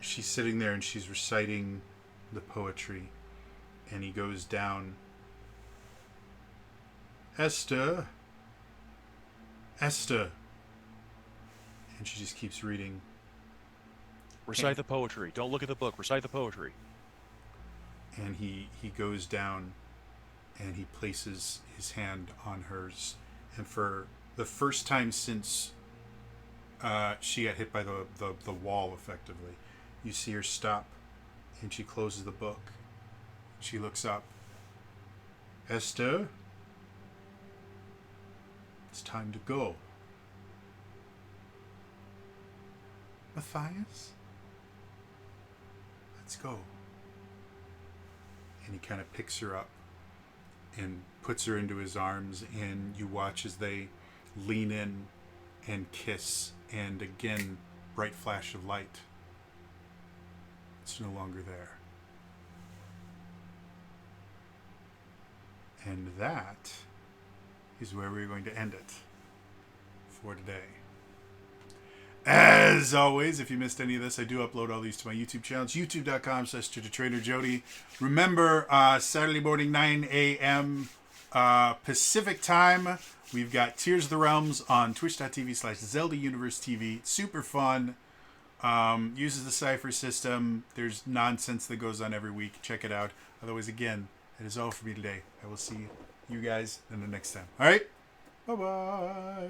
she's sitting there and she's reciting the poetry. And he goes down. Esther. Esther. And she just keeps reading. Recite the poetry. Don't look at the book. Recite the poetry. And he goes down and he places his hand on hers. And for the first time since she got hit by the wall, effectively, you see her stop and she closes the book. She looks up. Esther, it's time to go. Matthias, let's go. And he kind of picks her up and puts her into his arms, and you watch as they lean in and kiss, and again, bright flash of light. It's no longer there. And that is where we're going to end it for today. As As always, if you missed any of this, I do upload all these to my YouTube channels, youtube.com/TraderJody. Remember, Saturday morning, 9 a.m. Pacific time, we've got Tears of the Realms on twitch.tv/Zelda Universe TV. Super fun. Uses the Cypher system. There's nonsense that goes on every week. Check it out. Otherwise, again, that is all for me today. I will see you guys in the next time. All right? Bye-bye.